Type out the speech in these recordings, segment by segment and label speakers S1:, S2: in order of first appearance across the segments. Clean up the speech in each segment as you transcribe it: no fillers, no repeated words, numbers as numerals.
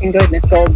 S1: fucking goodness, God.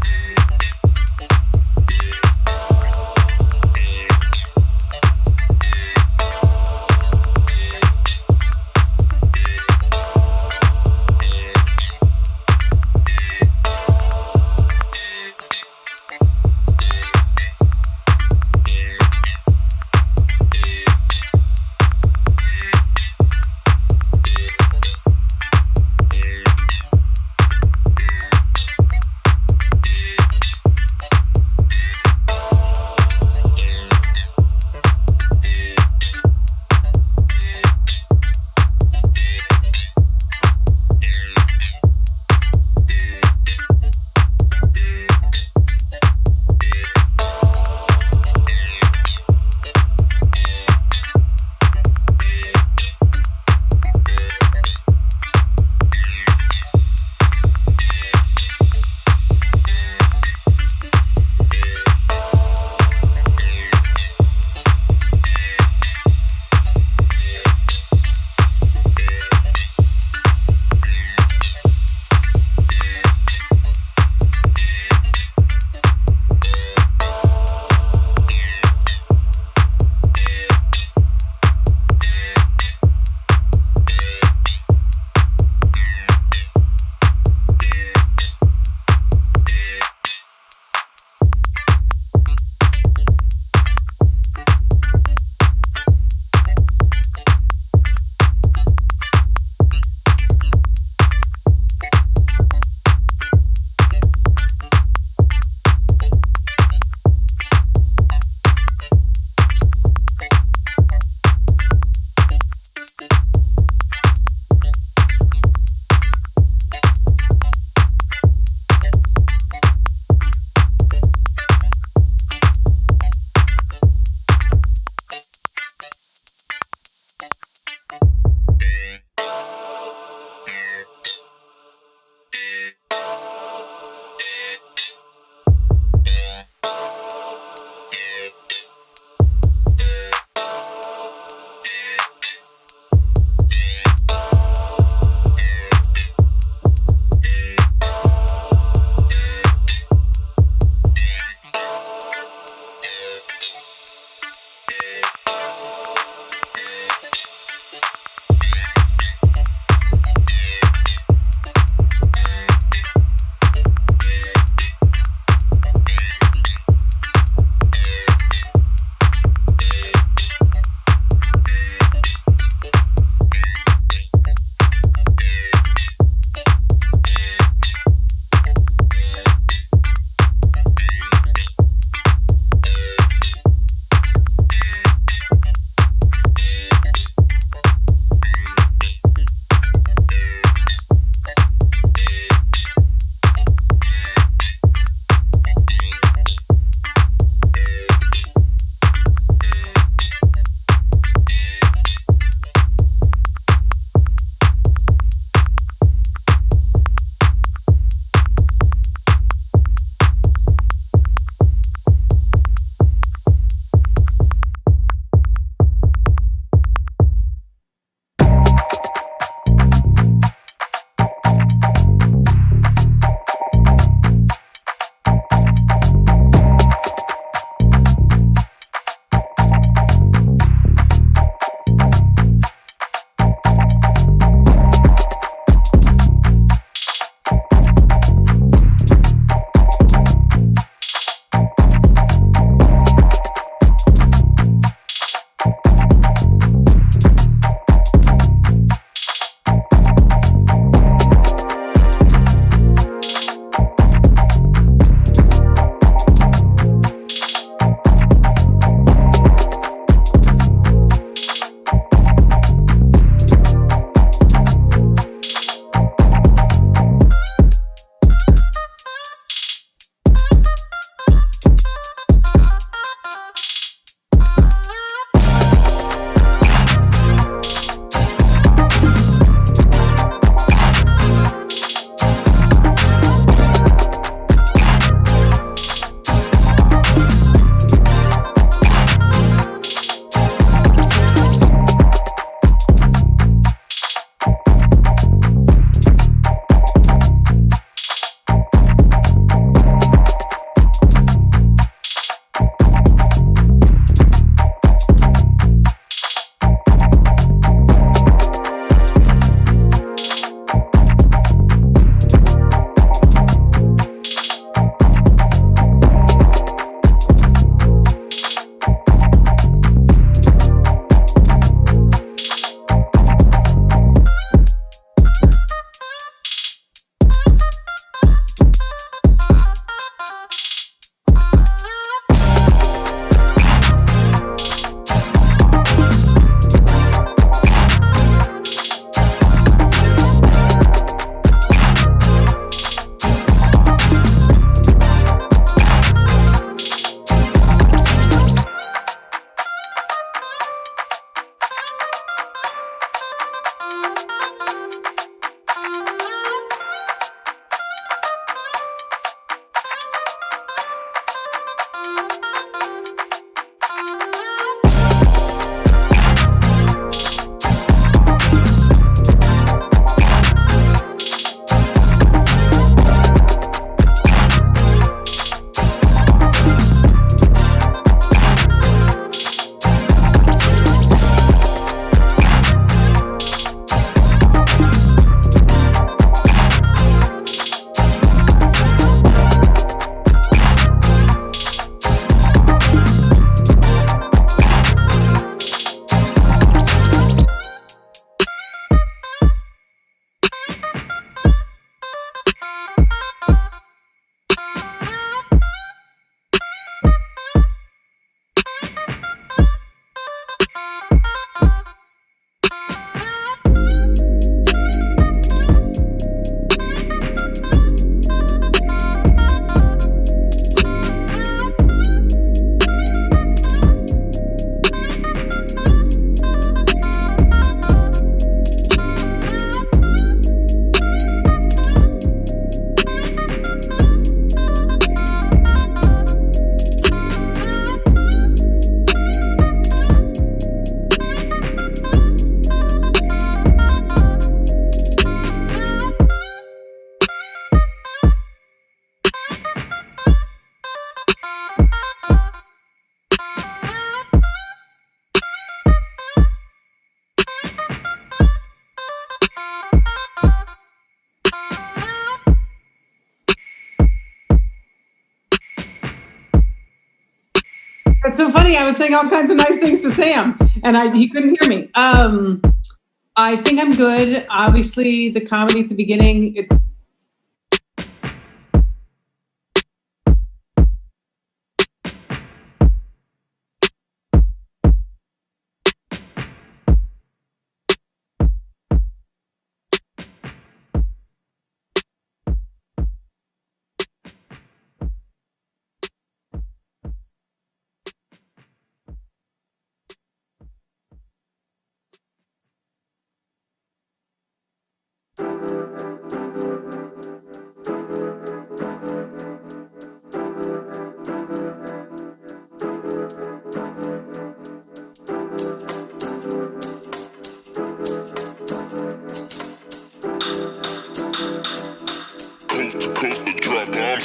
S1: It's so funny. I was saying all kinds of nice things to Sam, and he couldn't hear me. I think I'm good. Obviously, the comedy at the beginning, it's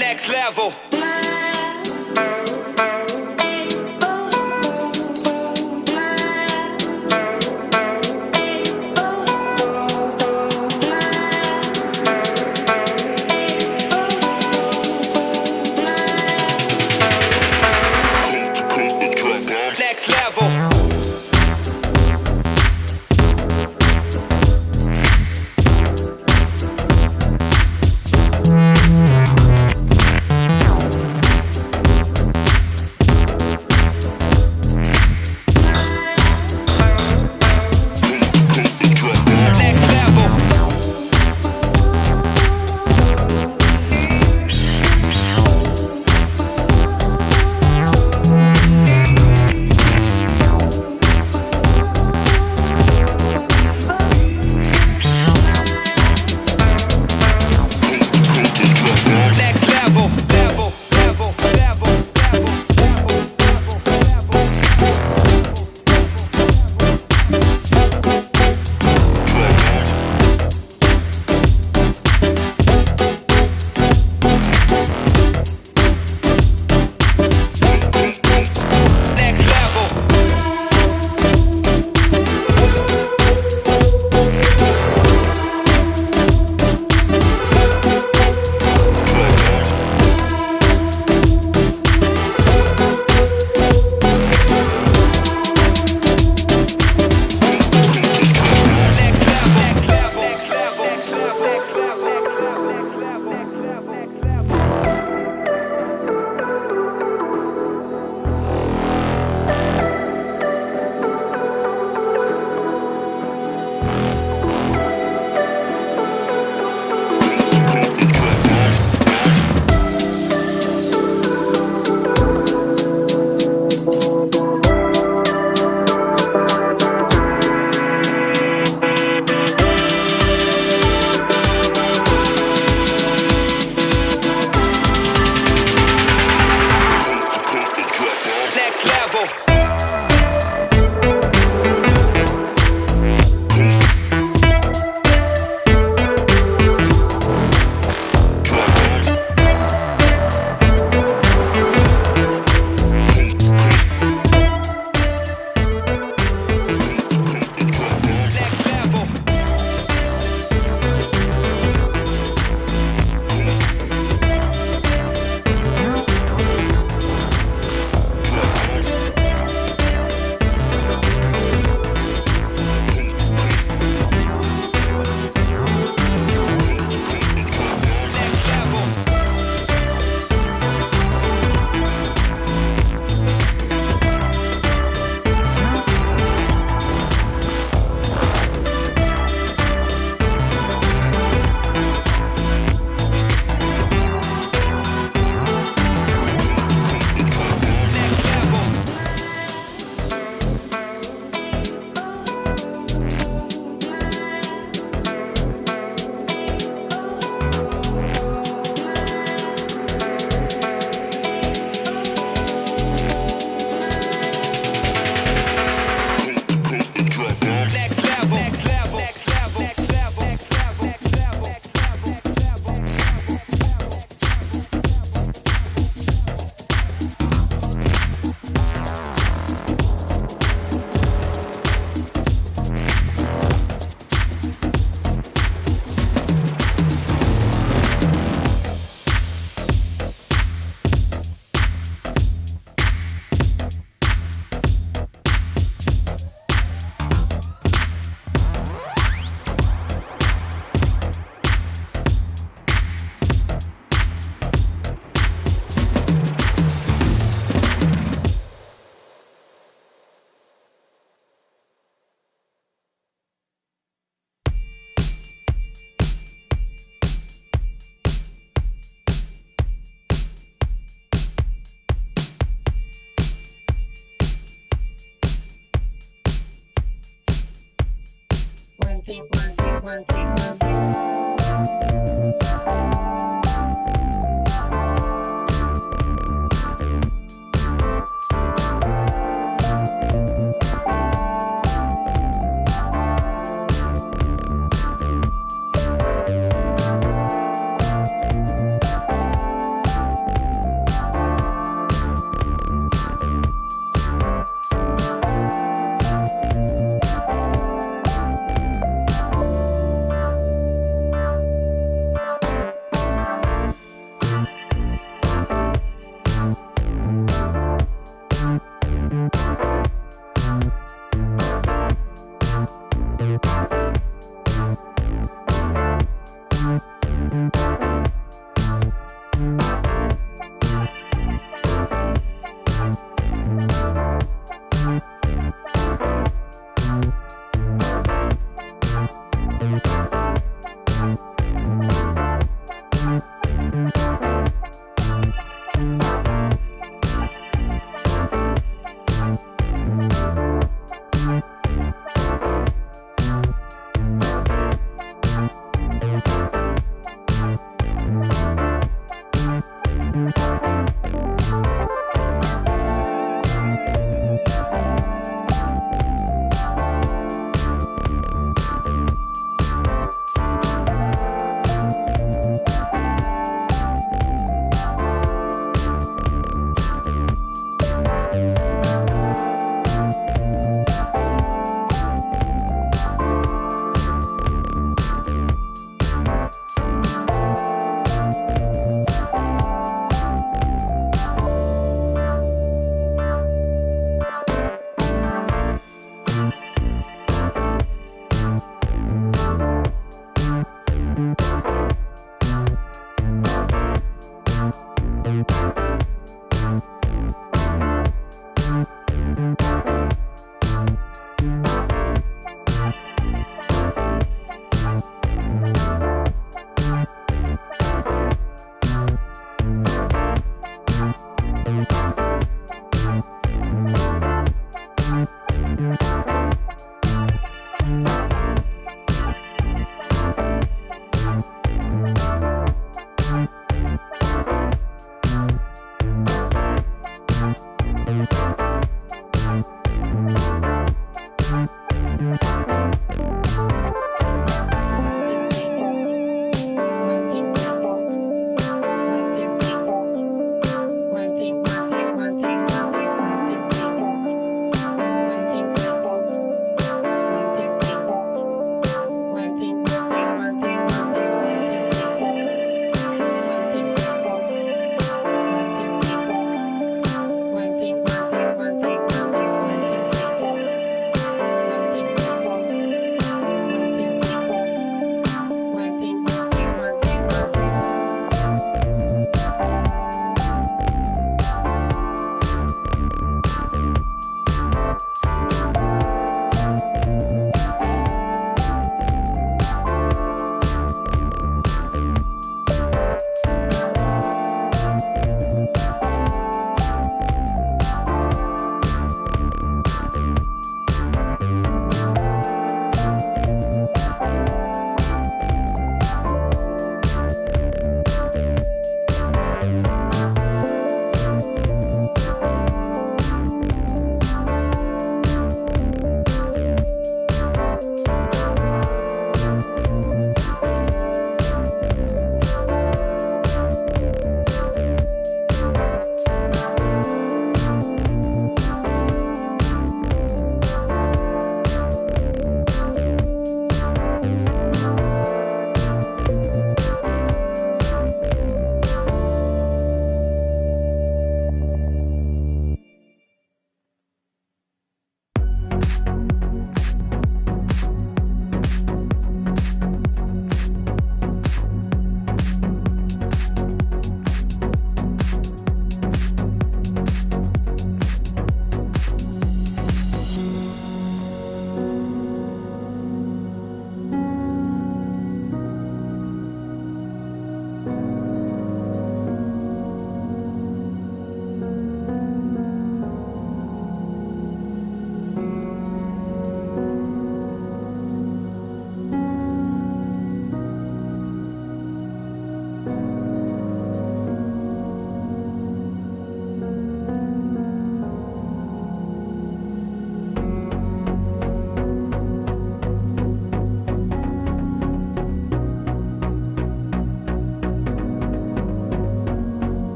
S2: next level. Next level.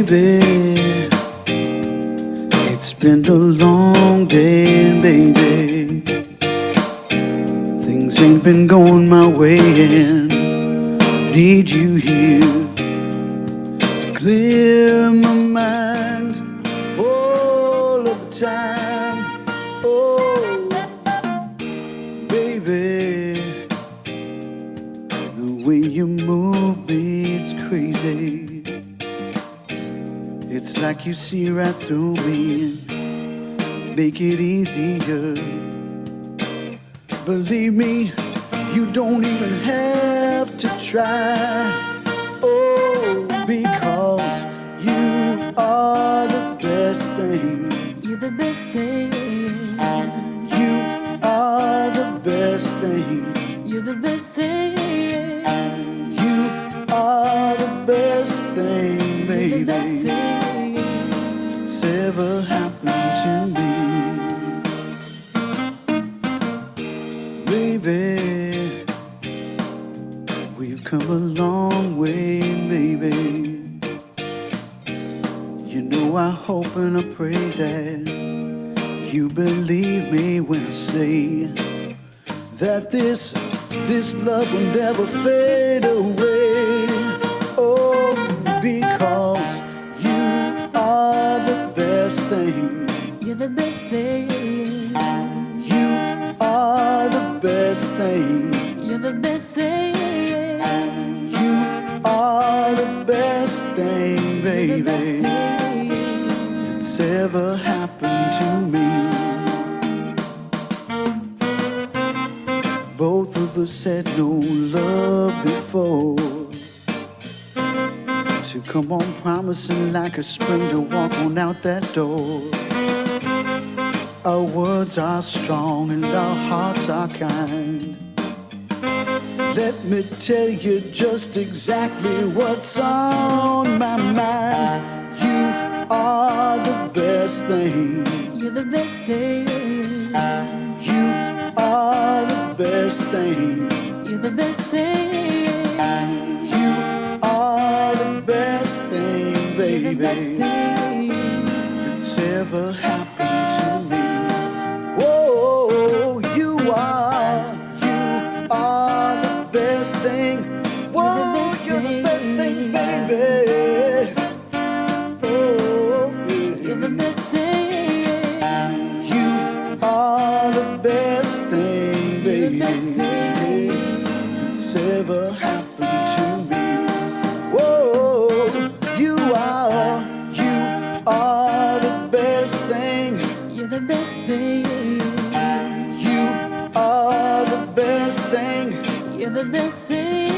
S3: Baby, it's been a long day, baby. Things ain't been going my way, and need you here to clear my mind all of the time. Oh, baby, the way you move me, it's crazy. It's like you see right through me and make it easier. Believe me, you don't even have to try. Oh, because you are the best thing.
S4: You're the best thing.
S3: You are the best thing.
S4: You're the best thing.
S3: You are the best thing,
S4: You're the best
S3: baby,
S4: thing.
S3: that's ever happened to me. Baby, we've come a long way, baby. You know I hope and I pray that you believe me when I say that this love will never fade away. Oh, because you are the best thing.
S4: You're the best thing.
S3: You are the best thing.
S4: You're the best thing.
S3: You are the best thing,
S4: You're the
S3: baby,
S4: best thing.
S3: that's ever happened to me. Both of us had no love before, to come on promising like a spring to walk on out that door. Our words are strong and our hearts are kind. Let me tell you just exactly what's on my mind. You are the best thing.
S4: You're the best thing.
S3: You are the best thing.
S4: You're the best thing.
S3: You are the best thing,
S4: You're the
S3: baby,
S4: best thing.
S3: that's ever happened to me. Whoa, you are the best thing. Whoa, you're the best thing, baby. Oh,
S4: You're the best thing.
S3: you are the best thing,
S4: You're the
S3: baby,
S4: best thing.
S3: that's ever happened to me. Whoa, you are the best thing.
S4: You're the best thing.
S3: You are the best thing.
S4: You're the best thing.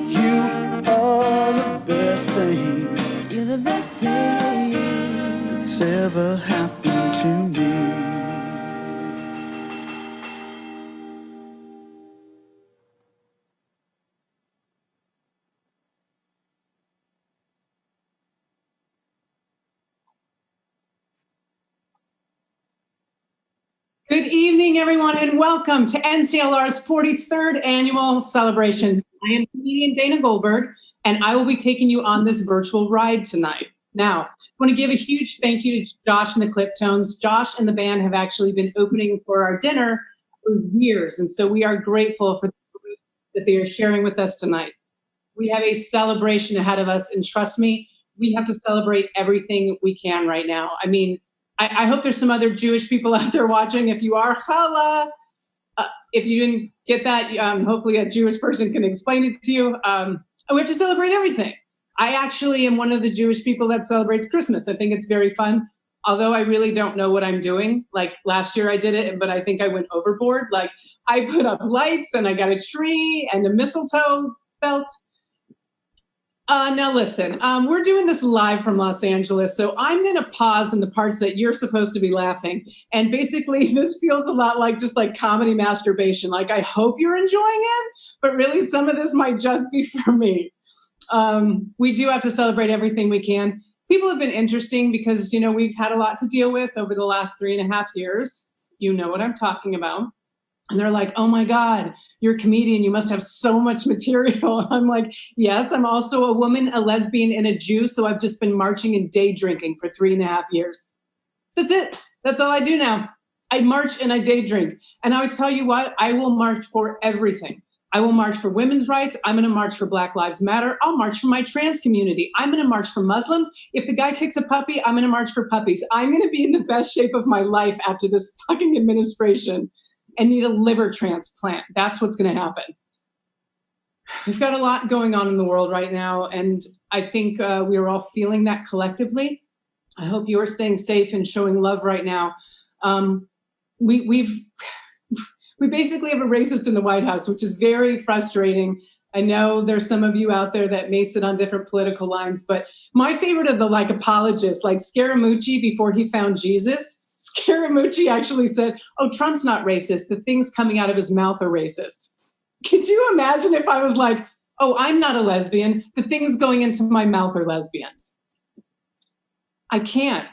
S3: You are the best thing
S4: You're the best thing.
S3: that's ever happened to me.
S1: Good evening, everyone, and welcome to NCLR's 43rd annual celebration. I am comedian Dana Goldberg, and I will be taking you on this virtual ride tonight. Now, I want to give a huge thank you to Josh and the Cliptones. Josh and the band have actually been opening for our dinner for years, and so we are grateful for that they are sharing with us tonight. We have a celebration ahead of us, and trust me, we have to celebrate everything we can right now. I mean, I hope there's some other Jewish people out there watching. If you are, challah. If you didn't get that, hopefully a Jewish person can explain it to you. We have to celebrate everything. I actually am one of the Jewish people that celebrates Christmas. I think it's very fun, although I really don't know what I'm doing. Like last year I did it, but I think I went overboard. Like I put up lights and I got a tree and a mistletoe belt. Now listen, we're doing this live from Los Angeles, so I'm going to pause in the parts that you're supposed to be laughing. And basically, this feels a lot like just like comedy masturbation. Like, I hope you're enjoying it, but really some of this might just be for me. We do have to celebrate everything we can. People have been interesting because, we've had a lot to deal with over the last 3.5 years. You know what I'm talking about. And they're like, oh my God, you're a comedian. You must have so much material. I'm like, yes, I'm also a woman, a lesbian, and a Jew. So I've just been marching and day drinking for 3.5 years. That's it. That's all I do now. I march and I day drink. And I would tell you what, I will march for everything. I will march for women's rights. I'm going to march for Black Lives Matter. I'll march for my trans community. I'm going to march for Muslims. If the guy kicks a puppy, I'm going to march for puppies. I'm going to be in the best shape of my life after this fucking administration and need a liver transplant. That's what's going to happen. We've got a lot going on in the world right now, and I think we are all feeling that collectively. I hope you are staying safe and showing love right now. We basically have a racist in the White House, which is very frustrating. I know there's some of you out there that may sit on different political lines, but my favorite of the apologists, like Scaramucci before he found Jesus, Scaramucci actually said, oh, Trump's not racist. The things coming out of his mouth are racist. Could you imagine if I was like, oh, I'm not a lesbian. The things going into my mouth are lesbians. I can't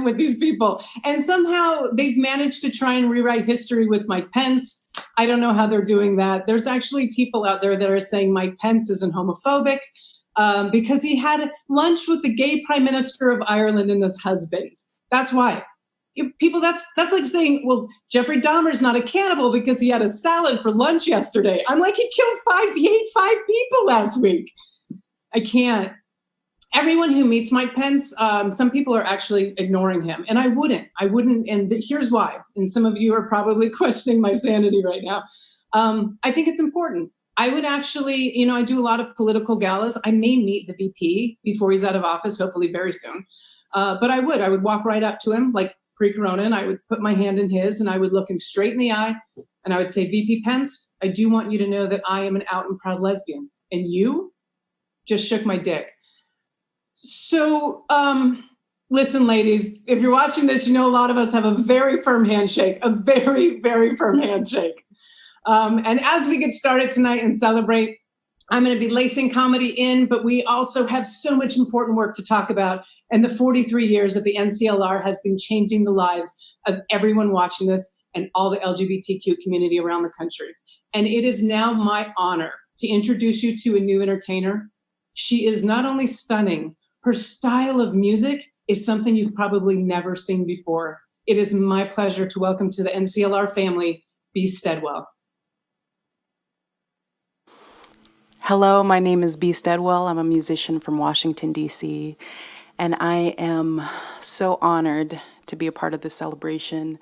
S1: with these people. And somehow they've managed to try and rewrite history with Mike Pence. I don't know how they're doing that. There's actually people out there that are saying Mike Pence isn't homophobic because he had lunch with the gay prime minister of Ireland and his husband. That's why. People, that's like saying, well, Jeffrey Dahmer's not a cannibal because he had a salad for lunch yesterday. I'm like, he ate 5 people last week. I can't. Everyone who meets Mike Pence, some people are actually ignoring him. And I wouldn't. And here's why. And some of you are probably questioning my sanity right now. I think it's important. I would actually, I do a lot of political galas. I may meet the VP before he's out of office, hopefully very soon. But I would walk right up to him like pre-corona, and I would put my hand in his and I would look him straight in the eye. And I would say, VP Pence, I do want you to know that I am an out and proud lesbian. And you just shook my dick. So, listen, ladies, if you're watching this, a lot of us have a very firm handshake, a very, very firm handshake. And as we get started tonight and celebrate, I'm going to be lacing comedy in, but we also have so much important work to talk about. And the 43 years that the NCLR has been changing the lives of everyone watching this and all the LGBTQ community around the country. And it is now my honor to introduce you to a new entertainer. She is not only stunning, her style of music is something you've probably never seen before. It is my pleasure to welcome to the NCLR family, Bea Steadwell.
S5: Hello, my name is Bea Steadwell. I'm a musician from Washington, D.C., and I am so honored to be a part of this celebration.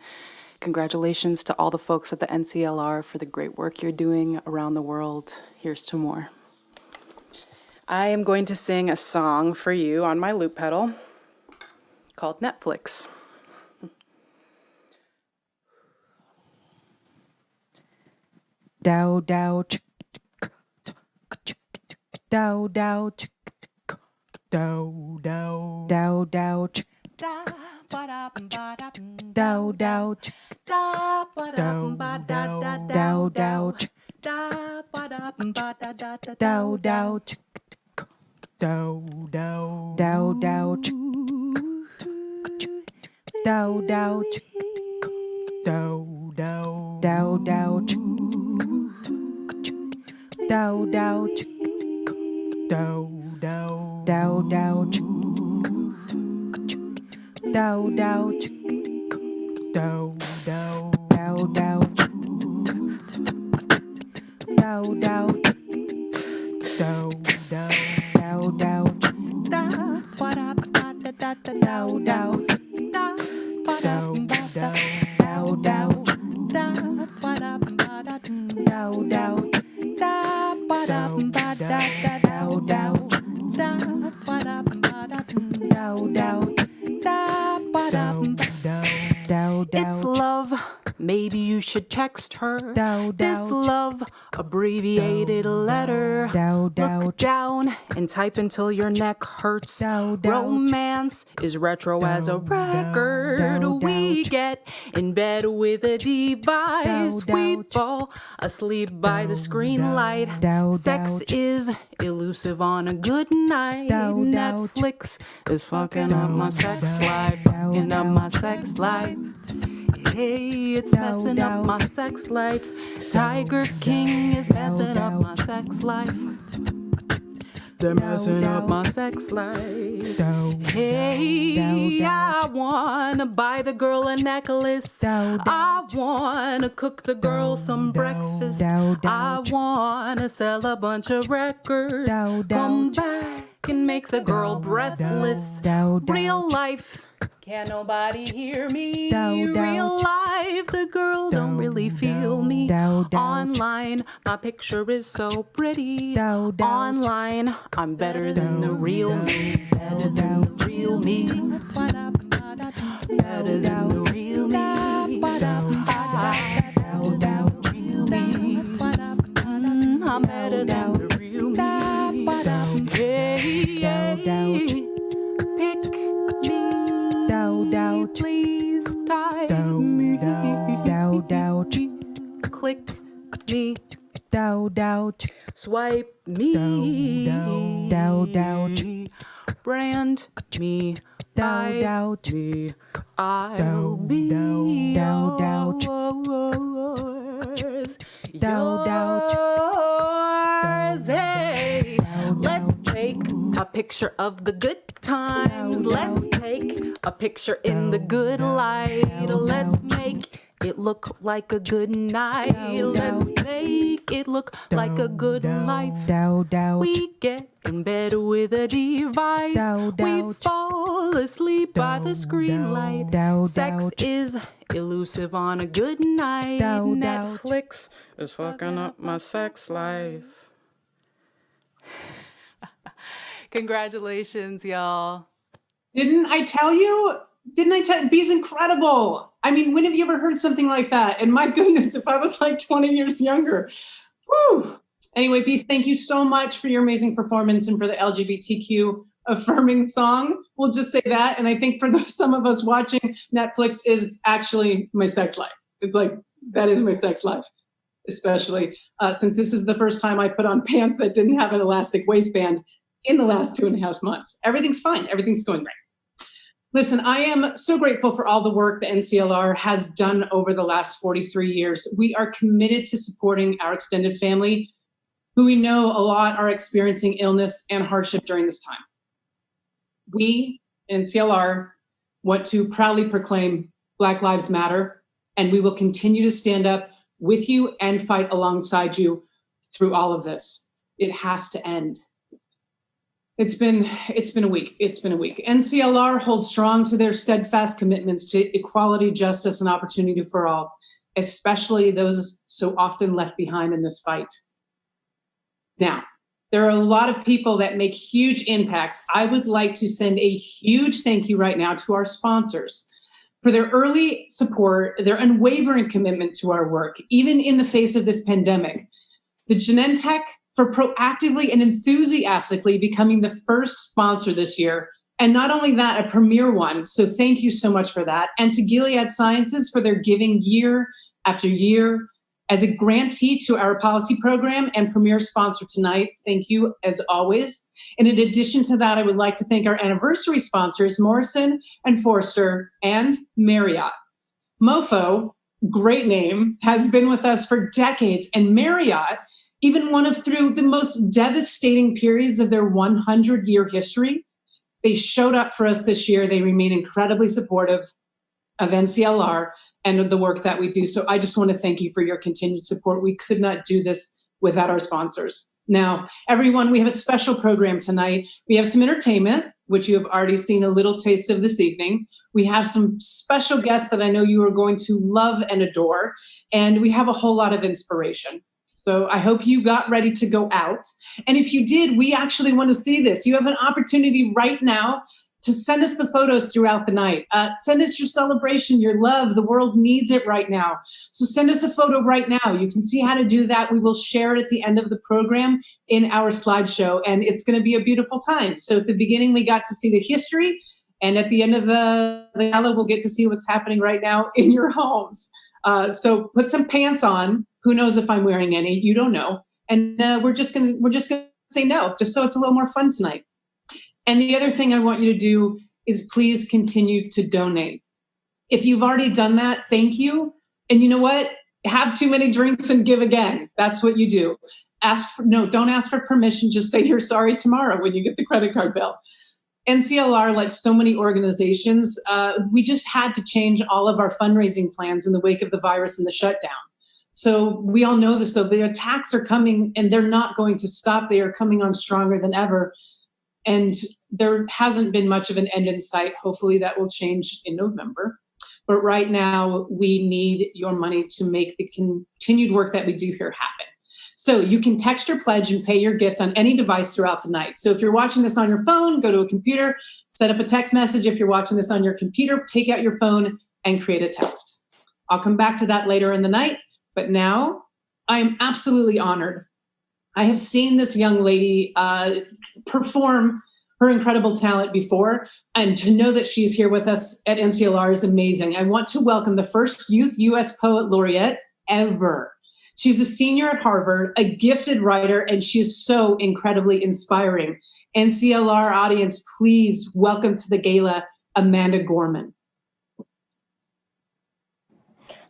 S5: Congratulations to all the folks at the NCLR for the great work you're doing around the world. Here's to more. I am going to sing a song for you on my loop pedal called Netflix. Dow, dow, chick, dow, dow, chick, dow, dow, dow, dow, chick, dow, dow, dow, chick, dow, dow, dow, dow, chick, dow, dow, chick, dow, dow, dow, dow, chick, dow, dow, chick, dow, dow, dow, dow, chick, dow, dow, chick, dow, dow, dow, dow, chick, dow, dow, chick, dow, dow, dow, dow, chick, dow, dow, dow, dow, dow, dow, da ba da ba da da da dow dow da ba da ba da dow dow da ba da ba da dow dow da ba da ba da da dow dow da ba da ba da dow dow da ba da dow dow. It's love. Maybe you should text her this love abbreviated letter. Look down and type until your neck hurts. Romance is retro as a record. We get in bed with a device. We fall asleep by the screen light. Sex is elusive on a good night. Netflix is fucking up my sex life. Fucking up my sex life. Hey, it's messing up my sex life. Tiger King is messing up my sex life. They're messing up my sex life. Hey, I wanna buy the girl a necklace. I wanna cook the girl some breakfast. I wanna sell a bunch of records. Come back and make the girl breathless. Real life. Can't nobody hear me? Real life, the girl don't really feel me. Online, my picture is so pretty. Online, I'm better than the real me. Better than the real me. Better than the real me. I'm better than the real me. Hey, pick me, please type me. Click me, swipe me, brand me, buy me, I'll be yours, yours. Hey, let's take a picture of the good times. Let's take a picture in the good light. Let's make it look like a good night. Let's make it look like a good life. We get in bed with a device. We fall asleep by the screen light. Sex is elusive on a good night. Netflix is fucking up my sex life. Congratulations, y'all.
S1: Didn't I tell you? B's incredible. I mean, when have you ever heard something like that? And my goodness, if I was like 20 years younger. Whew. Anyway, Beast, thank you so much for your amazing performance and for the LGBTQ affirming song. We'll just say that. And I think for some of us watching, Netflix is actually my sex life. It's like, that is my sex life, especially since this is the first time I put on pants that didn't have an elastic waistband in the last 2.5 months. Everything's fine. Everything's going great. Listen, I am so grateful for all the work the NCLR has done over the last 43 years. We are committed to supporting our extended family, who we know a lot are experiencing illness and hardship during this time. We, NCLR, want to proudly proclaim Black Lives Matter, and we will continue to stand up with you and fight alongside you through all of this. It has to end. It's been a week. NCLR holds strong to their steadfast commitments to equality, justice, and opportunity for all, especially those so often left behind in this fight. Now, there are a lot of people that make huge impacts. I would like to send a huge thank you right now to our sponsors for their early support, their unwavering commitment to our work, even in the face of this pandemic. The Genentech for proactively and enthusiastically becoming the first sponsor this year. And not only that, a premier one. So thank you so much for that. And to Gilead Sciences for their giving year after year as a grantee to our policy program and premier sponsor tonight. Thank you as always. And in addition to that, I would like to thank our anniversary sponsors, Morrison and Forster and Marriott. Mofo, great name, has been with us for decades, and Marriott, even through the most devastating periods of their 100-year history, they showed up for us this year. They remain incredibly supportive of NCLR and of the work that we do. So I just want to thank you for your continued support. We could not do this without our sponsors. Now, everyone, we have a special program tonight. We have some entertainment, which you have already seen a little taste of this evening. We have some special guests that I know you are going to love and adore. And we have a whole lot of inspiration. So I hope you got ready to go out. And if you did, we actually want to see this. You have an opportunity right now to send us the photos throughout the night. Send us your celebration, your love. The world needs it right now. So send us a photo right now. You can see how to do that. We will share it at the end of the program in our slideshow, and it's going to be a beautiful time. So at the beginning, we got to see the history, and at the end of the gala, we'll get to see what's happening right now in your homes. So put some pants on. Who knows if I'm wearing any? You don't know. And we're just gonna say no, just so it's a little more fun tonight. And the other thing I want you to do is please continue to donate. If you've already done that, thank you. And you know what? Have too many drinks and give again. That's what you do. Don't ask for permission. Just say you're sorry tomorrow when you get the credit card bill. NCLR, like so many organizations, we just had to change all of our fundraising plans in the wake of the virus and the shutdown. So we all know this, though. The attacks are coming and they're not going to stop. They are coming on stronger than ever. And there hasn't been much of an end in sight. Hopefully that will change in November. But right now, we need your money to make the continued work that we do here happen. So you can text your pledge and pay your gift on any device throughout the night. So if you're watching this on your phone, go to a computer, set up a text message. If you're watching this on your computer, take out your phone and create a text. I'll come back to that later in the night. But now I am absolutely honored. I have seen this young lady perform her incredible talent before, and to know that she's here with us at NCLR is amazing. I want to welcome the first Youth U.S. Poet Laureate ever. She's a senior at Harvard, a gifted writer, and she is so incredibly inspiring. NCLR audience, please welcome to the gala, Amanda Gorman.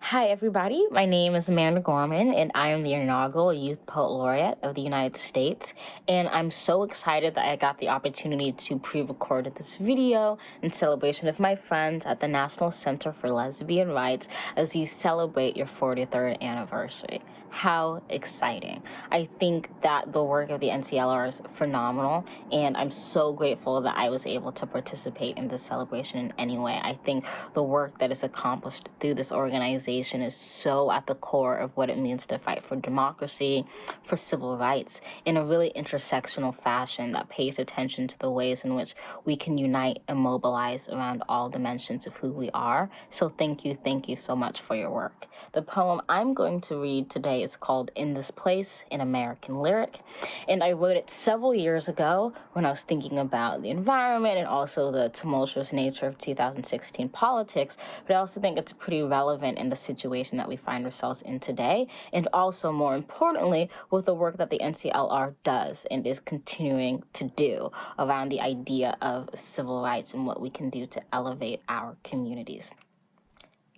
S6: Hi, everybody. My name is Amanda Gorman, and I am the inaugural Youth Poet Laureate of the United States. And I'm so excited that I got the opportunity to pre-record this video in celebration of my friends at the National Center for Lesbian Rights as you celebrate your 43rd anniversary. How exciting. I think that the work of the NCLR is phenomenal, and I'm so grateful that I was able to participate in this celebration in any way. I think the work that is accomplished through this organization is so at the core of what it means to fight for democracy, for civil rights, in a really intersectional fashion that pays attention to the ways in which we can unite and mobilize around all dimensions of who we are. So thank you so much for your work. The poem I'm going to read today is called In This Place, an American Lyric, and I wrote it several years ago when I was thinking about the environment and also the tumultuous nature of 2016 politics, but I also think it's pretty relevant in the situation that we find ourselves in today, and also, more importantly, with the work that the NCLR does and is continuing to do around the idea of civil rights and what we can do to elevate our communities.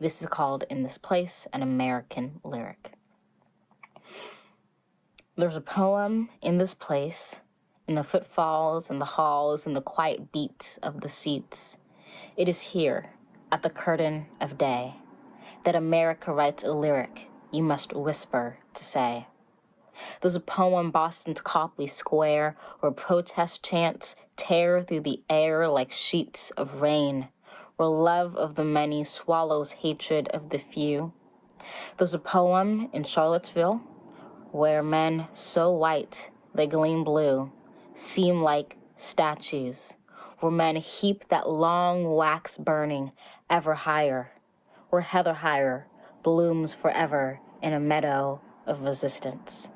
S6: This is called In This Place, an American Lyric. There's a poem in this place, in the footfalls and the halls and the quiet beats of the seats. It is here, at the curtain of day, that America writes a lyric you must whisper to say. There's a poem, Boston's Copley Square, where protest chants tear through the air like sheets of rain, where love of the many swallows hatred of the few. There's a poem in Charlottesville where men so white they gleam blue seem like statues, where men heap that long wax burning ever higher, where heather higher blooms forever in a meadow of resistance.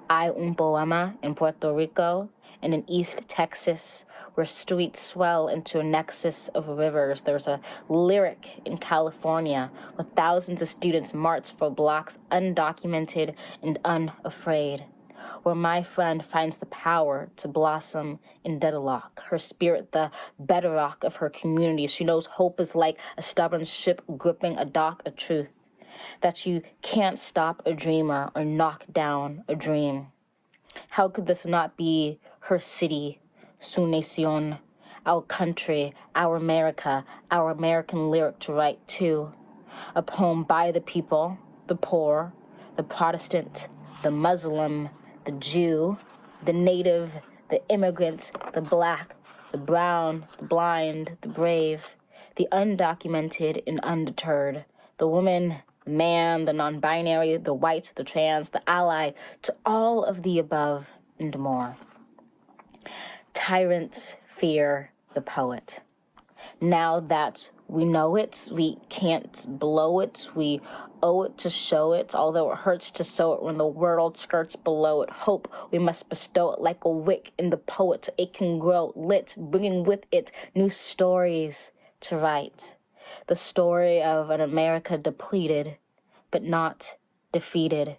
S6: Hay un poema in Puerto Rico and in East Texas where streets swell into a nexus of rivers. There's a lyric in California where thousands of students march for blocks undocumented and unafraid, where my friend finds the power to blossom in deadlock, her spirit the bedrock of her community. She knows hope is like a stubborn ship gripping a dock of truth, that you can't stop a dreamer or knock down a dream. How could this not be her city, su nación, our country, our America, our American lyric to write too? A poem by the people, the poor, the Protestant, the Muslim, the Jew, the native, the immigrant, the black, the brown, the blind, the brave, the undocumented and undeterred, the woman, the man, the non-binary, the white, the trans, the ally, to all of the above and more. Tyrants fear the poet. Now that we know it, we can't blow it, we owe it to show it, although it hurts to sow it when the world skirts below it. Hope we must bestow it like a wick in the poet, so it can grow lit, bringing with it new stories to write. The story of an America depleted, but not defeated.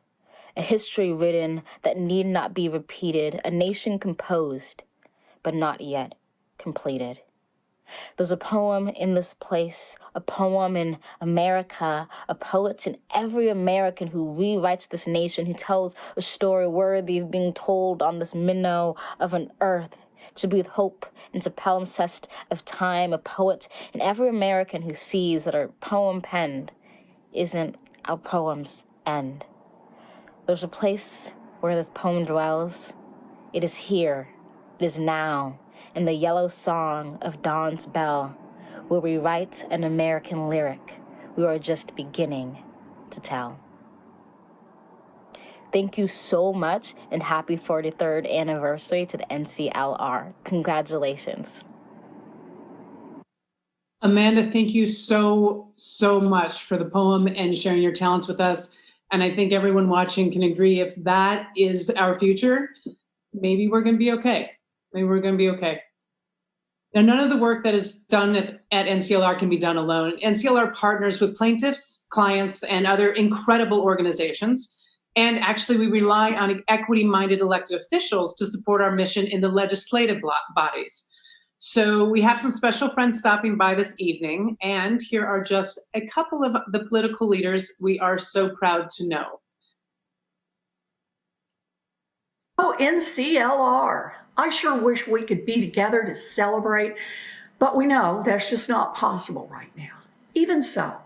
S6: A history written that need not be repeated. A nation composed, but not yet completed. There's a poem in this place, a poem in America, a poet in every American who rewrites this nation, who tells a story worthy of being told on this minnow of an earth, to breathe hope into palimpsest of time, a poet in every American who sees that our poem penned isn't our poem's end. There's a place where this poem dwells. It is here, it is now, in the yellow song of dawn's bell, where we write an American lyric we are just beginning to tell. Thank you so much, and happy 43rd anniversary to the NCLR. Congratulations.
S1: Amanda, thank you so much for the poem and sharing your talents with us. And I think everyone watching can agree, if that is our future, maybe we're going to be okay. Maybe we're going to be okay. Now, none of the work that is done at NCLR can be done alone. NCLR partners with plaintiffs, clients, and other incredible organizations. And actually, we rely on equity-minded elected officials to support our mission in the legislative bodies. So we have some special friends stopping by this evening, and here are just a couple of the political leaders we are so proud to know.
S7: Oh, NCLR. I sure wish we could be together to celebrate, but we know that's just not possible right now. Even so,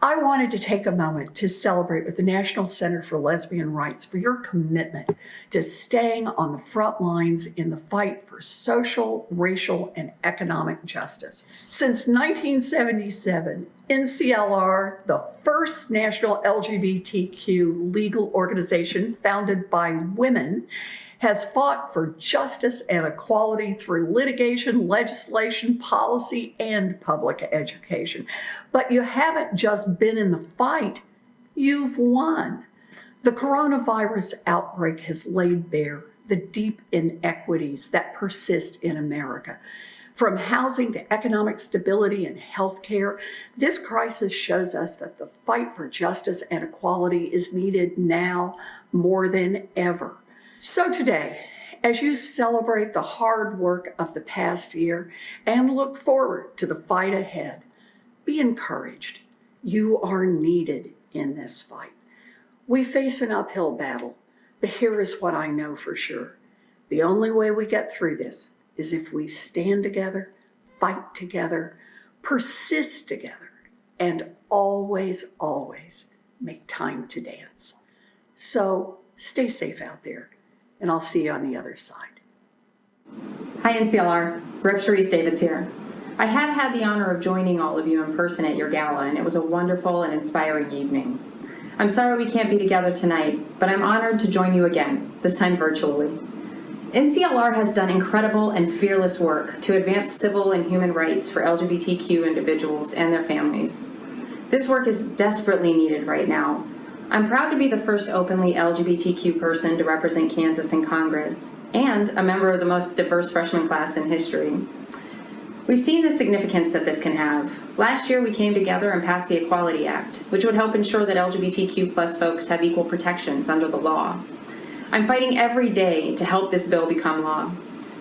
S7: I wanted to take a moment to celebrate with the National Center for Lesbian Rights for your commitment to staying on the front lines in the fight for social, racial, and economic justice. Since 1977, NCLR, the first national LGBTQ legal organization founded by women, has fought for justice and equality through litigation, legislation, policy, and public education. But you haven't just been in the fight, you've won. The coronavirus outbreak has laid bare the deep inequities that persist in America. From housing to economic stability and healthcare, this crisis shows us that the fight for justice and equality is needed now more than ever. So today, as you celebrate the hard work of the past year and look forward to the fight ahead, be encouraged. You are needed in this fight. We face an uphill battle, but here is what I know for sure. The only way we get through this is if we stand together, fight together, persist together, and always, always make time to dance. So stay safe out there, and I'll see you on the other side.
S8: Hi NCLR, Rep. Sharice Davids here. I have had the honor of joining all of you in person at your gala, and it was a wonderful and inspiring evening. I'm sorry we can't be together tonight, but I'm honored to join you again, this time virtually. NCLR has done incredible and fearless work to advance civil and human rights for LGBTQ individuals and their families. This work is desperately needed right now. I'm proud to be the first openly LGBTQ person to represent Kansas in Congress, and a member of the most diverse freshman class in history. We've seen the significance that this can have. Last year we came together and passed the Equality Act, which would help ensure that LGBTQ+ folks have equal protections under the law. I'm fighting every day to help this bill become law.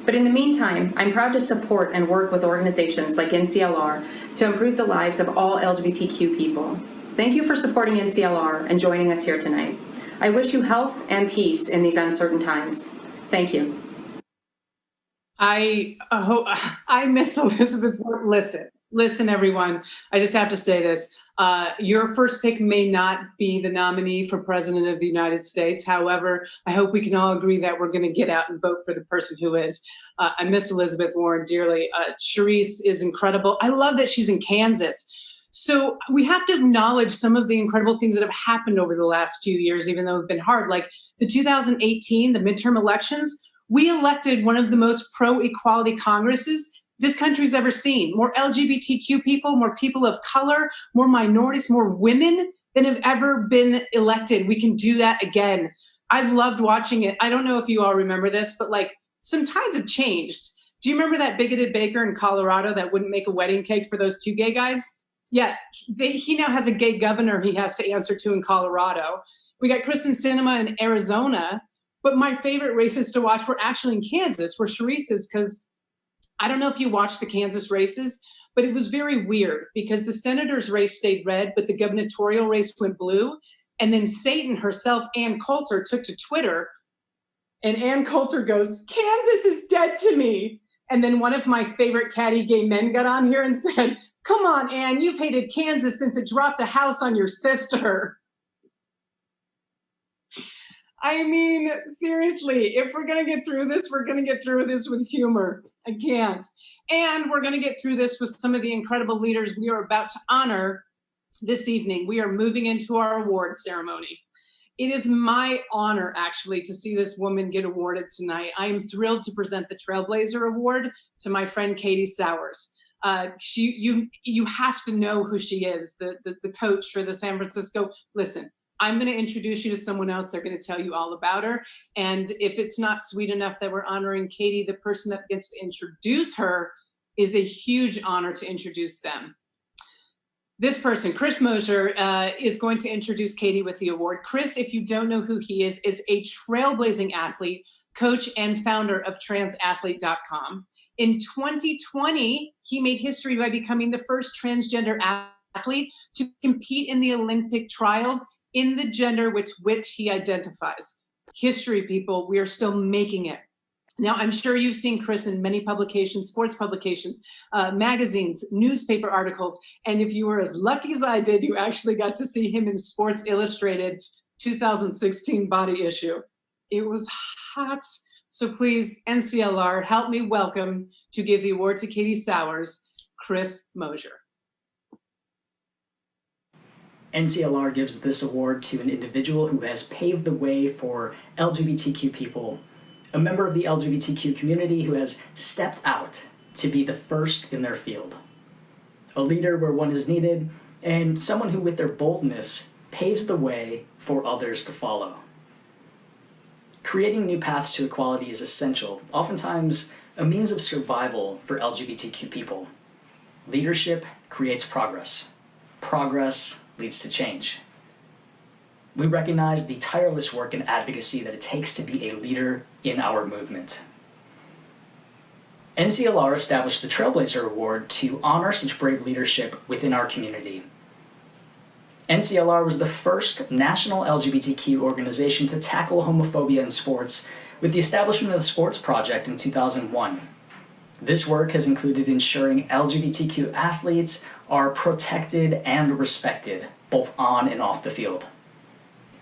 S8: But in the meantime, I'm proud to support and work with organizations like NCLR to improve the lives of all LGBTQ people. Thank you for supporting NCLR and joining us here tonight. I wish you health and peace in these uncertain times. Thank you.
S1: I miss Elizabeth Warren. Listen, everyone. I just have to say this. Your first pick may not be the nominee for President of the United States. However, I hope we can all agree that we're going to get out and vote for the person who is. I miss Elizabeth Warren dearly. Sharice is incredible. I love that she's in Kansas. So we have to acknowledge some of the incredible things that have happened over the last few years, even though it's been hard. Like the 2018, the midterm elections, we elected one of the most pro-equality Congresses this country's ever seen. More LGBTQ people, more people of color, more minorities, more women than have ever been elected. We can do that again. I loved watching it. I don't know if you all remember this, but like some times have changed. Do you remember that bigoted baker in Colorado that wouldn't make a wedding cake for those two gay guys? Yeah, he now has a gay governor he has to answer to in Colorado. We got Kristen Sinema in Arizona, but my favorite races to watch were actually in Kansas, where Sharice is, because I don't know if you watched the Kansas races, but it was very weird because the senator's race stayed red, but the gubernatorial race went blue. And then Satan herself, Ann Coulter, took to Twitter, and Ann Coulter goes, "Kansas is dead to me." And then one of my favorite catty gay men got on here and said, "Come on, Ann, you've hated Kansas since it dropped a house on your sister." I mean, seriously, if we're going to get through this, we're going to get through this with humor. I can't. And we're going to get through this with some of the incredible leaders we are about to honor this evening. We are moving into our award ceremony. It is my honor, actually, to see this woman get awarded tonight. I am thrilled to present the Trailblazer Award to my friend Katie Sowers. You have to know who she is, the coach for the San Francisco. Listen, I'm going to introduce you to someone else. They're going to tell you all about her. And if it's not sweet enough that we're honoring Katie, the person that gets to introduce her is a huge honor to introduce them. This person, Chris Mosier, is going to introduce Katie with the award. Chris, if you don't know who he is a trailblazing athlete, coach, and founder of transathlete.com. In 2020, he made history by becoming the first transgender athlete to compete in the Olympic trials in the gender with which he identifies. History, people, we are still making it. Now, I'm sure you've seen Chris in many publications, sports publications, magazines, newspaper articles, and if you were as lucky as I did, you actually got to see him in Sports Illustrated 2016 body issue. It was hot. So please, NCLR, help me welcome to give the award to Katie Sowers, Chris Mosier.
S9: NCLR gives this award to an individual who has paved the way for LGBTQ people, a member of the LGBTQ community who has stepped out to be the first in their field, a leader where one is needed, and someone who with their boldness paves the way for others to follow. Creating new paths to equality is essential, oftentimes a means of survival for LGBTQ people. Leadership creates progress. Progress leads to change. We recognize the tireless work and advocacy that it takes to be a leader in our movement. NCLR established the Trailblazer Award to honor such brave leadership within our community. NCLR was the first national LGBTQ organization to tackle homophobia in sports with the establishment of the Sports Project in 2001. This work has included ensuring LGBTQ athletes are protected and respected, both on and off the field.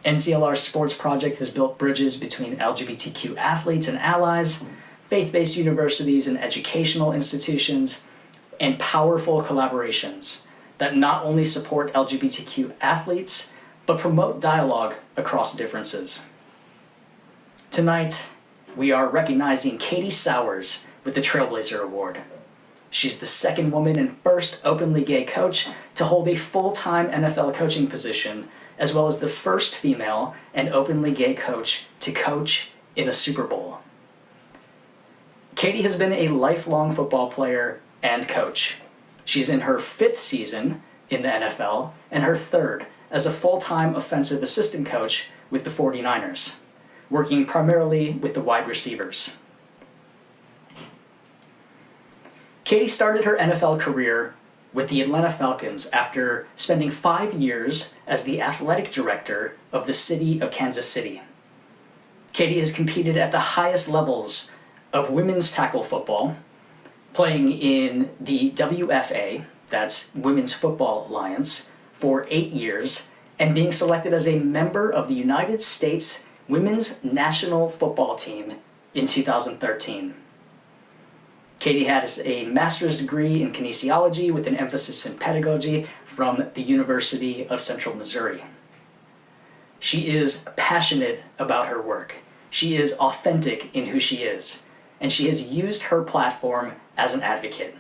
S9: NCLR's Sports Project has built bridges between LGBTQ athletes and allies, faith-based universities and educational institutions, and powerful collaborations that not only support LGBTQ athletes, but promote dialogue across differences. Tonight, we are recognizing Katie Sowers with the Trailblazer Award. She's the second woman and first openly gay coach to hold a full-time NFL coaching position, as well as the first female and openly gay coach to coach in a Super Bowl. Katie has been a lifelong football player and coach. She's in her 5th season in the NFL and her 3rd as a full-time offensive assistant coach with the 49ers, working primarily with the wide receivers. Katie started her NFL career with the Atlanta Falcons after spending 5 years as the athletic director of the city of Kansas City. Katie has competed at the highest levels of women's tackle football, playing in the WFA, that's Women's Football Alliance, for 8 years, and being selected as a member of the United States Women's National Football Team in 2013. Katie has a master's degree in kinesiology with an emphasis in pedagogy from the University of Central Missouri. She is passionate about her work. She is authentic in who she is, and she has used her platform as an advocate.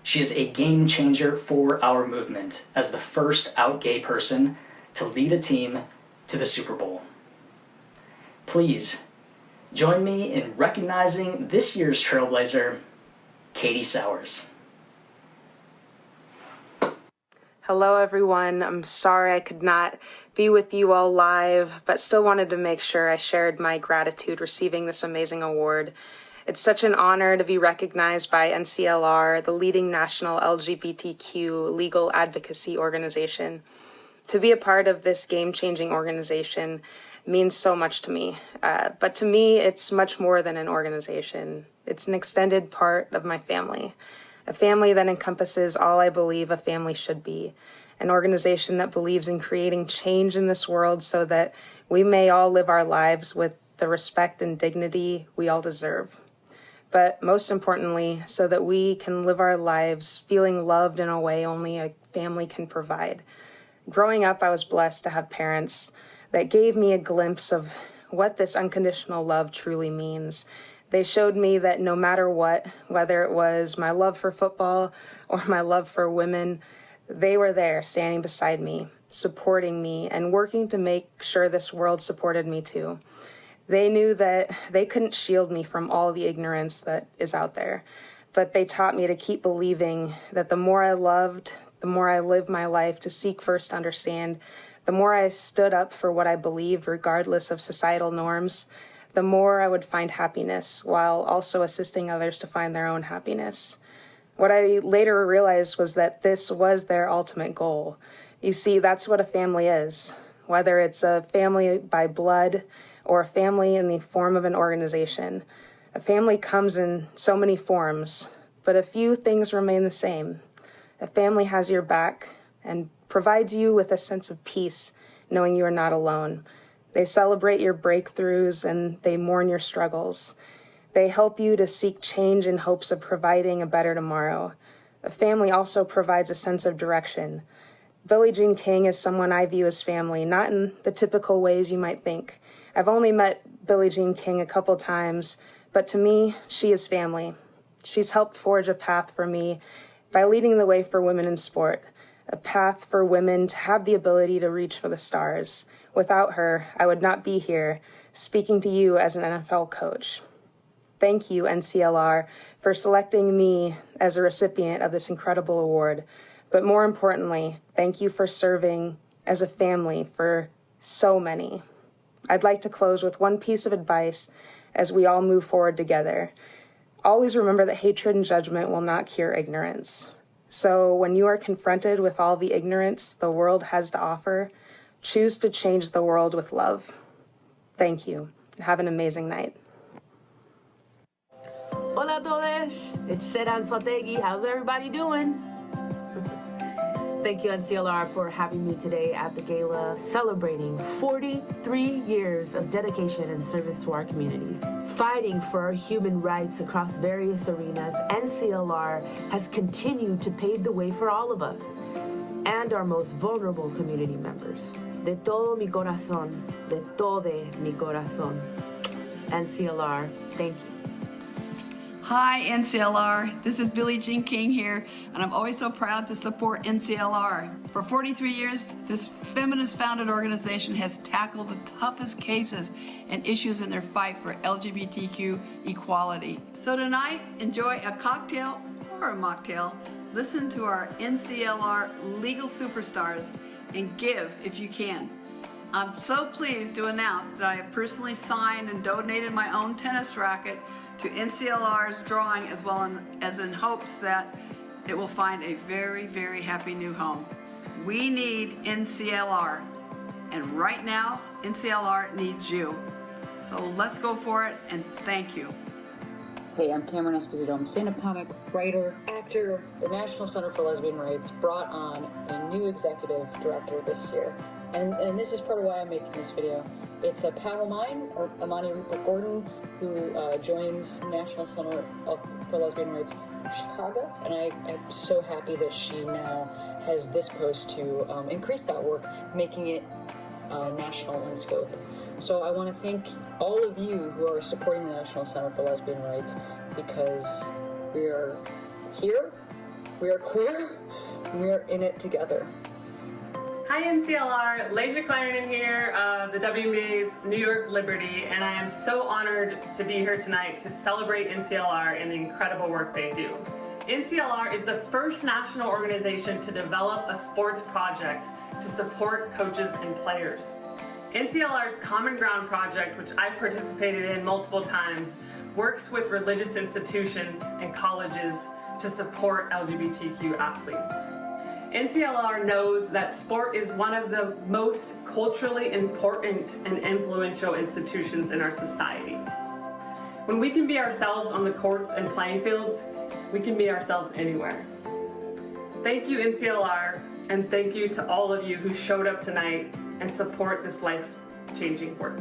S9: She is a game changer for our movement as the first out gay person to lead a team to the Super Bowl. Please join me in recognizing this year's Trailblazer, Katie Sowers.
S10: Hello everyone, I'm sorry I could not be with you all live, but still wanted to make sure I shared my gratitude receiving this amazing award. It's such an honor to be recognized by NCLR, the leading national LGBTQ legal advocacy organization. To be a part of this game-changing organization means so much to me. But to me, it's much more than an organization. It's an extended part of my family, a family that encompasses all I believe a family should be, an organization that believes in creating change in this world so that we may all live our lives with the respect and dignity we all deserve. But most importantly, so that we can live our lives feeling loved in a way only a family can provide. Growing up, I was blessed to have parents that gave me a glimpse of what this unconditional love truly means. They showed me that no matter what, whether it was my love for football or my love for women, they were there standing beside me, supporting me, and working to make sure this world supported me too. They knew that they couldn't shield me from all the ignorance that is out there, but they taught me to keep believing that the more I loved, the more I lived my life to seek first to understand, the more I stood up for what I believed regardless of societal norms, the more I would find happiness while also assisting others to find their own happiness. What I later realized was that this was their ultimate goal. You see, that's what a family is, whether it's a family by blood or a family in the form of an organization. A family comes in so many forms, but a few things remain the same. A family has your back and provides you with a sense of peace, knowing you are not alone. They celebrate your breakthroughs and they mourn your struggles. They help you to seek change in hopes of providing a better tomorrow. A family also provides a sense of direction. Billie Jean King is someone I view as family, not in the typical ways you might think. I've only met Billie Jean King a couple times, but to me, she is family. She's helped forge a path for me by leading the way for women in sport, a path for women to have the ability to reach for the stars. Without her, I would not be here speaking to you as an NFL coach. Thank you, NCLR, for selecting me as a recipient of this incredible award. But more importantly, thank you for serving as a family for so many. I'd like to close with one piece of advice as we all move forward together. Always remember that hatred and judgment will not cure ignorance. So when you are confronted with all the ignorance the world has to offer, choose to change the world with love. Thank you. Have an amazing night.
S11: Hola todos, it's Seran Swategi. How's everybody doing? Thank you, NCLR, for having me today at the gala celebrating 43 years of dedication and service to our communities. Fighting for our human rights across various arenas, NCLR has continued to pave the way for all of us and our most vulnerable community members. De todo mi corazón, de todo mi corazón. NCLR, thank you.
S12: Hi, NCLR. This is Billie Jean King here, and I'm always so proud to support NCLR. For 43 years, this feminist-founded organization has tackled the toughest cases and issues in their fight for LGBTQ equality. So tonight, enjoy a cocktail or a mocktail, listen to our NCLR legal superstars, and give if you can. I'm so pleased to announce that I have personally signed and donated my own tennis racket to NCLR's drawing, as well as in hopes that it will find a very, very happy new home. We need NCLR, and right now, NCLR needs you. So let's go for it, and thank you.
S13: Hey, I'm Cameron Esposito. I'm a stand-up comic, writer, actor. The National Center for Lesbian Rights brought on a new executive director this year. And this is part of why I'm making this video. It's a pal of mine, Amani Rupert Gordon, who joins National Center for Lesbian Rights from Chicago. And I'm so happy that she now has this post to increase that work, making it national in scope. So I want to thank all of you who are supporting the National Center for Lesbian Rights, because we are here, we are queer, and we are in it together.
S14: Hi NCLR, Leisha Clarendon here of the WNBA's New York Liberty, and I am so honored to be here tonight to celebrate NCLR and the incredible work they do. NCLR is the first national organization to develop a sports project to support coaches and players. NCLR's Common Ground project, which I've participated in multiple times, works with religious institutions and colleges to support LGBTQ athletes. NCLR knows that sport is one of the most culturally important and influential institutions in our society. When we can be ourselves on the courts and playing fields, we can be ourselves anywhere. Thank you, NCLR, and thank you to all of you who showed up tonight and support this life-changing work.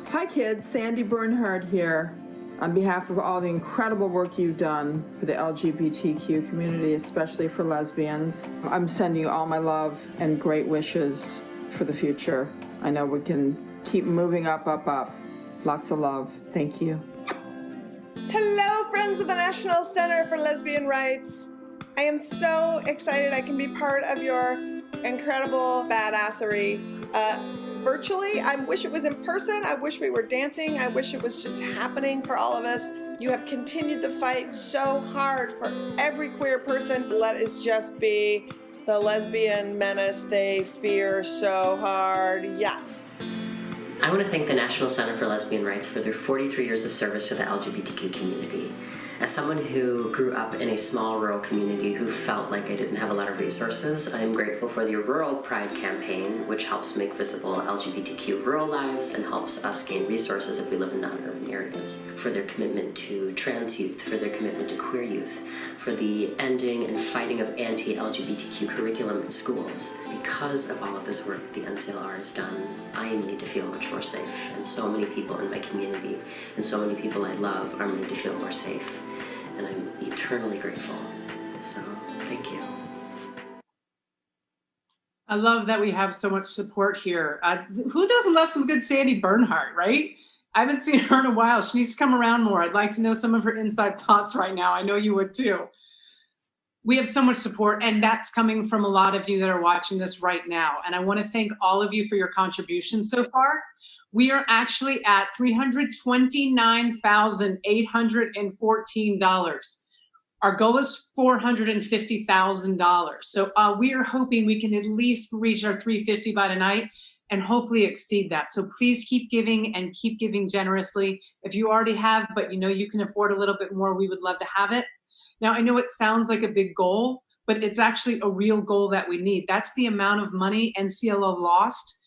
S15: Hi kids, Sandy Bernhard here. On behalf of all the incredible work you've done for the LGBTQ community, especially for lesbians, I'm sending you all my love and great wishes for the future. I know we can keep moving up, up, up. Lots of love. Thank you.
S16: Hello, friends of the National Center for Lesbian Rights. I am so excited I can be part of your incredible badassery. Virtually, I wish it was in person. I wish we were dancing. I wish it was just happening for all of us. You have continued the fight so hard for every queer person. Let us just be the lesbian menace they fear so hard. Yes.
S17: I want to thank the National Center for Lesbian Rights for their 43 years of service to the LGBTQ community. As someone who grew up in a small rural community who felt like I didn't have a lot of resources, I am grateful for the Rural Pride campaign, which helps make visible LGBTQ rural lives and helps us gain resources if we live in non-urban areas, for their commitment to trans youth, for their commitment to queer youth, for the ending and fighting of anti-LGBTQ curriculum in schools. Because of all of this work the NCLR has done, I am made to feel much more safe, and so many people in my community and so many people I love are made to feel more safe. And I'm eternally grateful. So, thank you.
S1: I love that we have so much support here. Who doesn't love some good Sandy Bernhardt, right? I haven't seen her in a while. She needs to come around more. I'd like to know some of her inside thoughts right now. I know you would too. We have so much support, and that's coming from a lot of you that are watching this right now. And I want to thank all of you for your contributions so far. We are actually at $329,814. Our goal is $450,000. So we are hoping we can at least reach our $350 by tonight and hopefully exceed that. So please keep giving and keep giving generously. If you already have, but you know you can afford a little bit more, we would love to have it. Now, I know it sounds like a big goal, but it's actually a real goal that we need. That's the amount of money NCLR lost.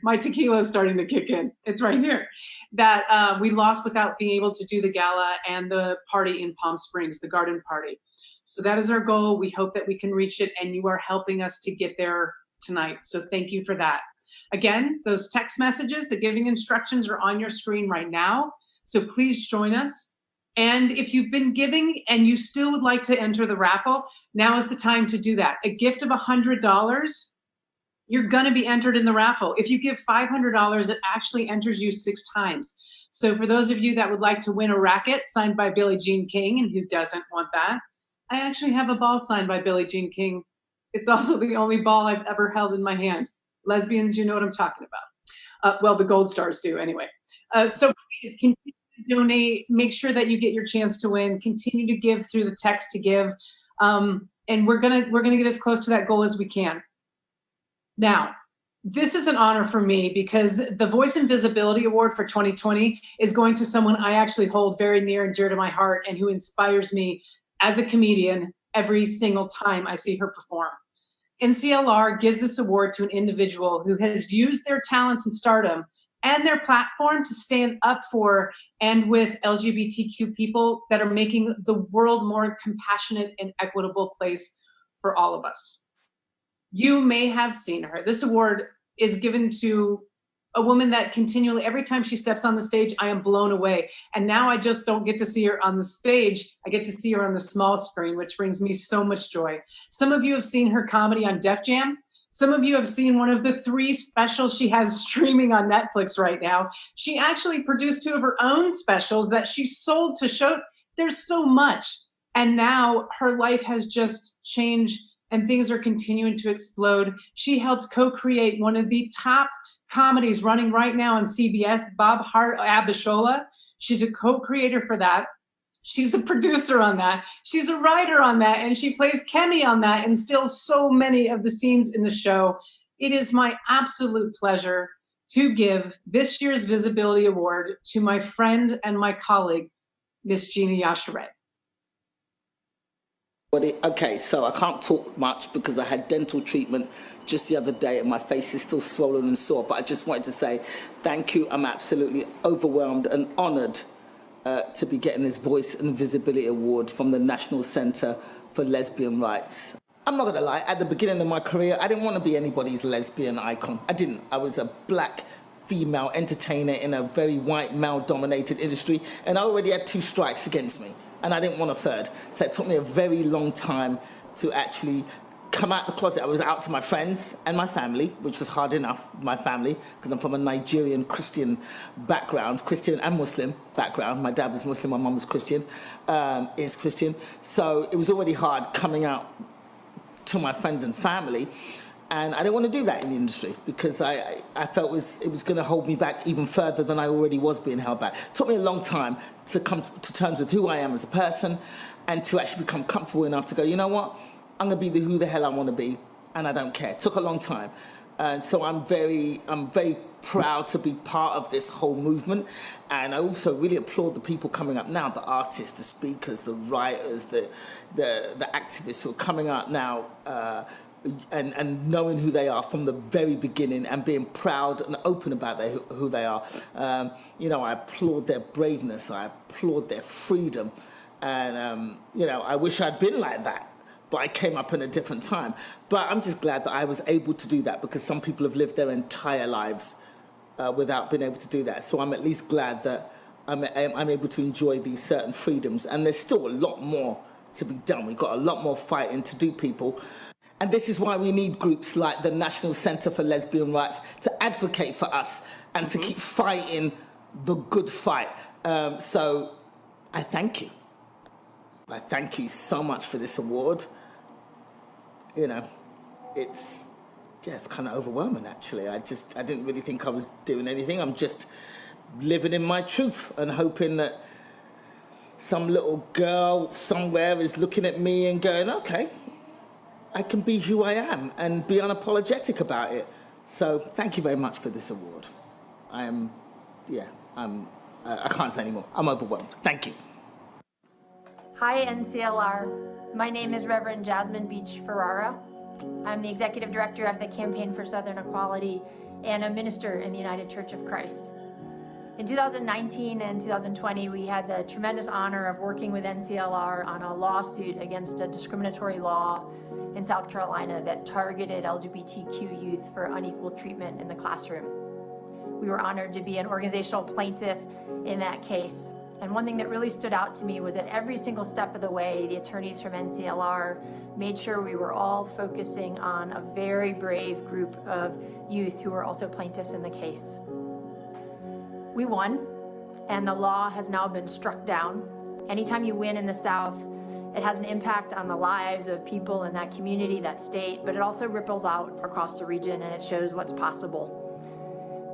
S1: My tequila is starting to kick in. It's right here. That we lost without being able to do the gala and the party in Palm Springs, the garden party. So that is our goal. We hope that we can reach it, and you are helping us to get there tonight. So thank you for that. Again, those text messages, the giving instructions are on your screen right now. So please join us. And if you've been giving and you still would like to enter the raffle, now is the time to do that. A gift of $100, you're going to be entered in the raffle. If you give $500, it actually enters you 6 times. So for those of you that would like to win a racket signed by Billie Jean King, and who doesn't want that, I actually have a ball signed by Billie Jean King. It's also the only ball I've ever held in my hand. Lesbians, you know what I'm talking about. Well, the Gold Stars do anyway. So please continue to donate. Make sure that you get your chance to win. Continue to give through the text to give. And we're gonna get as close to that goal as we can. Now, this is an honor for me because the Voice and Visibility Award for 2020 is going to someone I actually hold very near and dear to my heart and who inspires me as a comedian every single time I see her perform. NCLR gives this award to an individual who has used their talents and stardom and their platform to stand up for and with LGBTQ people that are making the world more compassionate and equitable place for all of us. You may have seen her. This award is given to a woman that continually, every time she steps on the stage, I am blown away. And now I just don't get to see her on the stage. I get to see her on the small screen, which brings me so much joy. Some of you have seen her comedy on Def Jam. Some of you have seen one of the 3 specials she has streaming on Netflix right now. She actually produced 2 of her own specials that she sold to show. There's so much. And now her life has just changed and things are continuing to explode. She helped co-create one of the top comedies running right now on CBS, Bob Hart Abishola. She's a co-creator for that. She's a producer on that. She's a writer on that, and she plays Kemi on that and stills so many of the scenes in the show. It is my absolute pleasure to give this year's Visibility Award to my friend and my colleague, Miss Gina Yashere.
S18: Okay, so I can't talk much because I had dental treatment just the other day and my face is still swollen and sore, but I just wanted to say thank you. I'm absolutely overwhelmed and honoured to be getting this Voice and Visibility Award from the National Centre for Lesbian Rights. I'm not going to lie, at the beginning of my career, I didn't want to be anybody's lesbian icon. I didn't. I was a black female entertainer in a very white male-dominated industry, and I already had 2 strikes against me, and I didn't want a third. So it took me a very long time to actually come out the closet. I was out to my friends and my family, which was hard enough, my family, because I'm from a Nigerian Christian background, Christian and Muslim background. My dad was Muslim, my mum was Christian, is Christian. So it was already hard coming out to my friends and family. And I didn't want to do that in the industry because I felt it was going to hold me back even further than I already was being held back. It took me a long time to come to terms with who I am as a person and to actually become comfortable enough to go, you know what? I'm going to be who the hell I want to be, and I don't care. It took a long time. And so I'm very proud to be part of this whole movement. And I also really applaud the people coming up now, the artists, the speakers, the writers, the activists who are coming out now and knowing who they are from the very beginning and being proud and open about who they are. You know, I applaud their braveness. I applaud their freedom. And, you know, I wish I'd been like that. But I came up in a different time. But I'm just glad that I was able to do that because some people have lived their entire lives without being able to do that. So I'm at least glad that I'm able to enjoy these certain freedoms. And there's still a lot more to be done. We've got a lot more fighting to do, people. And this is why we need groups like the National Centre for Lesbian Rights to advocate for us and to keep fighting the good fight. So I thank you. I thank you so much for this award. You know, it's kind of overwhelming, actually. I didn't really think I was doing anything. I'm just living in my truth and hoping that some little girl somewhere is looking at me and going, okay, I can be who I am and be unapologetic about it. So thank you very much for this award. I can't say anymore. I'm overwhelmed. Thank you.
S19: Hi, NCLR. My name is Reverend Jasmine Beach Ferrara. I'm the Executive Director of the Campaign for Southern Equality and a minister in the United Church of Christ. In 2019 and 2020, we had the tremendous honor of working with NCLR on a lawsuit against a discriminatory law in South Carolina that targeted LGBTQ youth for unequal treatment in the classroom. We were honored to be an organizational plaintiff in that case. And one thing that really stood out to me was that every single step of the way, the attorneys from NCLR made sure we were all focusing on a very brave group of youth who were also plaintiffs in the case. We won, and the law has now been struck down. Anytime you win in the South, it has an impact on the lives of people in that community, that state, but it also ripples out across the region and it shows what's possible.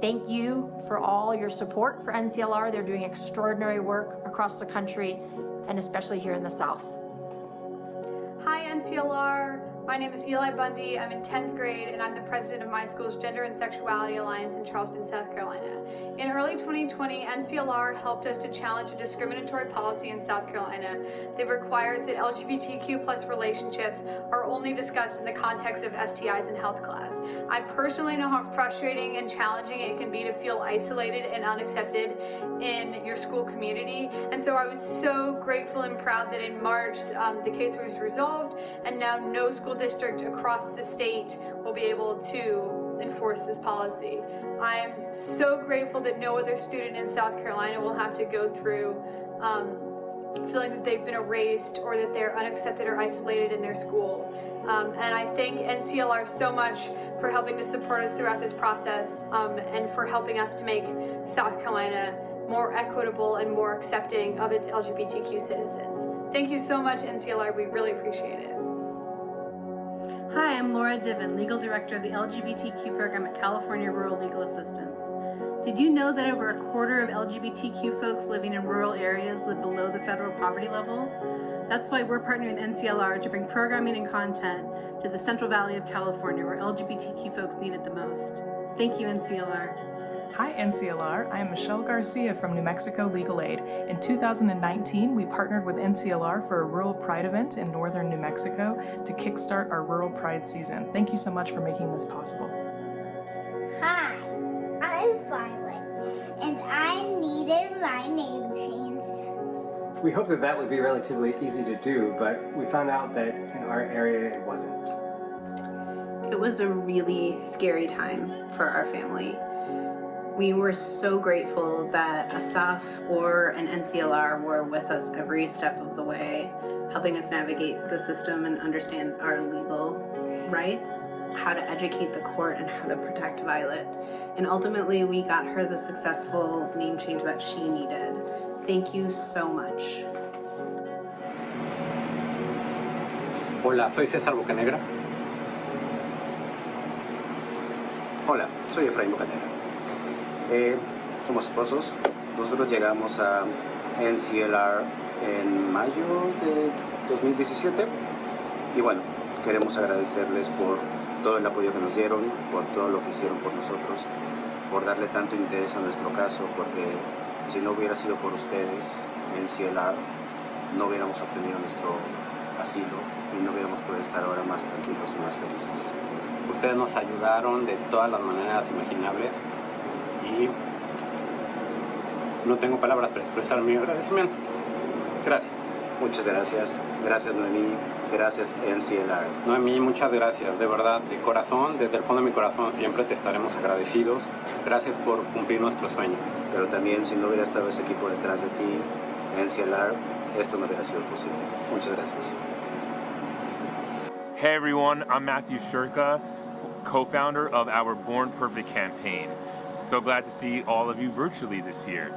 S19: Thank you for all your support for NCLR. They're doing extraordinary work across the country and especially here in the South.
S20: Hi NCLR, my name is Eli Bundy. I'm in 10th grade and I'm the president of my school's Gender and Sexuality Alliance in Charleston, South Carolina. In early 2020, NCLR helped us to challenge a discriminatory policy in South Carolina that requires that LGBTQ plus relationships are only discussed in the context of STIs in health class. I personally know how frustrating and challenging it can be to feel isolated and unaccepted in your school community. And so I was so grateful and proud that in March, the case was resolved and now no school district across the state will be able to enforce this policy. I'm so grateful that no other student in South Carolina will have to go through feeling that they've been erased or that they're unaccepted or isolated in their school. And I thank NCLR so much for helping to support us throughout this process and for helping us to make South Carolina more equitable and more accepting of its LGBTQ citizens. Thank you so much, NCLR. We really appreciate it.
S21: Hi, I'm Laura Diven, Legal Director of the LGBTQ program at California Rural Legal Assistance. Did you know that over a quarter of LGBTQ folks living in rural areas live below the federal poverty level? That's why we're partnering with NCLR to bring programming and content to the Central Valley of California, where LGBTQ folks need it the most. Thank you, NCLR.
S5: Hi NCLR, I am Michelle Garcia from New Mexico Legal Aid. In 2019, we partnered with NCLR for a Rural Pride event in northern New Mexico to kickstart our Rural Pride season. Thank you so much for making this possible.
S22: Hi, I'm Violet, and I needed my name changed.
S23: We hoped that would be relatively easy to do, but we found out that in our area it wasn't.
S24: It was a really scary time for our family. We were so grateful that ASAF or an NCLR were with us every step of the way, helping us navigate the system and understand our legal rights, how to educate the court, and how to protect Violet. And ultimately, we got her the successful name change that she needed. Thank you so much.
S25: Hola, soy César Bocanegra. Hola, soy Efraín Bocanegra. Somos esposos. Nosotros llegamos a NCLR en mayo de 2017 y bueno, queremos agradecerles por todo el apoyo que nos dieron, por todo lo que hicieron por nosotros, por darle tanto interés a nuestro caso, porque si no hubiera sido por ustedes, NCLR, no hubiéramos obtenido nuestro asilo y no hubiéramos podido estar ahora más tranquilos y más felices. Ustedes nos ayudaron de todas las maneras imaginables y no tengo palabras para expresar mi agradecimiento. Gracias. Muchas gracias. Gracias, Noemí. Gracias, NCLR. Noemí, muchas gracias. De verdad, de corazón, desde el fondo de mi corazón, siempre te estaremos agradecidos. Gracias por cumplir nuestro sueño. Pero también, si no hubiera estado ese equipo detrás de ti, NCLR, esto no hubiera sido posible. Muchas gracias.
S26: Hey everyone, I'm Matthew Shurka, co-founder of our Born Perfect campaign. So glad to see all of you virtually this year.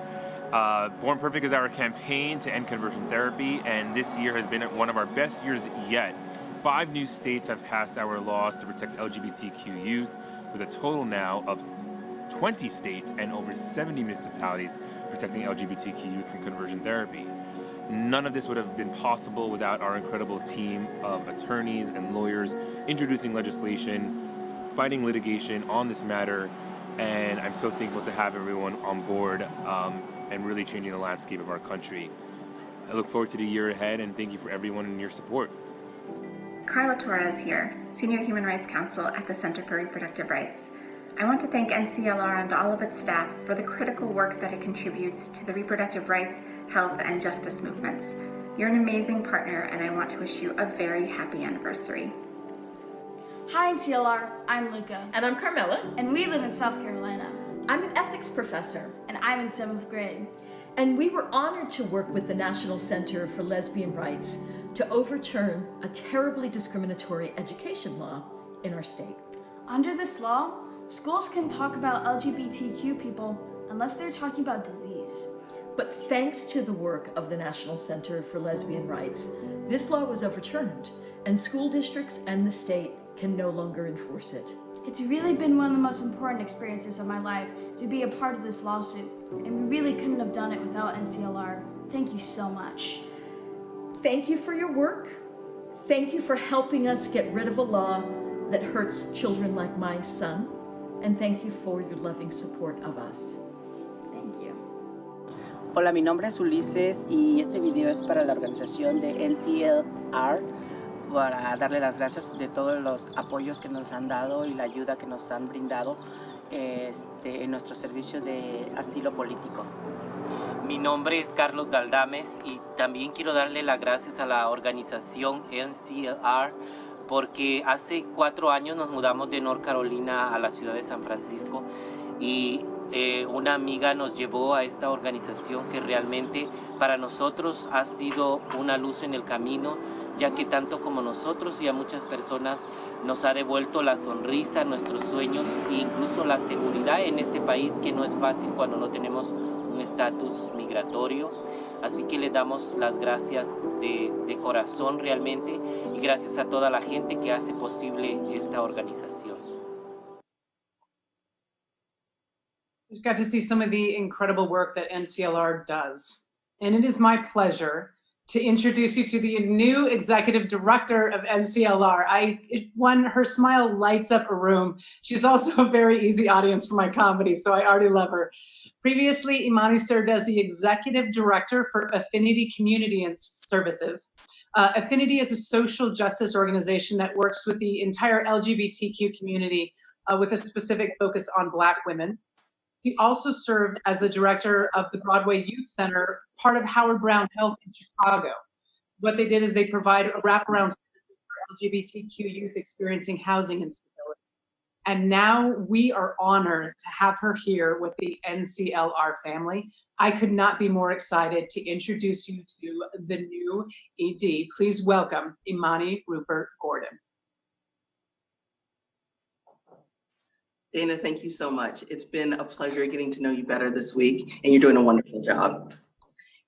S26: Born Perfect is our campaign to end conversion therapy, and this year has been one of our best years yet. 5 new states have passed our laws to protect LGBTQ youth, with a total now of 20 states and over 70 municipalities protecting LGBTQ youth from conversion therapy. None of this would have been possible without our incredible team of attorneys and lawyers introducing legislation, fighting litigation on this matter, and I'm so thankful to have everyone on board and really changing the landscape of our country. I look forward to the year ahead, and thank you for everyone and your support.
S27: Carla Torres here, Senior Human Rights Counsel at the Center for Reproductive Rights. I want to thank NCLR and all of its staff for the critical work that it contributes to the reproductive rights, health, and justice movements. You're an amazing partner, and I want to wish you a very happy anniversary.
S28: Hi NCLR, I'm Luca.
S29: And I'm Carmela.
S28: And we live in South Carolina.
S29: I'm an ethics professor.
S28: And I'm in 7th grade.
S29: And we were honored to work with the National Center for Lesbian Rights to overturn a terribly discriminatory education law in our state.
S28: Under this law, schools can talk about LGBTQ people unless they're talking about disease.
S29: But thanks to the work of the National Center for Lesbian Rights, this law was overturned, and school districts and the state can no longer enforce it.
S28: It's really been one of the most important experiences of my life to be a part of this lawsuit, and we really couldn't have done it without NCLR. Thank you so much.
S29: Thank you for your work. Thank you for helping us get rid of a law that hurts children like my son, and thank you for your loving support of us.
S28: Thank you.
S30: Hola, mi nombre es Ulises y este video es para la organización de NCLR, para darle las gracias de todos los apoyos que nos han dado y la ayuda que nos han brindado en nuestro servicio de asilo político.
S31: Mi nombre es Carlos Galdames y también quiero darle las gracias a la organización NCLR porque hace 4 años nos mudamos de North Carolina a la ciudad de San Francisco y una amiga nos llevó a esta organización que realmente para nosotros ha sido una luz en el camino, ya que tanto como nosotros y a muchas personas nos ha devuelto la sonrisa, nuestros sueños e incluso la seguridad en este país, que no es fácil cuando no tenemos un estatus migratorio. Así que le damos las gracias de corazón realmente y gracias a toda la gente que hace posible esta organización.
S1: Just got to see some of the incredible work that NCLR does. And it is my pleasure to introduce you to the new executive director of NCLR. Her smile lights up a room. She's also a very easy audience for my comedy, so I already love her. Previously, Imani served as the executive director for Affinity Community and Services. Affinity is a social justice organization that works with the entire LGBTQ community with a specific focus on Black women. He also served as the director of the Broadway Youth Center, part of Howard Brown Health in Chicago. What they did is they provide a wraparound service for LGBTQ youth experiencing housing instability. And now we are honored to have her here with the NCLR family. I could not be more excited to introduce you to the new ED. Please welcome Imani Rupert Gordon.
S2: Dana, thank you so much. It's been a pleasure getting to know you better this week, and you're doing a wonderful job.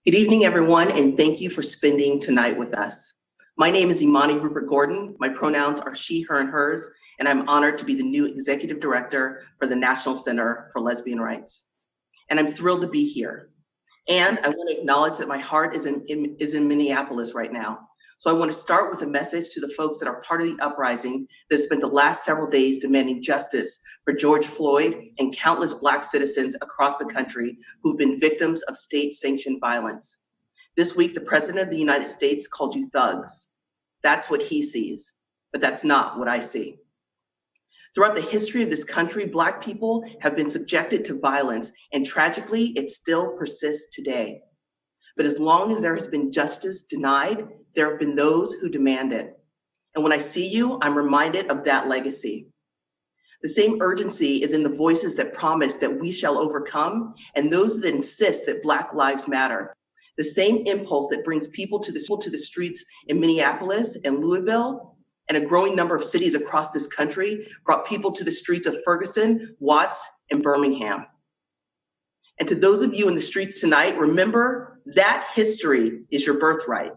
S2: Good evening, everyone, and thank you for spending tonight with us. My name is Imani Rupert Gordon. My pronouns are she, her, and hers, and I'm honored to be the new executive director for the National Center for Lesbian Rights. And I'm thrilled to be here. And I want to acknowledge that my heart is in Minneapolis right now. So I want to start with a message to the folks that are part of the uprising that spent the last several days demanding justice for George Floyd and countless Black citizens across the country who've been victims of state-sanctioned violence. This week, the President of the United States called you thugs. That's what he sees, but that's not what I see. Throughout the history of this country, Black people have been subjected to violence, and tragically, it still persists today. But as long as there has been justice denied, there have been those who demand it. And when I see you, I'm reminded of that legacy. The same urgency is in the voices that promise that we shall overcome and those that insist that Black lives matter. The same impulse that brings people to the streets in Minneapolis and Louisville and a growing number of cities across this country brought people to the streets of Ferguson, Watts, and Birmingham. And to those of you in the streets tonight, remember that history is your birthright.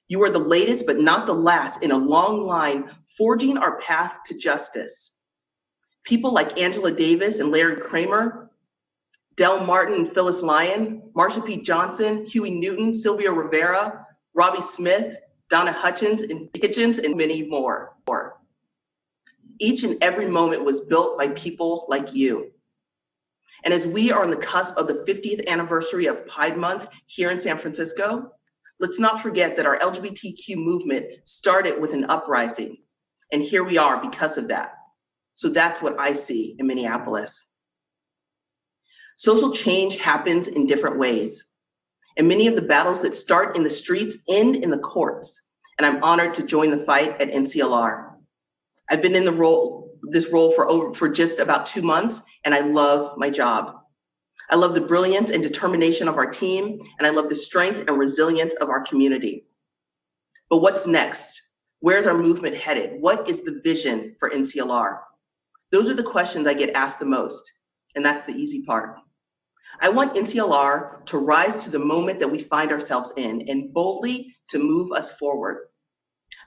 S2: You are the latest, but not the last in a long line forging our path to justice. People like Angela Davis and Larry Kramer, Del Martin and Phyllis Lyon, Marsha P. Johnson, Huey Newton, Sylvia Rivera, Robbie Smith, Donna Hitchens, and many more. Each and every moment was built by people like you. And as we are on the cusp of the 50th anniversary of Pride Month here in San Francisco, let's not forget that our LGBTQ movement started with an uprising. And here we are because of that. So that's what I see in Minneapolis. Social change happens in different ways. And many of the battles that start in the streets end in the courts. And I'm honored to join the fight at NCLR. I've been in this role for just about 2 months, and I love my job. I love the brilliance and determination of our team, and I love the strength and resilience of our community. But what's next? Where's our movement headed? What is the vision for NCLR? Those are the questions I get asked the most, and that's the easy part. I want NCLR to rise to the moment that we find ourselves in and boldly to move us forward.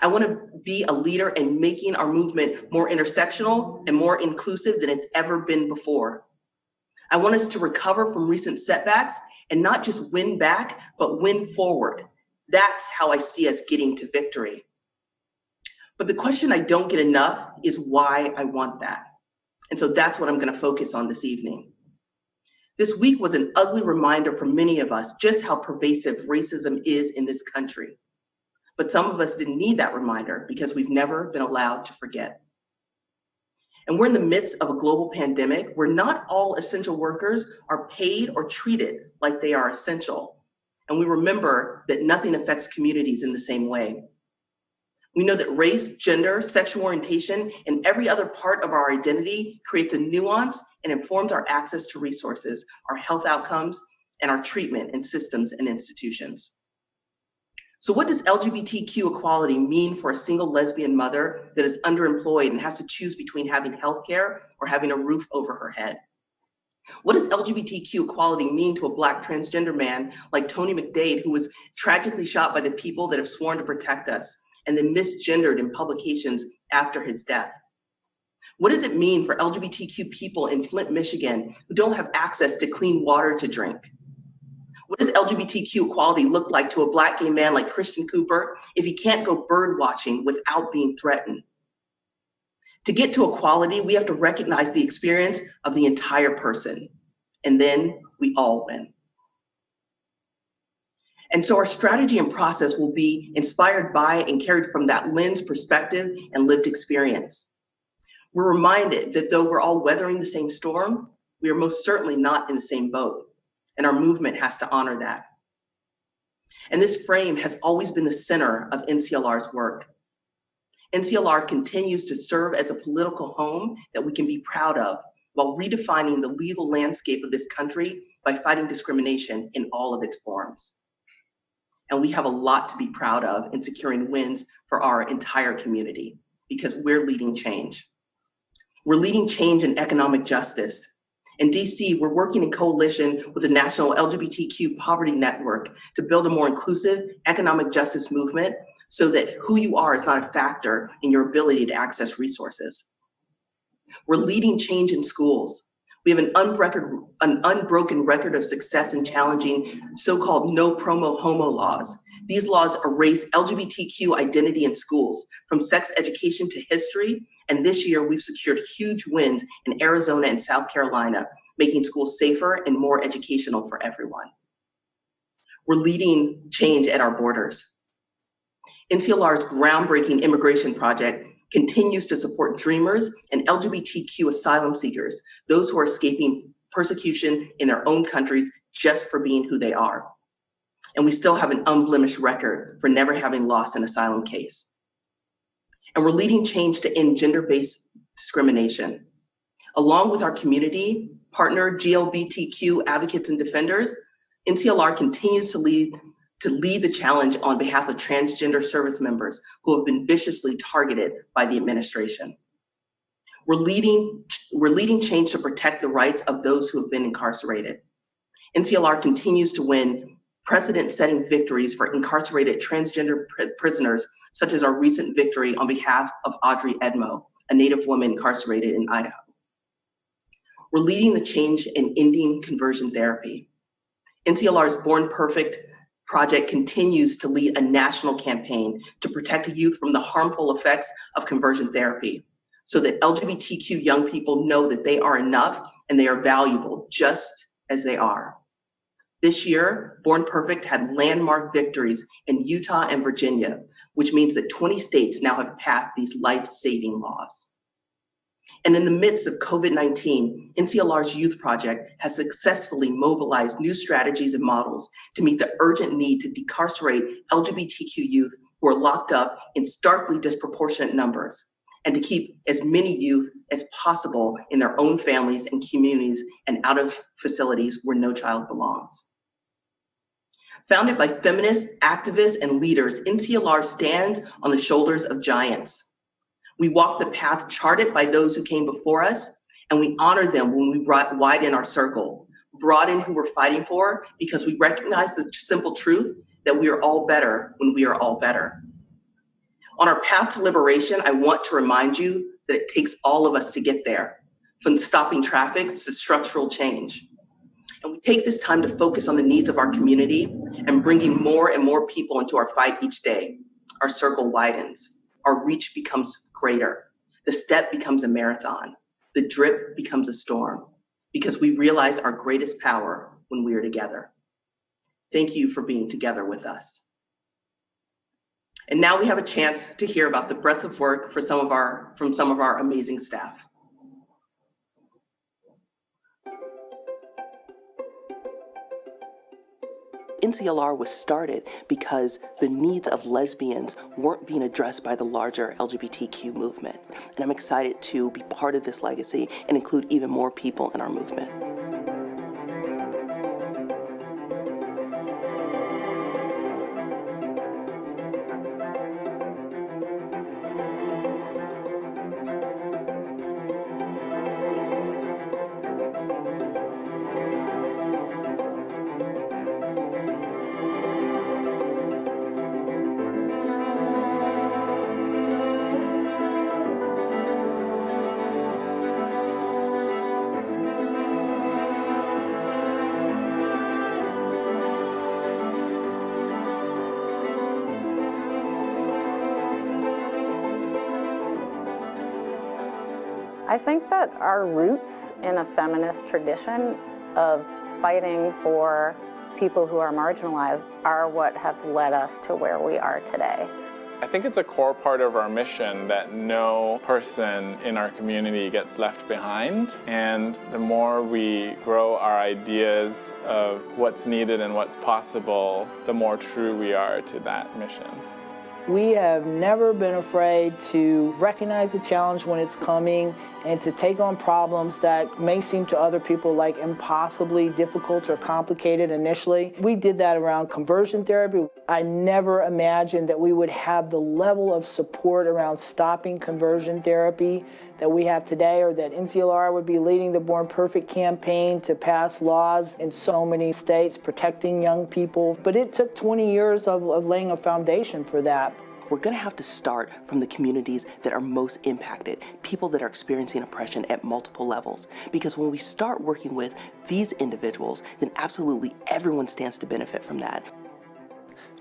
S2: I want to be a leader in making our movement more intersectional and more inclusive than it's ever been before. I want us to recover from recent setbacks and not just win back, but win forward. That's how I see us getting to victory. But the question I don't get enough is why I want that. And so that's what I'm going to focus on this evening. This week was an ugly reminder for many of us just how pervasive racism is in this country. But some of us didn't need that reminder because we've never been allowed to forget. And we're in the midst of a global pandemic where not all essential workers are paid or treated like they are essential. And we remember that nothing affects communities in the same way. We know that race, gender, sexual orientation, and every other part of our identity creates a nuance and informs our access to resources, our health outcomes, and our treatment in systems and institutions. So what does LGBTQ equality mean for a single lesbian mother that is underemployed and has to choose between having healthcare or having a roof over her head? What does LGBTQ equality mean to a Black transgender man like Tony McDade, who was tragically shot by the people that have sworn to protect us and then misgendered in publications after his death? What does it mean for LGBTQ people in Flint, Michigan, who don't have access to clean water to drink? What does LGBTQ equality look like to a Black gay man like Christian Cooper if he can't go bird watching without being threatened? To get to equality, we have to recognize the experience of the entire person, and then we all win. And so our strategy and process will be inspired by and carried from that lens, perspective, and lived experience. We're reminded that though we're all weathering the same storm, we are most certainly not in the same boat, and our movement has to honor that. And this frame has always been the center of NCLR's work. NCLR continues to serve as a political home that we can be proud of while redefining the legal landscape of this country by fighting discrimination in all of its forms. And we have a lot to be proud of in securing wins for our entire community because we're leading change. We're leading change in economic justice. In DC, we're working in coalition with the National LGBTQ Poverty Network to build a more inclusive economic justice movement so that who you are is not a factor in your ability to access resources. We're leading change in schools. We have an unbroken record of success in challenging so-called no promo homo laws. These laws erase LGBTQ identity in schools, from sex education to history, and this year we've secured huge wins in Arizona and South Carolina, making schools safer and more educational for everyone. We're leading change at our borders. NCLR's groundbreaking immigration project continues to support dreamers and LGBTQ asylum seekers, those who are escaping persecution in their own countries just for being who they are. And we still have an unblemished record for never having lost an asylum case. And we're leading change to end gender-based discrimination. Along with our community partner GLBTQ advocates and defenders, NCLR continues to lead the challenge on behalf of transgender service members who have been viciously targeted by the administration. We're leading change to protect the rights of those who have been incarcerated. NCLR continues to win precedent-setting victories for incarcerated transgender prisoners, such as our recent victory on behalf of Audrey Edmo, a Native woman incarcerated in Idaho. We're leading the change in ending conversion therapy. NCLR's Born Perfect project continues to lead a national campaign to protect youth from the harmful effects of conversion therapy so that LGBTQ young people know that they are enough and they are valuable just as they are. This year, Born Perfect had landmark victories in Utah and Virginia, which means that 20 states now have passed these life-saving laws. And in the midst of COVID-19, NCLR's Youth Project has successfully mobilized new strategies and models to meet the urgent need to decarcerate LGBTQ youth who are locked up in starkly disproportionate numbers, and to keep as many youth as possible in their own families and communities and out of facilities where no child belongs. Founded by feminists, activists, and leaders, NCLR stands on the shoulders of giants. We walk the path charted by those who came before us, and we honor them when we widen our circle, broaden who we're fighting for, because we recognize the simple truth that we are all better when we are all better. On our path to liberation, I want to remind you that it takes all of us to get there, from stopping traffic to structural change. And we take this time to focus on the needs of our community and bringing more and more people into our fight each day. Our circle widens, our reach becomes greater. The step becomes a marathon. The drip becomes a storm, because we realize our greatest power when we are together. Thank you for being together with us. And now we have a chance to hear about the breadth of work from some of our amazing staff.
S3: NCLR was started because the needs of lesbians weren't being addressed by the larger LGBTQ movement. And I'm excited to be part of this legacy and include even more people in our movement.
S4: I think that our roots in a feminist tradition of fighting for people who are marginalized are what have led us to where we are today.
S6: I think it's a core part of our mission that no person in our community gets left behind. And the more we grow our ideas of what's needed and what's possible, the more true we are to that mission.
S7: We have never been afraid to recognize the challenge when it's coming and to take on problems that may seem to other people like impossibly difficult or complicated initially. We did that around conversion therapy. I never imagined that we would have the level of support around stopping conversion therapy that we have today, or that NCLR would be leading the Born Perfect campaign to pass laws in so many states protecting young people. But it took 20 years of laying a foundation for that.
S3: We're going to have to start from the communities that are most impacted, people that are experiencing oppression at multiple levels. Because when we start working with these individuals, then absolutely everyone stands to benefit from that.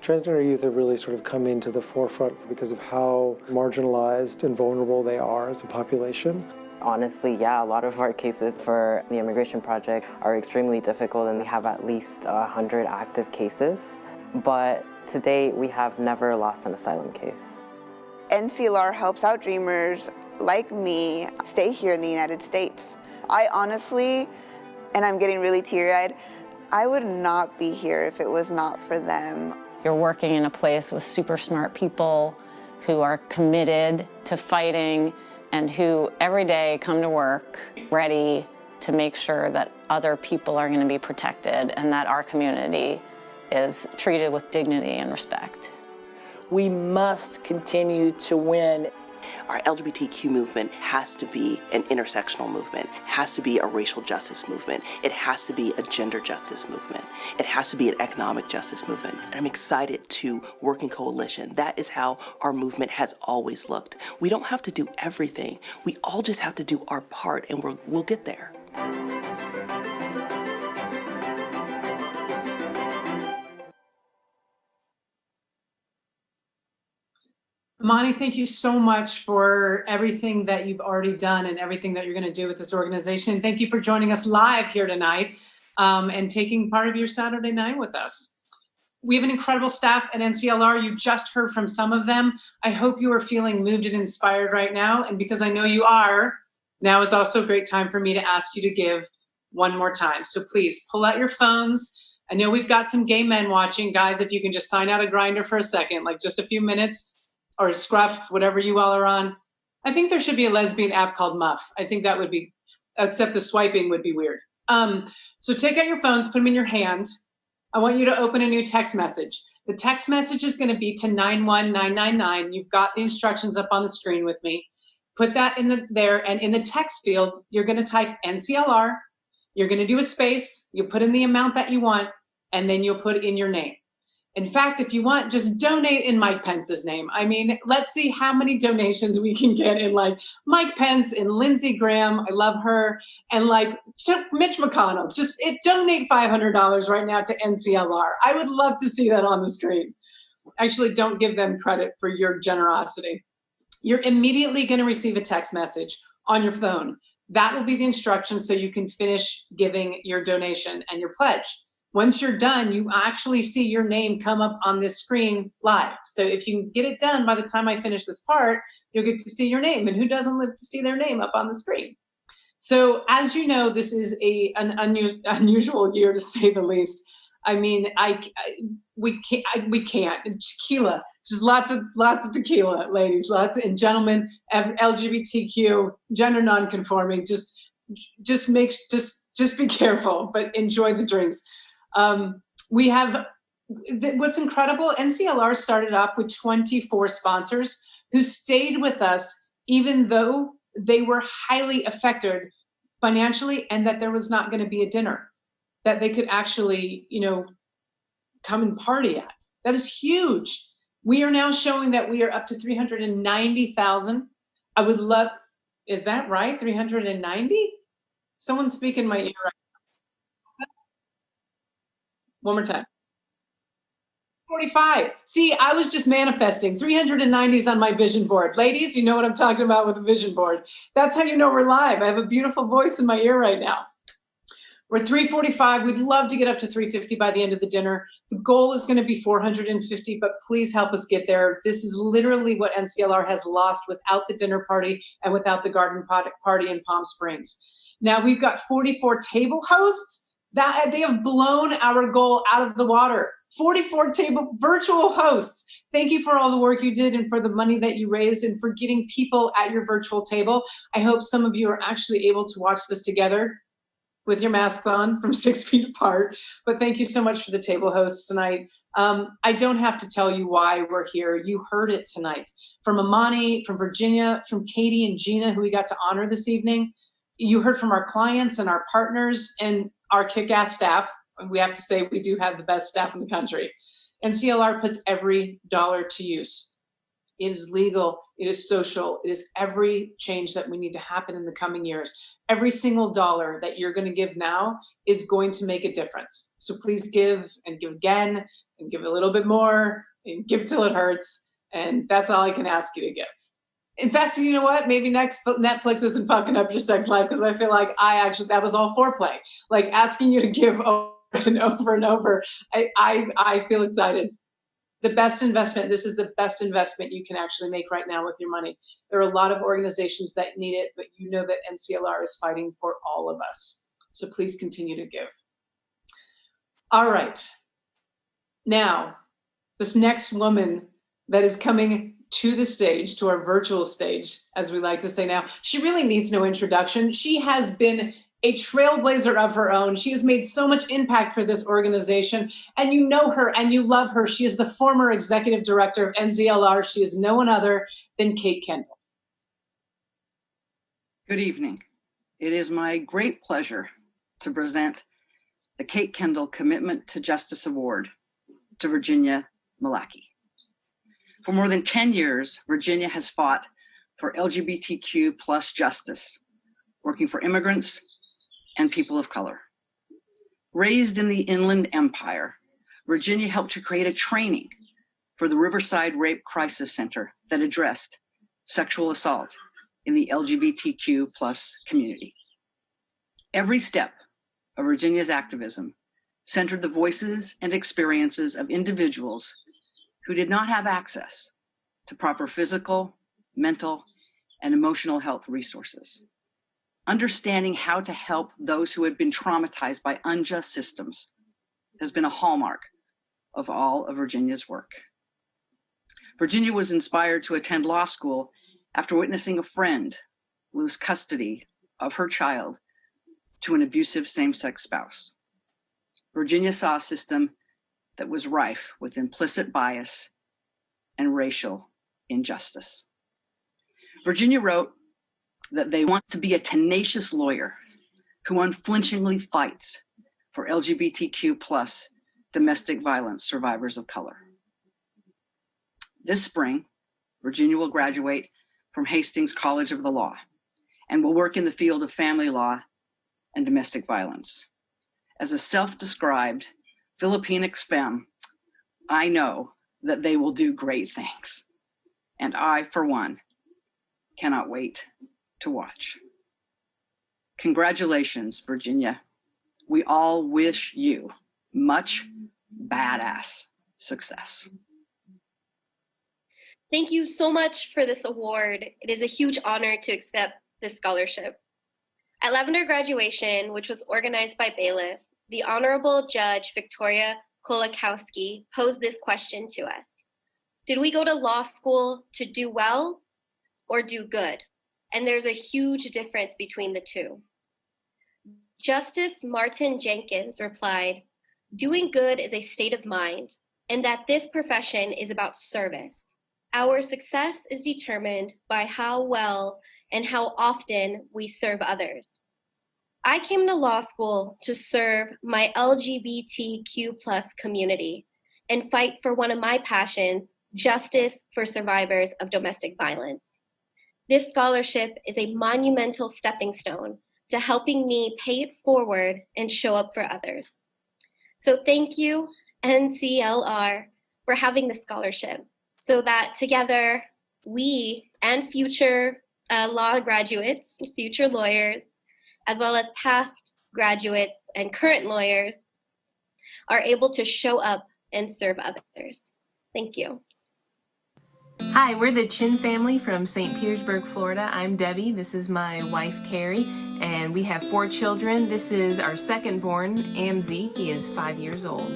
S23: Transgender youth have really sort of come into the forefront because of how marginalized and vulnerable they are as a population.
S8: Honestly, yeah, a lot of our cases for the Immigration Project are extremely difficult, and we have at least 100 active cases. But to date, we have never lost an asylum case.
S9: NCLR helps out dreamers like me stay here in the United States. I honestly, and I'm getting really teary-eyed, I would not be here if it was not for them.
S10: You're working in a place with super smart people who are committed to fighting and who every day come to work ready to make sure that other people are going to be protected and that our community is treated with dignity and respect.
S7: We must continue to win.
S3: Our LGBTQ movement has to be an intersectional movement, has to be a racial justice movement, it has to be a gender justice movement, it has to be an economic justice movement. And I'm excited to work in coalition. That is how our movement has always looked. We don't have to do everything. We all just have to do our part, and we'll get there.
S1: Amani, thank you so much for everything that you've already done and everything that you're going to do with this organization. Thank you for joining us live here tonight and taking part of your Saturday night with us. We have an incredible staff at NCLR. You just heard from some of them. I hope you are feeling moved and inspired right now. And because I know you are, now is also a great time for me to ask you to give one more time. So please pull out your phones. I know we've got some gay men watching. Guys, if you can just sign out of Grindr for a second, like just a few minutes, or Scruff, whatever you all are on. I think there should be a lesbian app called Muff. I think that would be, except the swiping would be weird. So take out your phones, put them in your hand. I want you to open a new text message. The text message is going to be to 91999. You've got the instructions up on the screen with me. Put that in there, and in the text field, you're going to type NCLR. You're going to do a space. You put in the amount that you want, and then you'll put in your name. In fact, if you want, just donate in Mike Pence's name. I mean, let's see how many donations we can get in like Mike Pence and Lindsey Graham, I love her, and like Mitch McConnell. Just donate $500 right now to NCLR. I would love to see that on the screen. Actually, don't give them credit for your generosity. You're immediately going to receive a text message on your phone. That will be the instructions so you can finish giving your donation and your pledge. Once you're done, you actually see your name come up on this screen live. So if you can get it done by the time I finish this part, you'll get to see your name. And who doesn't live to see their name up on the screen? So as you know, this is an unusual year to say the least. I mean, we can't. Tequila, just lots of tequila, ladies, lots, and gentlemen, LGBTQ, gender nonconforming. Just be careful, but enjoy the drinks. We have, what's incredible, NCLR started off with 24 sponsors who stayed with us even though they were highly affected financially, and that there was not going to be a dinner that they could actually, come and party at. That is huge. We are now showing that we are up to 390,000. I would love, is that right? 390? Someone speak in my ear right now. One more time. 345. See, I was just manifesting. 390 is on my vision board. Ladies, you know what I'm talking about with a vision board. That's how you know we're live. I have a beautiful voice in my ear right now. We're 345. We'd love to get up to 350 by the end of the dinner. The goal is going to be 450, but please help us get there. This is literally what NCLR has lost without the dinner party and without the garden party in Palm Springs. Now we've got 44 table hosts that they have blown our goal out of the water. 44 table virtual hosts. Thank you for all the work you did and for the money that you raised and for getting people at your virtual table. I hope some of you are actually able to watch this together with your masks on from 6 feet apart. But thank you so much for the table hosts tonight. I don't have to tell you why we're here. You heard it tonight. From Amani, from Virginia, from Katie and Gina, who we got to honor this evening. You heard from our clients and our partners and our kick-ass staff. We have to say we do have the best staff in the country. NCLR puts every dollar to use. It is legal, it is social, it is every change that we need to happen in the coming years. Every single dollar that you're going to give now is going to make a difference. So please give and give again and give a little bit more and give till it hurts. And that's all I can ask you to give. In fact, you know what? Maybe next Netflix isn't fucking up your sex life because I feel like that was all foreplay. Like asking you to give over and over and over. I feel excited. The best investment, this is the best investment you can actually make right now with your money. There are a lot of organizations that need it, but you know that NCLR is fighting for all of us. So please continue to give. All right. Now, this next woman that is coming to the stage, to our virtual stage, as we like to say now, she really needs no introduction. She has been a trailblazer of her own. She has made so much impact for this organization, and you know her and you love her. She is the former executive director of NCLR. She is no one other than Kate Kendall.
S11: Good evening. It is my great pleasure to present the Kate Kendall Commitment to Justice Award to Virginia Malaki. For more than 10 years, Virginia has fought for LGBTQ plus justice, working for immigrants and people of color. Raised in the Inland Empire, Virginia helped to create a training for the Riverside Rape Crisis Center that addressed sexual assault in the LGBTQ plus community. Every step of Virginia's activism centered the voices and experiences of individuals who did not have access to proper physical, mental, and emotional health resources. Understanding how to help those who had been traumatized by unjust systems has been a hallmark of all of Virginia's work. Virginia was inspired to attend law school after witnessing a friend lose custody of her child to an abusive same-sex spouse. Virginia saw a system that was rife with implicit bias and racial injustice. Virginia wrote that they want to be a tenacious lawyer who unflinchingly fights for LGBTQ plus domestic violence survivors of color. This spring, Virginia will graduate from Hastings College of the Law and will work in the field of family law and domestic violence. As a self-described Filipinx femme, I know that they will do great things. And I, for one, cannot wait to watch. Congratulations, Virginia. We all wish you much badass success.
S12: Thank you so much for this award. It is a huge honor to accept this scholarship. At Lavender graduation, which was organized by Bailiff, the Honorable Judge Victoria Kolakowski posed this question to us. Did we go to law school to do well or do good? And there's a huge difference between the two. Justice Martin Jenkins replied, doing good is a state of mind, and that this profession is about service. Our success is determined by how well and how often we serve others. I came to law school to serve my LGBTQ plus community and fight for one of my passions, justice for survivors of domestic violence. This scholarship is a monumental stepping stone to helping me pay it forward and show up for others. So thank you, NCLR, we're having this scholarship so that together we and future law graduates, future lawyers, as well as past graduates and current lawyers are able to show up and serve others. Thank you.
S5: Hi, we're the Chin family from St. Petersburg, Florida. I'm Debbie. This is my wife, Carrie, and we have 4 children. This is our second born, Amzi. He is 5 years old.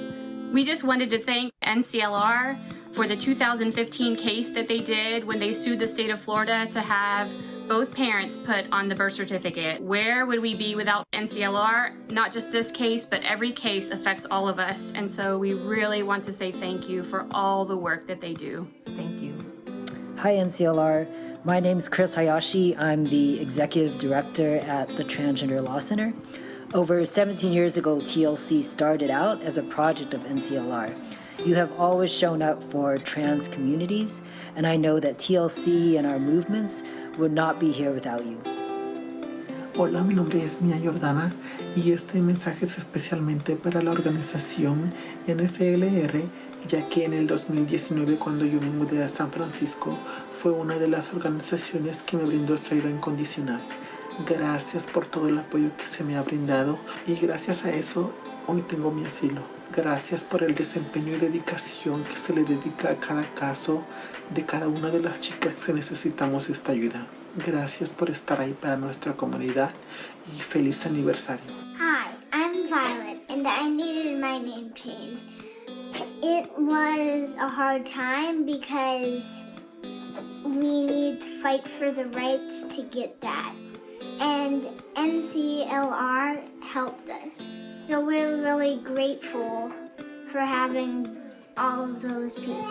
S13: We just wanted to thank NCLR for the 2015 case that they did when they sued the state of Florida to have both parents put on the birth certificate. Where would we be without NCLR? Not just this case, but every case affects all of us. And so we really want to say thank you for all the work that they do. Thank you.
S14: Hi, NCLR. My name is Chris Hayashi. I'm the Executive Director at the Transgender Law Center. Over 17 years ago, TLC started out as a project of NCLR. You have always shown up for trans communities, and I know that TLC and our movements would not be here without you.
S15: Hola, mi nombre es Mia Jordana y este mensaje es especialmente para la organización NCLR, ya que en el 2019, cuando yo me mudé a San Francisco, fue una de las organizaciones que me brindó su ayuda incondicional. Gracias por todo el apoyo que se me ha brindado y gracias a eso hoy tengo mi asilo. Gracias por el desempeño y dedicación que se le dedica a cada caso de cada una de las chicas que necesitamos esta ayuda. Gracias por estar ahí para nuestra comunidad y feliz aniversario.
S16: Hi, I'm Violet and I needed my name changed. It was a hard time because we need to fight for the rights to get that. And NCLR helped us. So we're really grateful for having all of those people.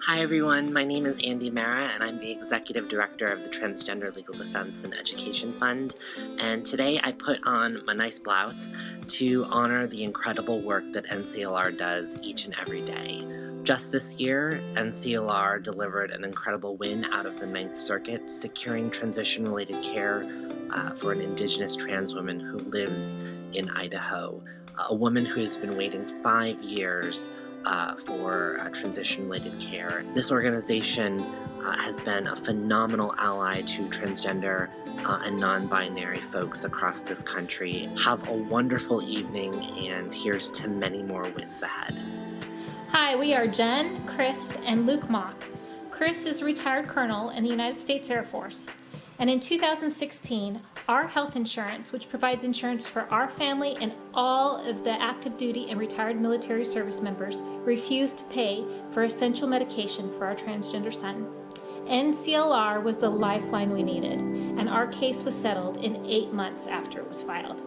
S17: Hi everyone, my name is Andy Mara and I'm the Executive Director of the Transgender Legal Defense and Education Fund. And today I put on my nice blouse to honor the incredible work that NCLR does each and every day. Just this year, NCLR delivered an incredible win out of the Ninth Circuit, securing transition-related care for an Indigenous trans woman who lives in Idaho, a woman who has been waiting 5 years for transition-related care. This organization has been a phenomenal ally to transgender and non-binary folks across this country. Have a wonderful evening, and here's to many more wins ahead.
S18: Hi, we are Jen, Chris, and Luke Mock. Chris is a retired colonel in the United States Air Force. And in 2016, our health insurance, which provides insurance for our family and all of the active duty and retired military service members, refused to pay for essential medication for our transgender son. NCLR was the lifeline we needed, and our case was settled in 8 months after it was filed.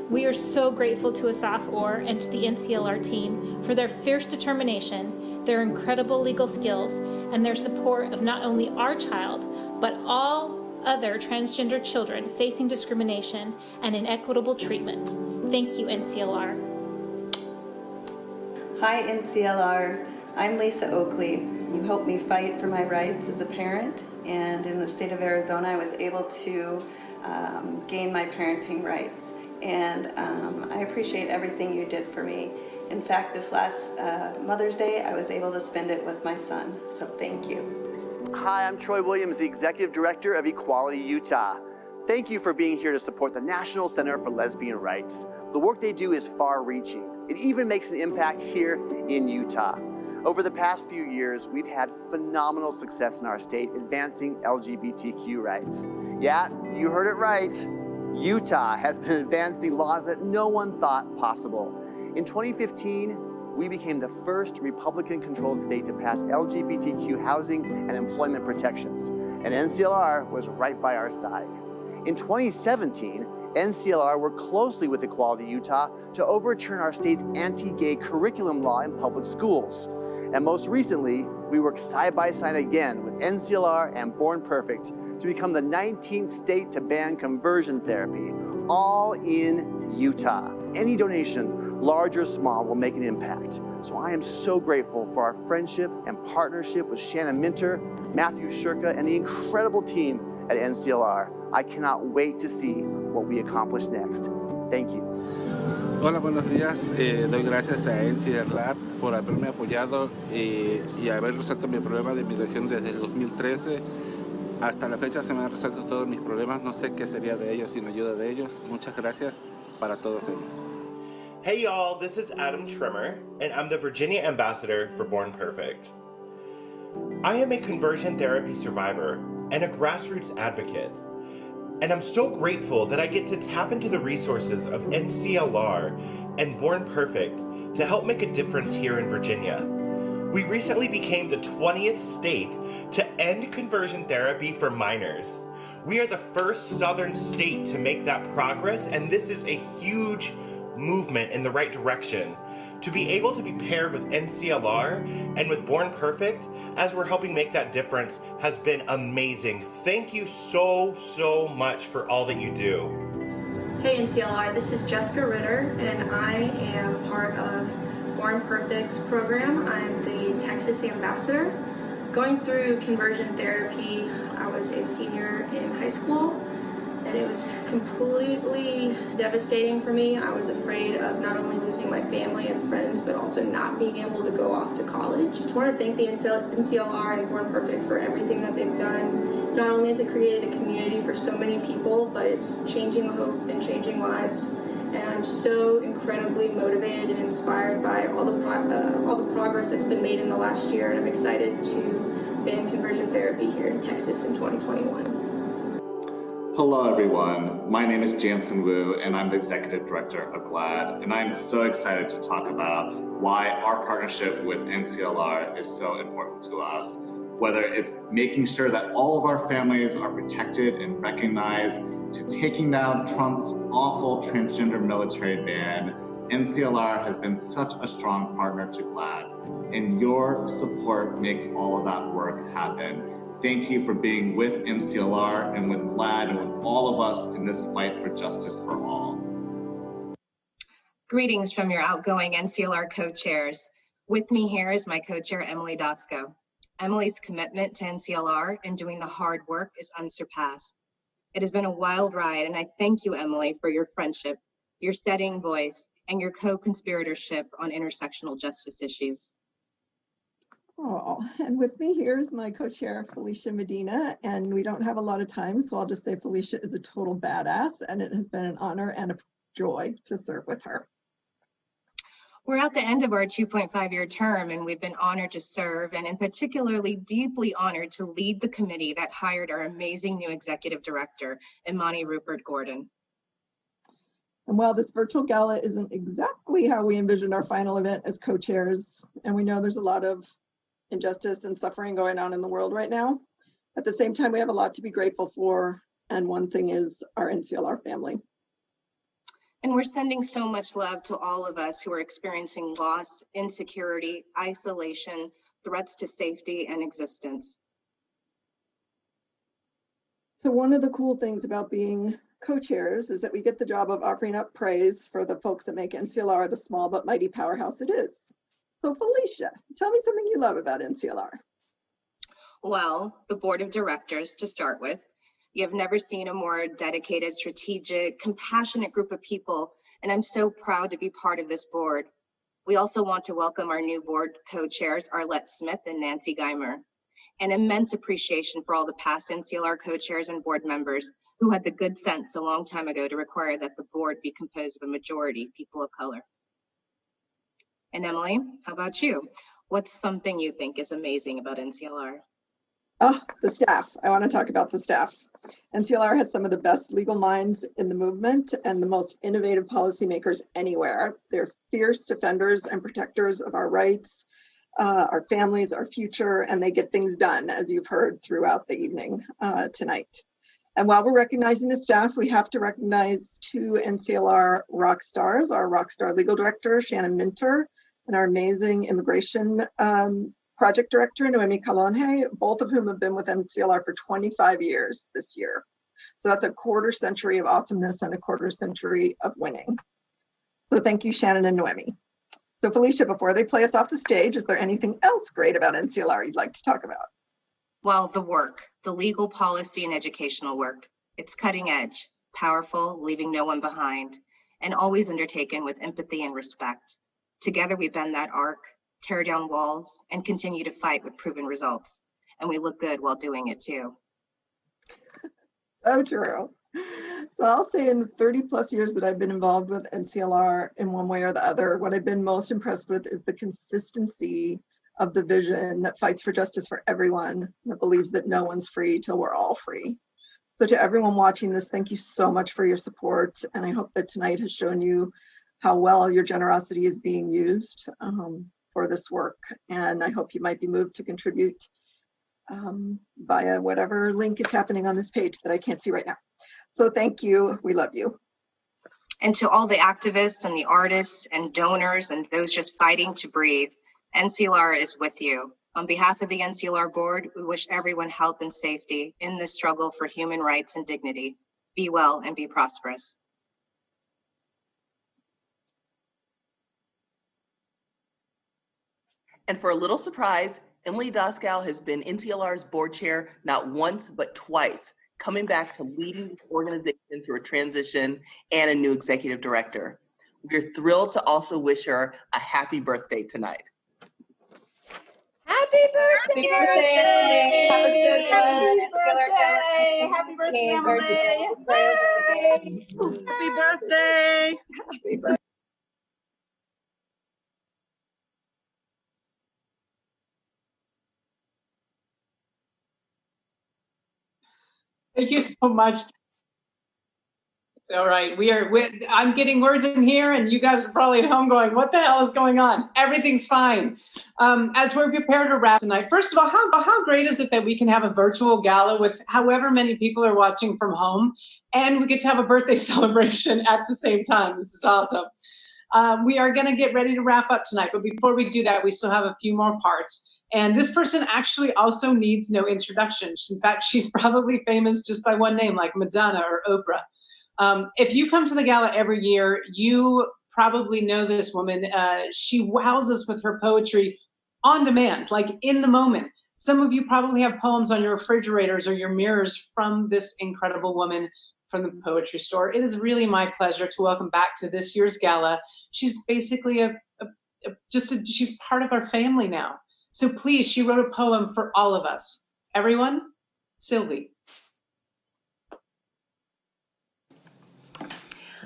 S18: We are so grateful to Asaf Orr and to the NCLR team for their fierce determination, their incredible legal skills, and their support of not only our child, but all other transgender children facing discrimination and inequitable treatment. Thank you, NCLR.
S19: Hi, NCLR. I'm Lisa Oakley. You helped me fight for my rights as a parent, and in the state of Arizona, I was able to gain my parenting rights. And I appreciate everything you did for me. In fact, this last Mother's Day, I was able to spend it with my son, so thank you.
S20: Hi, I'm Troy Williams, the Executive Director of Equality Utah. Thank you for being here to support the National Center for Lesbian Rights. The work they do is far-reaching. It even makes an impact here in Utah. Over the past few years, we've had phenomenal success in our state advancing LGBTQ rights. Yeah, you heard it right. Utah has been advancing laws that no one thought possible. In 2015, we became the first Republican-controlled state to pass LGBTQ housing and employment protections, and NCLR was right by our side. In 2017, NCLR worked closely with Equality Utah to overturn our state's anti-gay curriculum law in public schools. And most recently, we worked side by side again with NCLR and Born Perfect to become the 19th state to ban conversion therapy, all in Utah. Any donation, large or small, will make an impact. So I am so grateful for our friendship and partnership with Shannon Minter, Matthew Shurka, and the incredible team at NCLR. I cannot wait to see what we accomplish next. Thank you.
S2: Hola, buenos días. Doy gracias a NCLR por haberme apoyado y haber resuelto mi problema de migración desde el 2013. Hasta la fecha se me han resuelto todos mis problemas. No sé qué sería de ellos sin ayuda de ellos. Muchas gracias para todos ellos.
S21: Hey y'all, this is Adam Trimmer, and I'm the Virginia Ambassador for Born Perfect. I am a conversion therapy survivor and a grassroots advocate. And I'm so grateful that I get to tap into the resources of NCLR and Born Perfect to help make a difference here in Virginia. We recently became the 20th state to end conversion therapy for minors. We are the first southern state to make that progress, and this is a huge movement in the right direction. To be able to be paired with NCLR and with Born Perfect as we're helping make that difference has been amazing. Thank you so much for all that you do.
S22: Hey NCLR, this is Jessica Ritter, and I am part of Born Perfect's program. I'm the Texas ambassador. Going through conversion therapy, I was a senior in high school, and it was completely devastating for me. I was afraid of not only losing my family and friends, but also not being able to go off to college. I just want to thank the NCLR and Born Perfect for everything that they've done. Not only has it created a community for so many people, but it's changing hope and changing lives. And I'm so incredibly motivated and inspired by all the progress that's been made in the last year, and I'm excited to ban conversion therapy here in Texas in 2021.
S24: Hello everyone, my name is Jansen Wu and I'm the Executive Director of GLAD, and I'm so excited to talk about why our partnership with NCLR is so important to us. Whether it's making sure that all of our families are protected and recognized, to taking down Trump's awful transgender military ban, NCLR has been such a strong partner to GLAD, and your support makes all of that work happen. Thank you for being with NCLR and with GLAD and with all of us in this fight for justice for all.
S25: Greetings from your outgoing NCLR co-chairs. With me here is my co-chair, Emily Dosco. Emily's commitment to NCLR and doing the hard work is unsurpassed. It has been a wild ride, and I thank you, Emily, for your friendship, your steadying voice, and your co-conspiratorship on intersectional justice issues.
S26: Oh, and with me here is my co-chair, Felicia Medina, and we don't have a lot of time, so I'll just say Felicia is a total badass, and it has been an honor and a joy to serve with her.
S25: We're at the end of our 2.5-year term, and we've been honored to serve, and in particularly deeply honored to lead the committee that hired our amazing new executive director, Imani Rupert Gordon.
S26: And while this virtual gala isn't exactly how we envisioned our final event as co-chairs, and we know there's a lot of injustice and suffering going on in the world right now, at the same time, we have a lot to be grateful for, and one thing is our NCLR family.
S25: And we're sending so much love to all of us who are experiencing loss, insecurity, isolation, threats to safety and existence.
S26: So one of the cool things about being co-chairs is that we get the job of offering up praise for the folks that make NCLR the small but mighty powerhouse it is. So Felicia, tell me something you love about NCLR.
S25: Well, the board of directors to start with. You have never seen a more dedicated, strategic, compassionate group of people, and I'm so proud to be part of this board. We also want to welcome our new board co-chairs, Arlette Smith and Nancy Geimer. An immense appreciation for all the past NCLR co-chairs and board members who had the good sense a long time ago to require that the board be composed of a majority people of color. And Emily, how about you? What's something you think is amazing about NCLR?
S26: Oh, the staff. I want to talk about the staff. NCLR has some of the best legal minds in the movement and the most innovative policymakers anywhere. They're fierce defenders and protectors of our rights, our families, our future, and they get things done, as you've heard throughout the evening tonight. And while we're recognizing the staff, we have to recognize two NCLR rock stars, our rock star legal director, Shannon Minter, and our amazing immigration project director, Noemi Kalonhe, both of whom have been with NCLR for 25 years this year. So that's a quarter century of awesomeness and a quarter century of winning. So thank you, Shannon and Noemi. So Felicia, before they play us off the stage, is there anything else great about NCLR you'd like to talk about?
S25: Well, the work, the legal policy and educational work. It's cutting edge, powerful, leaving no one behind. and always undertaken with empathy and respect. Together we bend that arc, tear down walls, and continue to fight with proven results. And we look good while doing it too.
S26: So true. So I'll say in the 30 plus years that I've been involved with NCLR in one way or the other, what I've been most impressed with is the consistency of the vision that fights for justice for everyone, that believes that no one's free till we're all free. So to everyone watching this, thank you so much for your support. And I hope that tonight has shown you how well your generosity is being used for this work. And I hope you might be moved to contribute via whatever link is happening on this page that I can't see right now. So thank you, we love you.
S25: And to all the activists and the artists and donors and those just fighting to breathe, NCLR is with you. On behalf of the NCLR board, we wish everyone health and safety in this struggle for human rights and dignity. Be well and be prosperous.
S3: And for a little surprise, Emily Doskow has been NCLR's board chair not once, but twice, coming back to leading this organization through a transition and a new executive director. We're thrilled to also wish her a happy birthday tonight.
S4: Happy birthday! Happy birthday! Have a good one. Happy birthday, Emily! Happy birthday!
S26: Happy birthday!
S1: Thank you so much. It's all right. I'm getting words in here and you guys are probably at home going, what the hell is going on? Everything's fine. As we're prepared to wrap tonight, first of all, how great is it that we can have a virtual gala with however many people are watching from home, and we get to have a birthday celebration at the same time. This is awesome. We are going to get ready to wrap up tonight, but before we do that, we still have a few more parts. And this person actually also needs no introduction. In fact, she's probably famous just by one name, like Madonna or Oprah. If you come to the gala every year, you probably know this woman. She wows us with her poetry on demand, like in the moment. Some of you probably have poems on your refrigerators or your mirrors from this incredible woman from the Poetry Store. It is really my pleasure to welcome back to this year's gala. She's basically she's part of our family now. So please, she wrote a poem for all of us. Everyone, Sylvie.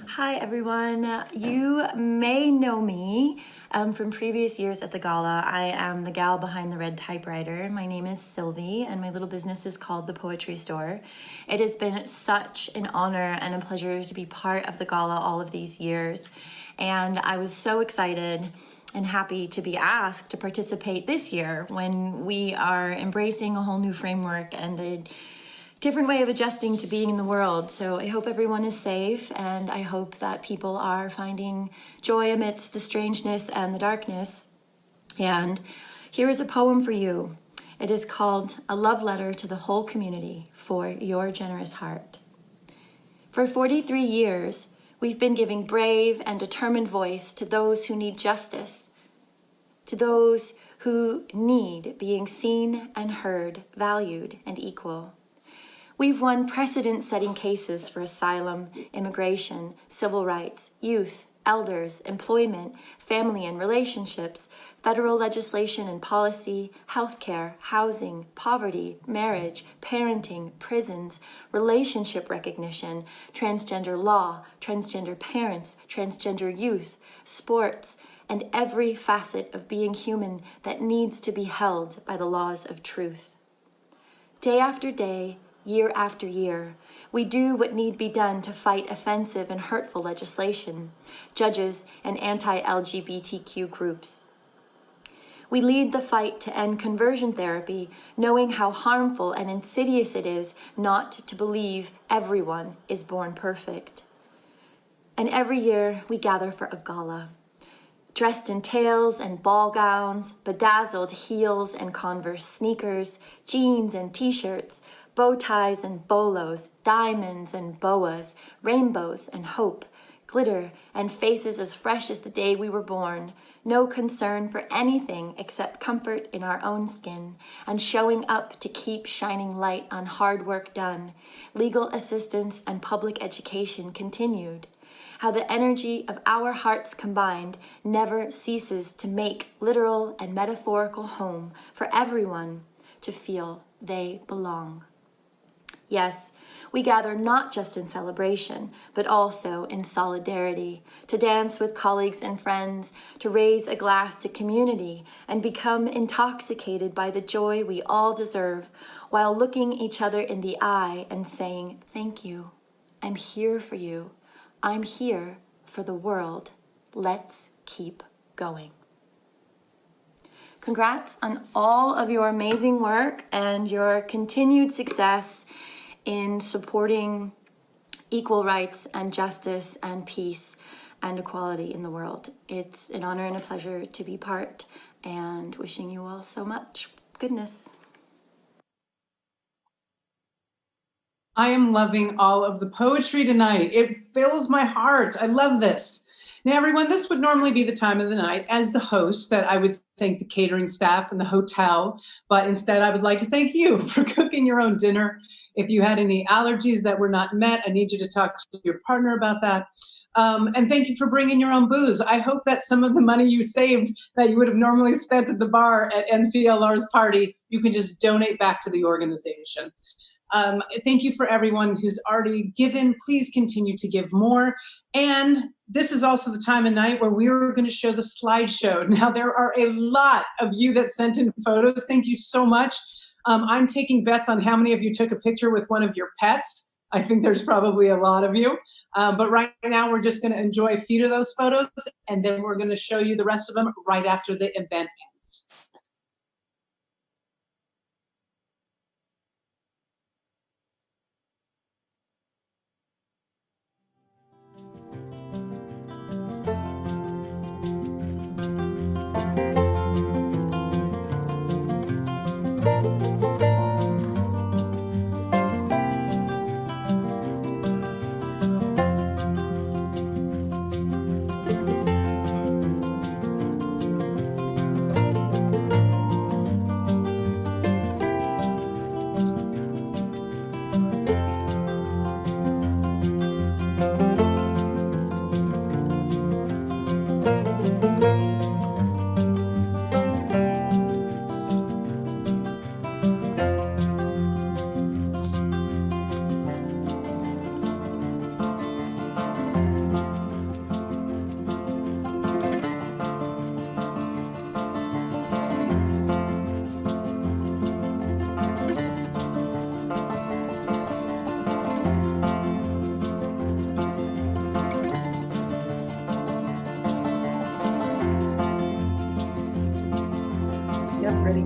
S6: Hi everyone, you may know me from previous years at the gala. I am the gal behind the red typewriter. My name is Sylvie and my little business is called the Poetry Store. It has been such an honor and a pleasure to be part of the gala all of these years. And I was so excited and happy to be asked to participate this year when we are embracing a whole new framework and a different way of adjusting to being in the world. So I hope everyone is safe, and I hope that people are finding joy amidst the strangeness and the darkness. And here is a poem for you. It is called A Love Letter to the Whole Community for Your Generous Heart. For 43 years, we've been giving brave and determined voice to those who need justice, to those who need being seen and heard, valued and equal. We've won precedent-setting cases for asylum, immigration, civil rights, youth, elders, employment, family and relationships, federal legislation and policy, healthcare, housing, poverty, marriage, parenting, prisons, relationship recognition, transgender law, transgender parents, transgender youth, sports, and every facet of being human that needs to be held by the laws of truth. Day after day, year after year, we do what need be done to fight offensive and hurtful legislation, judges, and anti-LGBTQ groups. We lead the fight to end conversion therapy, knowing how harmful and insidious it is not to believe everyone is born perfect. And every year we gather for a gala, dressed in tails and ball gowns, bedazzled heels and Converse sneakers, jeans and t-shirts, bow ties and bolos, diamonds and boas, rainbows and hope, glitter and faces as fresh as the day we were born, no concern for anything except comfort in our own skin, and showing up to keep shining light on hard work done, legal assistance and public education continued, how the energy of our hearts combined never ceases to make literal and metaphorical home for everyone to feel they belong. Yes, we gather not just in celebration, but also in solidarity, to dance with colleagues and friends, to raise a glass to community, and become intoxicated by the joy we all deserve, while looking each other in the eye and saying, "Thank you. I'm here for you. I'm here for the world. Let's keep going." Congrats on all of your amazing work and your continued success in supporting equal rights and justice and peace and equality in the world. It's an honor and a pleasure to be part, and wishing you all so much goodness.
S1: I am loving all of the poetry tonight. It fills my heart. I love this. Now, everyone, this would normally be the time of the night as the host that I would thank the catering staff and the hotel, but instead I would like to thank you for cooking your own dinner. If you had any allergies that were not met, I need you to talk to your partner about that. And thank you for bringing your own booze. I hope that some of the money you saved that you would have normally spent at the bar at NCLR's party, you can just donate back to the organization. Thank you for everyone who's already given. Please continue to give more. And this is also the time of night where we are going to show the slideshow. Now, there are a lot of you that sent in photos. Thank you so much. I'm taking bets on how many of you took a picture with one of your pets. I think there's probably a lot of you. But right now, we're just going to enjoy a few of those photos, and then we're going to show you the rest of them right after the event ends. Yep, ready.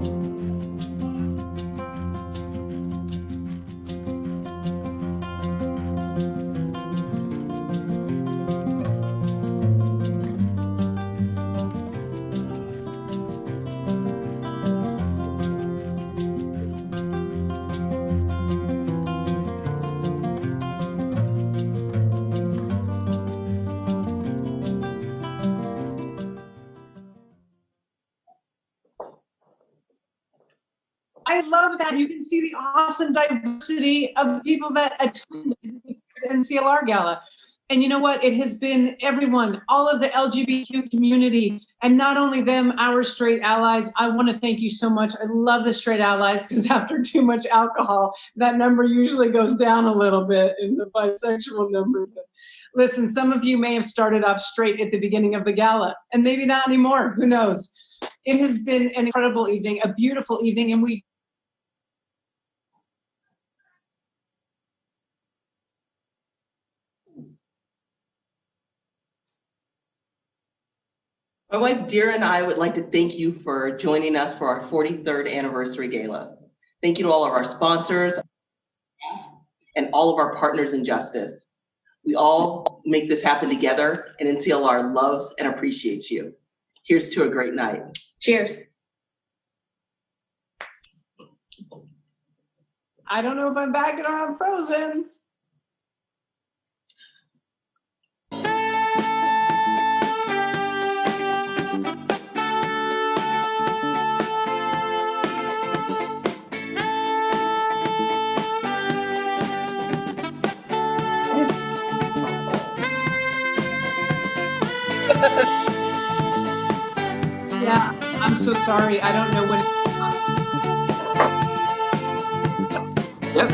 S1: I love that. You can see the awesome diversity of people that attended the NCLR Gala. And you know what? It has been everyone, all of the LGBTQ community, and not only them, our straight allies. I want to thank you so much. I love the straight allies because after too much alcohol, that number usually goes down a little bit in the bisexual number. But listen, some of you may have started off straight at the beginning of the gala, and maybe not anymore. Who knows? It has been an incredible evening, a beautiful evening, and we
S3: My wife Dira and I would like to thank you for joining us for our 43rd anniversary gala. Thank you to all of our sponsors and all of our partners in justice. We all make this happen together, and NCLR loves and appreciates you. Here's to a great night. Cheers.
S1: I don't know if I'm back or I'm frozen. Yeah, I'm so sorry. I don't know when.
S7: Yep.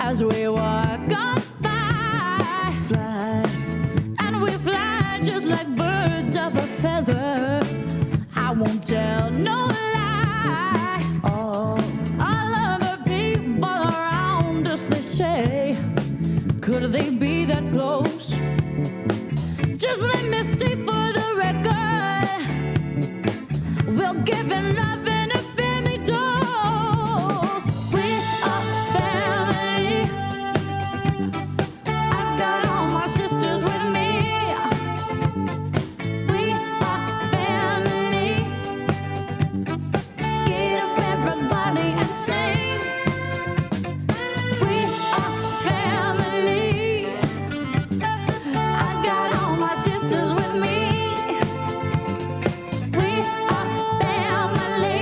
S8: As we walk on by, and we fly just like birds of a feather. I won't tell no lie. All of the people around us, they say, could they be that close? Just let me stay for the record. We'll give it love in a family dose. We are family. I got all my sisters with me. We are family. Get up everybody and sing. We are family. I got all my sisters with me. We are family.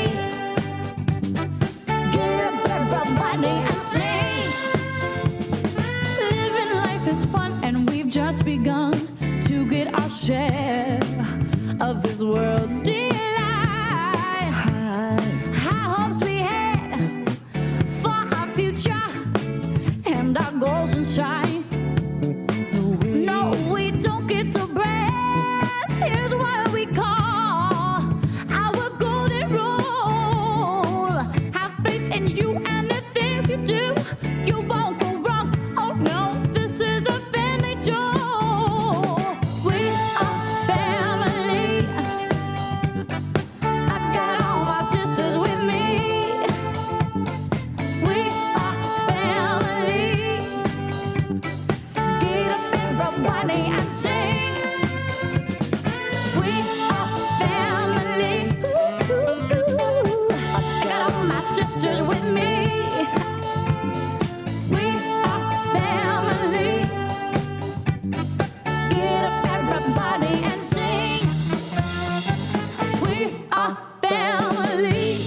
S8: Get up everybody and sing. Living life is fun and we've just begun to get our share of this world's delight. High hopes we had for our future and our goals and shine. No, we don't get to rest. Here's what we call our golden rule. Have faith in you and the things you do. You won't go wrong. Oh no, this is a family jewel. We are family. I got all my sisters with me. We are family. Get up everybody and sing. We are family. Ooh, I got all my sisters with me. We are family. Get up everybody and sing. We are family.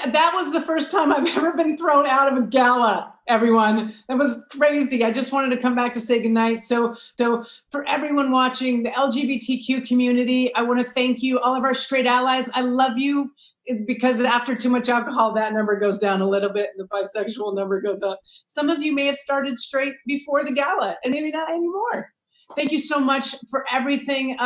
S1: That was the first time I've ever been thrown out of a gala, everyone. That was crazy. I just wanted to come back to say goodnight. So for everyone watching, the LGBTQ community, I want to thank you, all of our straight allies. I love you. It's because after too much alcohol, that number goes down a little bit and the bisexual number goes up. Some of you may have started straight before the gala and maybe not anymore. Thank you so much for everything.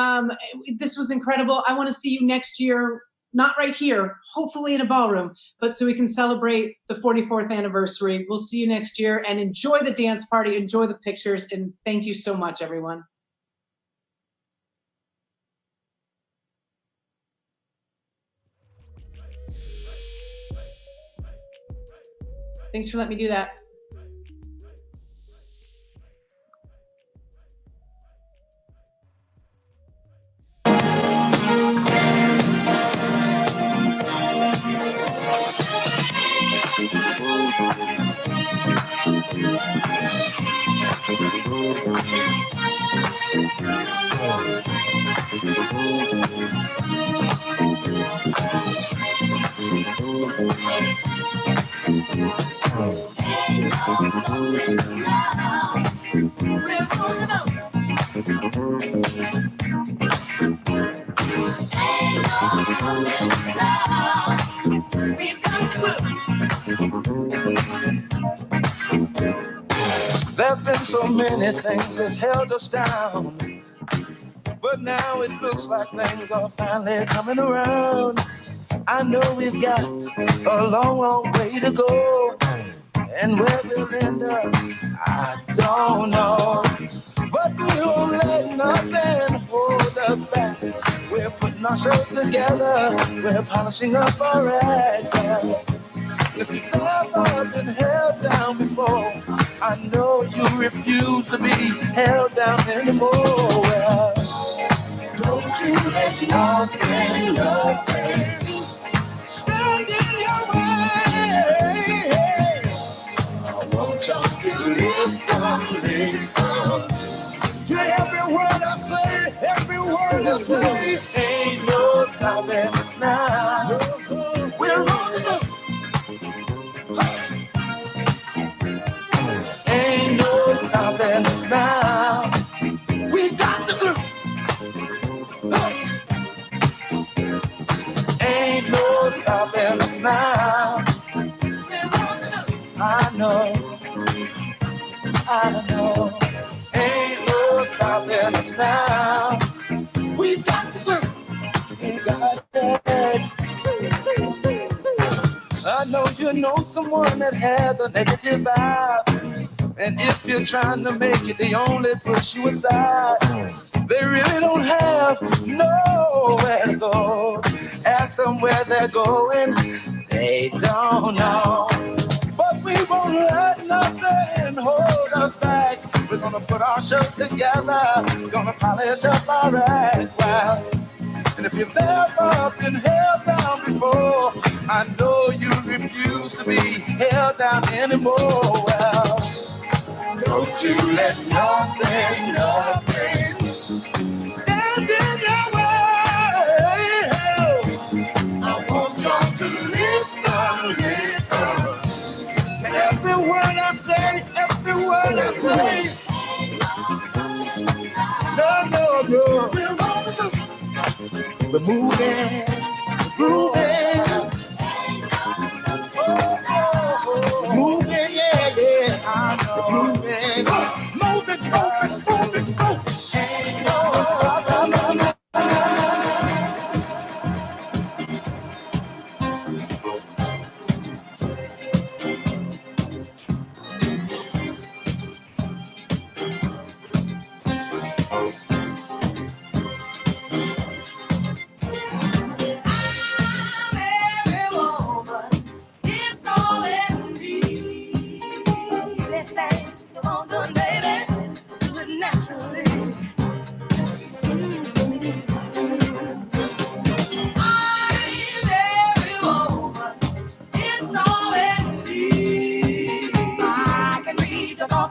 S1: This was incredible. I want to see you next year. Not right here, hopefully in a ballroom, but so we can celebrate the 44th anniversary. We'll see you next year and enjoy the dance party, enjoy the pictures, and thank you so much, everyone. Thanks for letting me do that.
S9: There's been so many things that's held us down, but now it looks like things are finally coming around. I know we've got a long, long way to go. And where we'll end up, I don't know. But we won't let nothing hold us back. We're putting our show together. We're polishing up our act. If you've ever been held down before, I know you refuse to be held down anymore. Well, don't you let nothing stand in your way. I want y'all to listen to every word I say, every word I say. Ain't no stopping us now. We're on the move. Ain't no stopping us now. We got the groove. Ain't no stopping us now. I know. Ain't no stopping us now. We got the groove. We got it. I know you know someone that has a negative vibe. And if you're trying to make it, they only push you aside. They really don't have nowhere to go. Ask them where they're going, they don't know. But we won't let nothing hold us back. We're gonna put our show together. We're gonna polish up our act. Well, and if you've ever been held down before, I know you refuse to be held down anymore. Well, don't you let nothing stand in your way. I want y'all to listen to every word I say, every word I say. No. We're moving, grooving, moving, yeah. I know. Moving, moving. Ain't no stopping us now.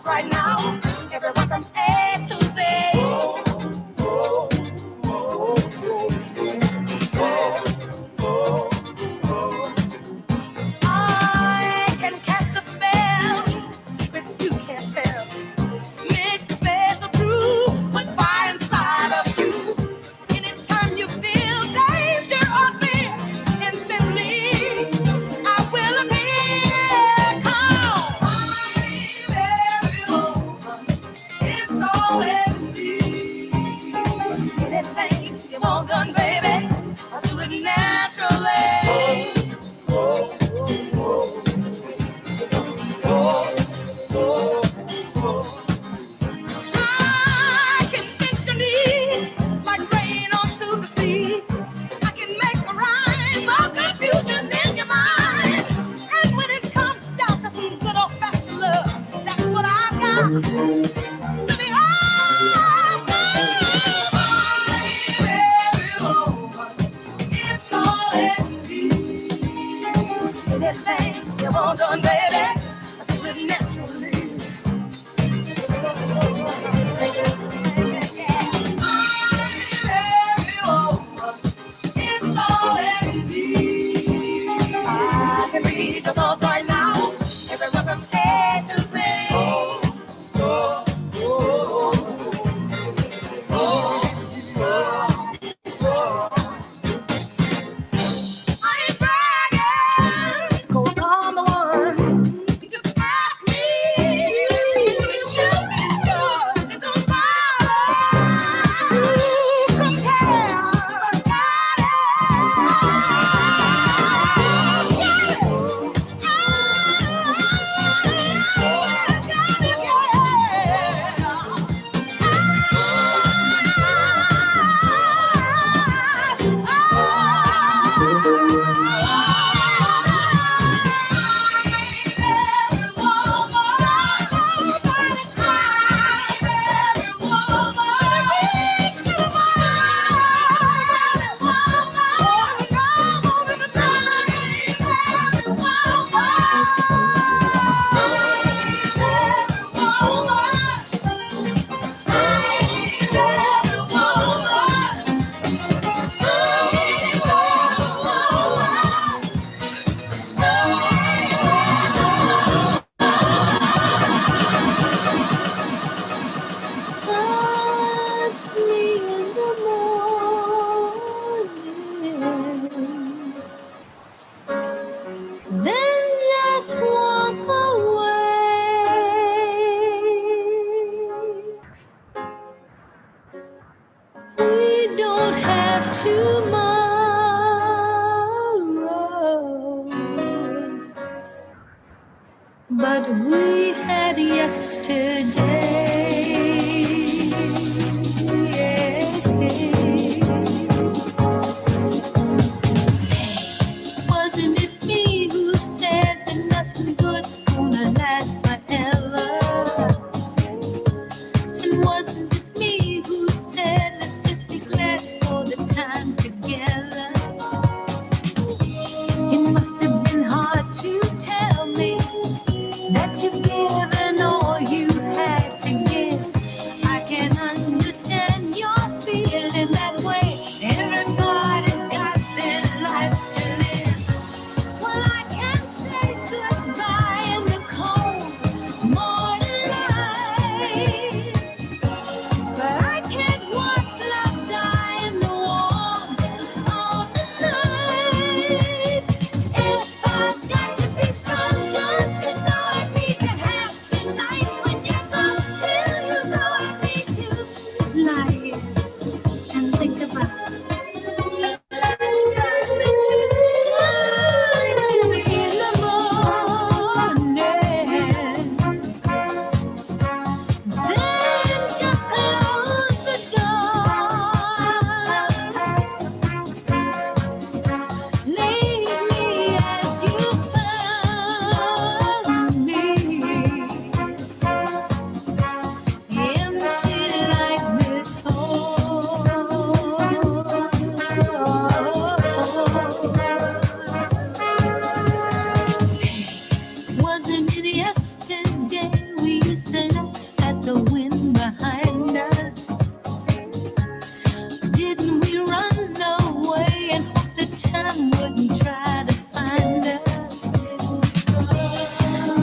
S9: Right now, everyone from A to Z. I can cast a spell, secrets you can't tell. Mix a special brew with fire inside of you. Anytime you feel danger or fear, instantly I will appear. Come, it's all in me. Anything you want done, baby, I'll do it naturally. I can sense your needs like rain onto the seas. I can make a rhyme of confusion in your mind. And when it comes down to some good old-fashioned love, that's what I got. Living all it's all in me. Anything you want done, baby, I do it naturally. It's all in me. I can read your thoughts right now. Everyone from A to Z. I ain't bragging, 'cause I'm the one. You just ask me. It should be done. It don't matter.
S8: just walk away. We don't have tomorrow, but we had yesterday. Yeah. Wasn't it me who said that nothing good's gonna last forever? And wasn't it me who said let's just be glad for the time together? It must have been hard to tell me that you've given all you had to give. I can understand your feeling that way. Everybody's got their life to live. Well, I can say goodbye in the cold morning light, but I can't watch love die in the warm of the night. If I've got to be strong, don't you know I need to have tonight? When you're gone, till you know I need to lie here and think about the last time that you touched me in the morning. Then just close the door. Leave me as you found me, empty like before. Wasn't it yesterday we used to laugh at the wind behind us? Didn't we run away and hope the time wouldn't try to find us?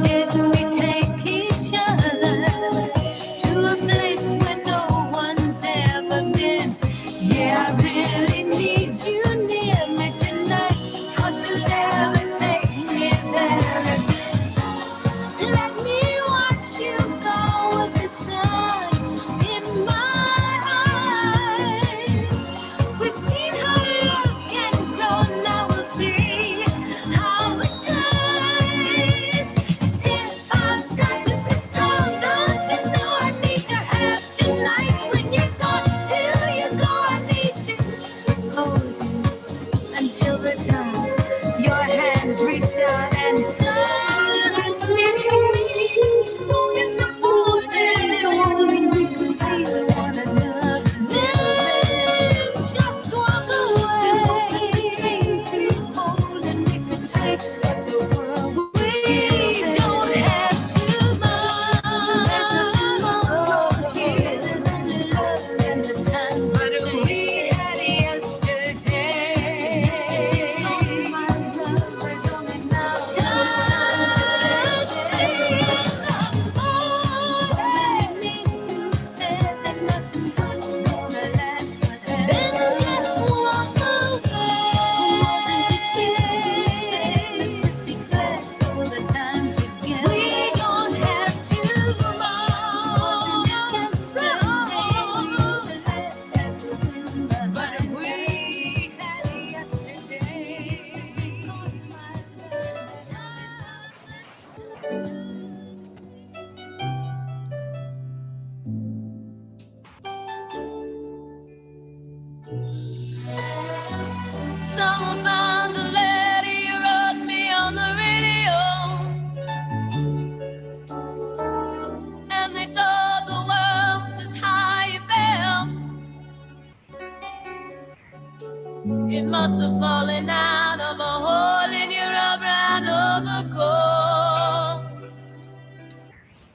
S8: Didn't we take each other to a place where no one's ever been? Yeah, I really need you near me tonight, 'cause you'll never take me there again. Let me watch you go with the sun in my eyes. We've seen how love can go, now we'll see how it dies. If I've got to be strong, don't you know I need to have tonight? When you're gone, till you go, I need to hold you until the time your hands reach out and touch me. It's the morning, we could feel one another. Then just walk away. To hold and we could take the world. We don't have tomorrow. There's no tomorrow here. There's only love and the time but we had yesterday. Yesterday's gone, my love. There's only now. Till it's time to face it. Wasn't it me who said that nothing good's gonna last forever? Then just walk away. Wasn't it me who said let's just be glad for the time together? We don't have tomorrow. Wasn't it yesterday we used to laugh at the wind but we had yesterday. Yesterday's gone, my love. Someone found the letter you wrote me on the radio, and they told the world just how you felt. It must have fallen out of a hole in your rubber and overcoat.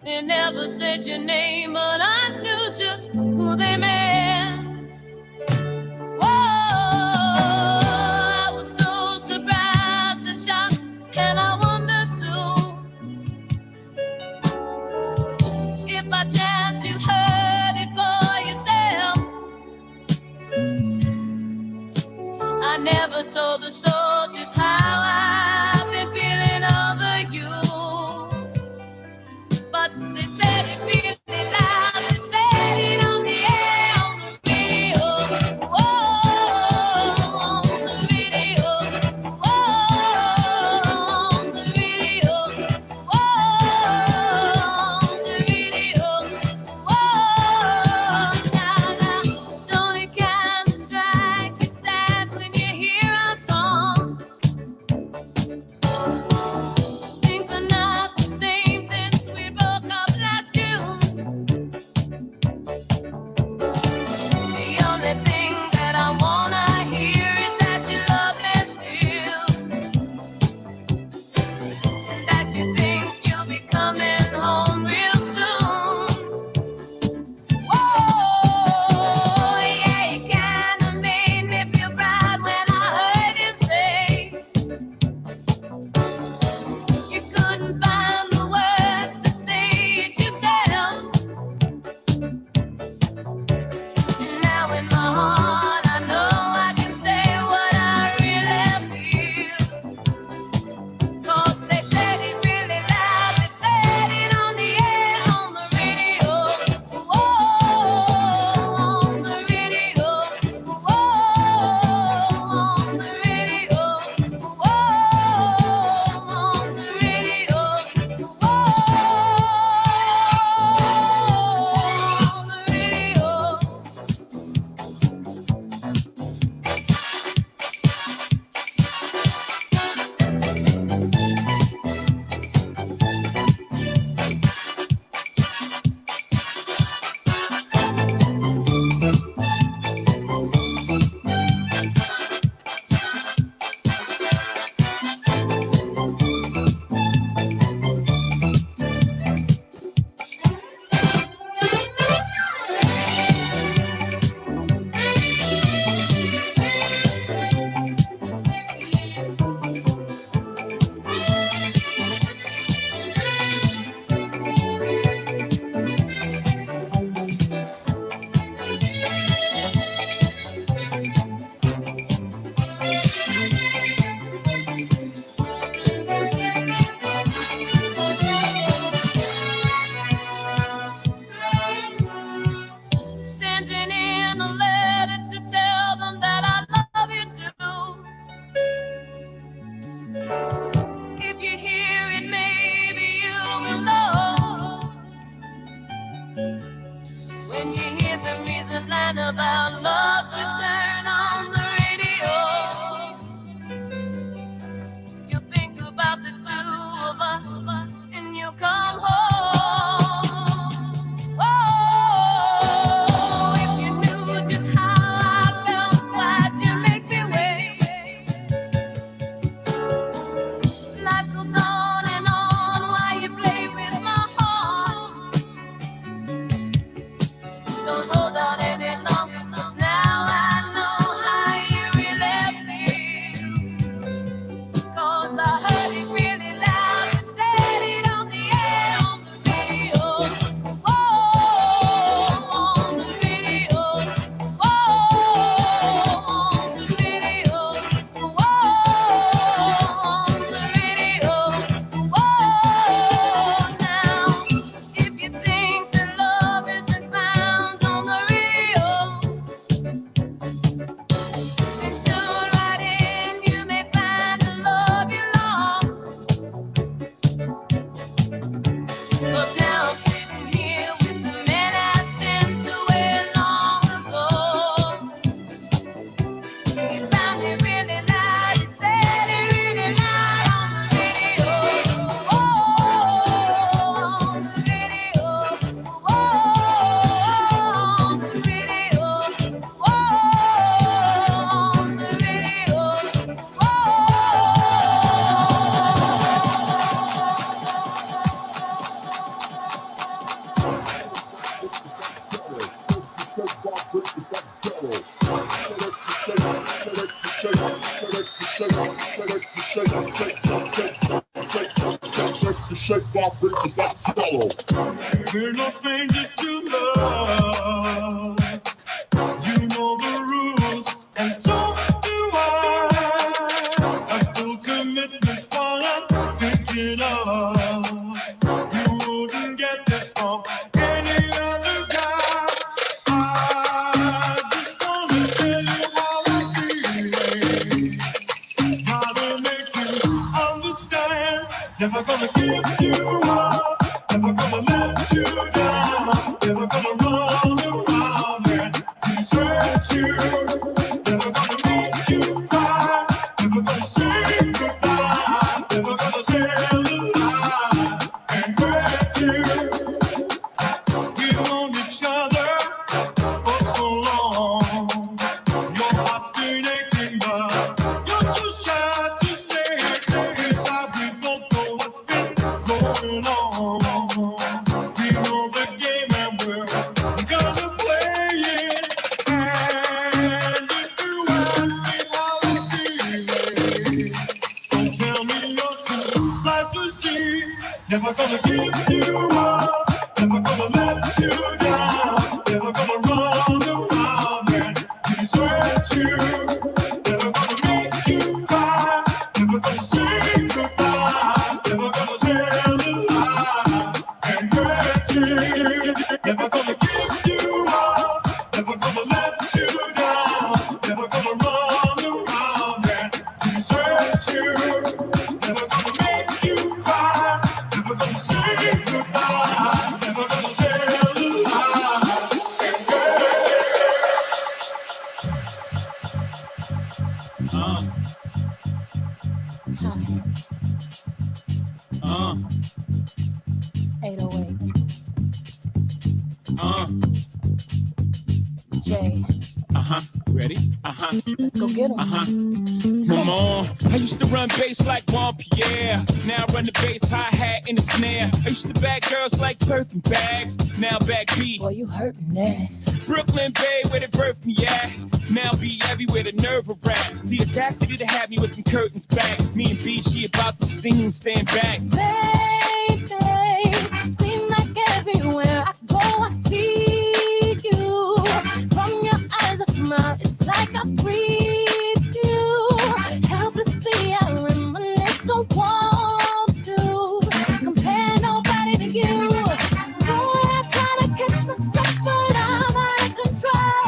S8: They never said your name, but I knew just who they meant. Whoa, I was so surprised and shocked, and I wondered too if by chance you heard it for yourself. I never told the soldiers how I've been feeling over you.
S9: We're no strangers to love. You know the rules, and so do I. A full commitment's what I'm thinking of. You wouldn't get this from any other guy. I just wanna tell you how I'm feeling, how to make you understand. Never gonna give you up, never gonna let you down, never gonna run around and desert you, never gonna make you cry, never gonna say goodbye, never gonna tell a lie and hurt you. We've known each other for so long. Your heart's been aching, but you're too shy to say it. Inside we both know what's been going on. We know the game and we're gonna play it. And if you ask me how I'm feeling, don't tell me you're too blind to see. Never gonna give you up, never gonna let you down, never gonna run around and desert you, never gonna make you cry, never gonna say goodbye, never gonna tell a lie and hurt you, never gonna give you up, never gonna let you down, never gonna run around and desert you, never gonna make you cry, never gonna say goodbye, never gonna tell a lie and hurt you.
S8: 808. Jay.
S5: Ready?
S8: Let's go get 'em.
S5: Come on. I used to run bass like Juan Pierre. Now I run the bass, hi-hat, and the snare. I used to bag girls like Birkin bags. Now back B.
S8: Boy, you hurting that.
S5: Brooklyn Bay, where they birthed me at. Now be everywhere, the nerve of rap. The audacity to have me with them curtains back. Me and B, she about to sting, stand back.
S8: Baby, seem like everywhere I go, I see you. From your eyes, a smile, it's like I breathe you. Helplessly, I reminisce, don't want to compare nobody to you. Boy, I try to catch myself, but I'm out of control.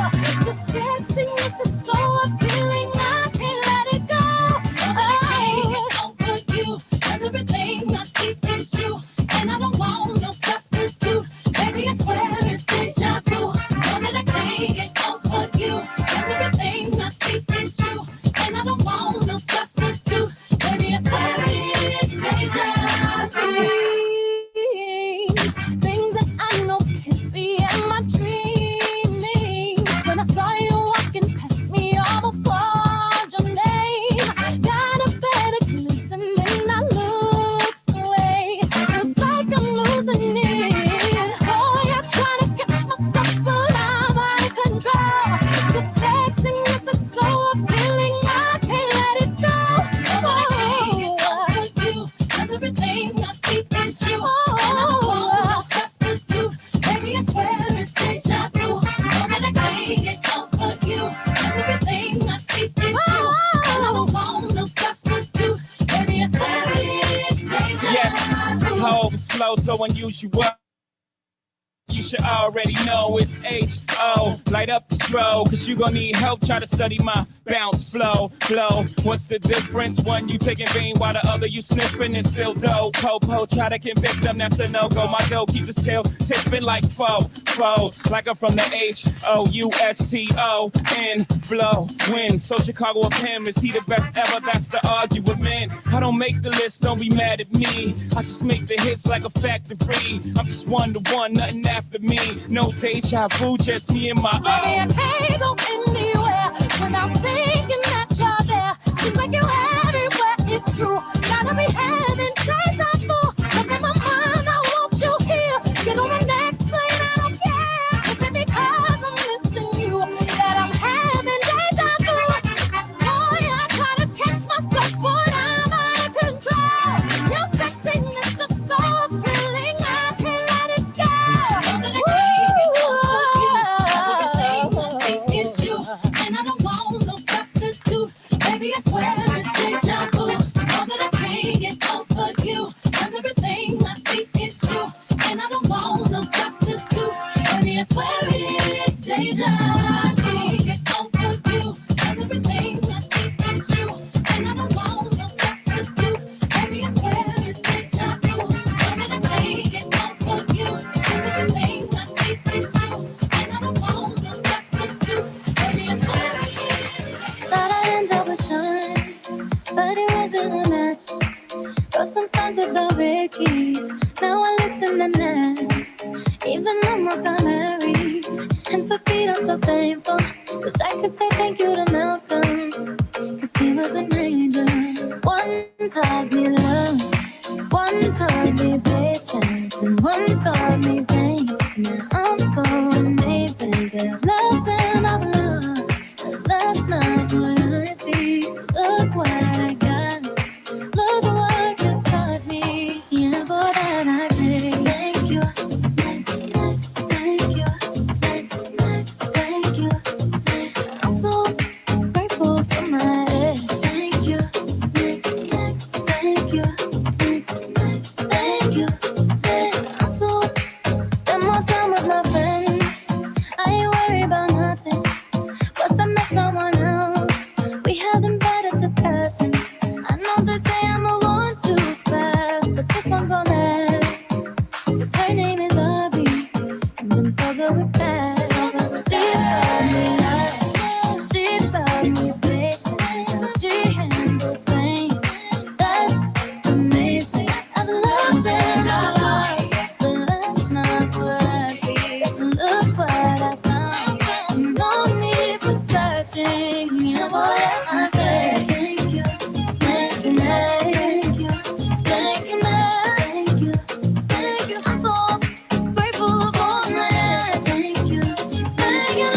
S8: Your sexiness is so appealing, I can't let it go. Oh, for you, 'cause everything I see is you, and I don't want no substitute. Baby, I swear it's deja vu. Know that I can't get over you, 'cause everything I see is you, and I don't want no substitute. Baby, I swear it's deja vu. Things that I know can't be, am I dreaming? When I saw you walking past me, almost called your name. Got a better glimpse and then I looked away. Feels like I'm losing it. Boy, I try to catch myself, but I'm out of control. The sexiness is so appealing, I can't let it go. Oh, I can't get over you, 'cause everything I see is you, and I don't want no substitute. Baby, I swear it's deja vu. Know that I can't get over you, 'cause everything I see is you, and I don't want no substitute. Baby, I swear it's deja
S5: Yes,
S8: vu.
S5: I overflow, so unusual. You should already know it's H-O. Light up the strobe, 'cause you gon' need help. Try to study my bounce, flow. What's the difference? One you taking vein while the other you sniffing and still dope. Popo, try to convict them, that's a no-go. My dough keep the scales tipping like foes. Like I'm from the H-O-U-S-T-O-N. Blow, win. So Chicago of him, is he the best ever? That's the argument. I don't make the list, don't be mad at me. I just make the hits like a factory. I'm just one to one, nothing after me. No deja vu, just me and my
S8: Baby, I can't go anywhere without thinking that you're there. Seems like you're everywhere, it's true. Gotta be having deja vu. 'Cause in my mind, I want you here. Get on the next plane, I don't care. Is it because I'm missing you that I'm having deja vu? Boy, I try to catch myself, but I'm out of control. hands of the Ricky. Now I listen and laugh. Even almost got married. Hands for feet, I'm so thankful. Wish I could say thank you to Malcolm, cause he was an angel. One taught me love, one taught me patience, and one taught me pain. Now I'm so amazing to have loved and I've loved, but that's not what I see. So look what I got, look what you taught me. Yeah, for that I say thank you. Thank you, thank you. I'm so grateful for my head. Thank you, thank you, thank you. I'm so spend more time with my friends. I ain't worried about nothing. Plus I met someone else. We having better discussions. I know they say I'm a one too fast, but this one's gonna last. 'Cause her name is Aubrey. I'm so good with that. She taught me love. She taught me patience. How she handles things. That's amazing. I've loved and I lost, but that's not what I see. So look what I found. No need for searching. You know what I say? Thank you, thank you, thank you, thank you, thank you, thank you. I'm so grateful for my life. Thank you, thank you,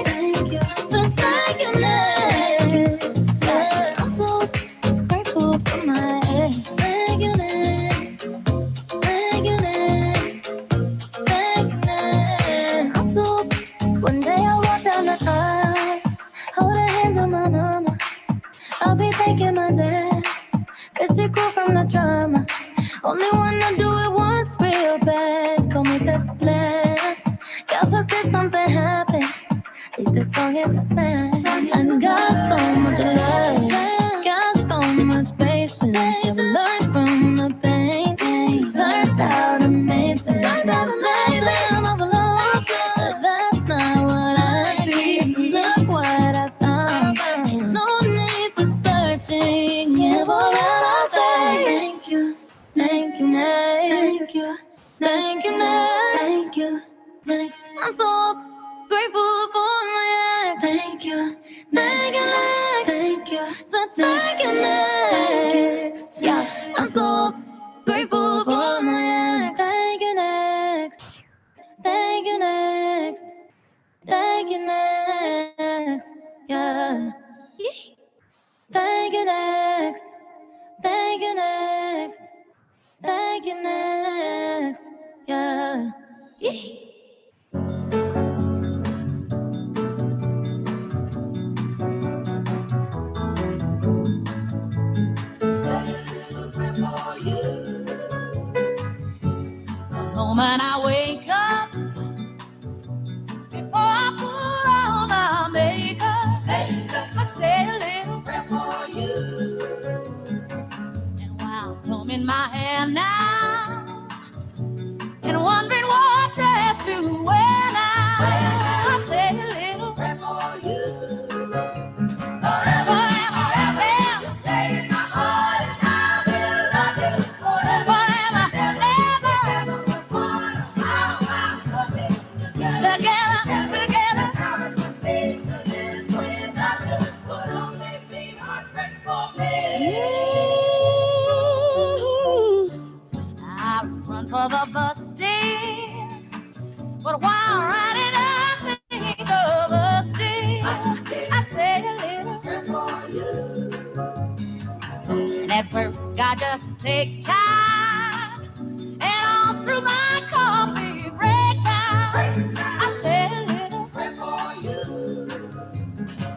S8: thank you, so thank you, next. Yeah, I'm so grateful for my life. Thank you, next. Thank you, next. Thank you, next. I'm so. One day I'll walk down the aisle, hold her hands on my mama. I'll be thanking my dad, 'cause she grew from the drama. Only wanna do it once real bad. Call me the blessed. God forbid something happens. At least this song is a smash. I got so much love, got so much patience. Never learned from the pain. Turned out amazing. Turned out amazing. I'm alone, but that's not what I see. Look what I found. Ain't no need for searching. Yeah, but what I say. Thank you. Thank you, next. Thank you, thank you, next. Thank you, next. I'm so grateful for my ex. Thank you, thank you, next. Thank you, so thank you, next. Yeah, I'm so grateful for my ex. Thank you, next. Thank you, next. Thank you, next. Yeah. Thank you, next. Thank you, next. Thank you, next. Yeah. The moment I wake up, before I put on my makeup, I say a little prayer for you. And while combing my hair now, and wondering what dress to wear now, I say a little prayer for you. Forever, forever, you stay in my heart, and I will love you forever, ever, ever. Together, together. That's how it must be to live without you. Would only be heartbreak for me. I run for the bus stand, but while riding I think of us still. I say a little prayer for you. And at work I just take time, and all through my coffee break time, I say a little prayer for you.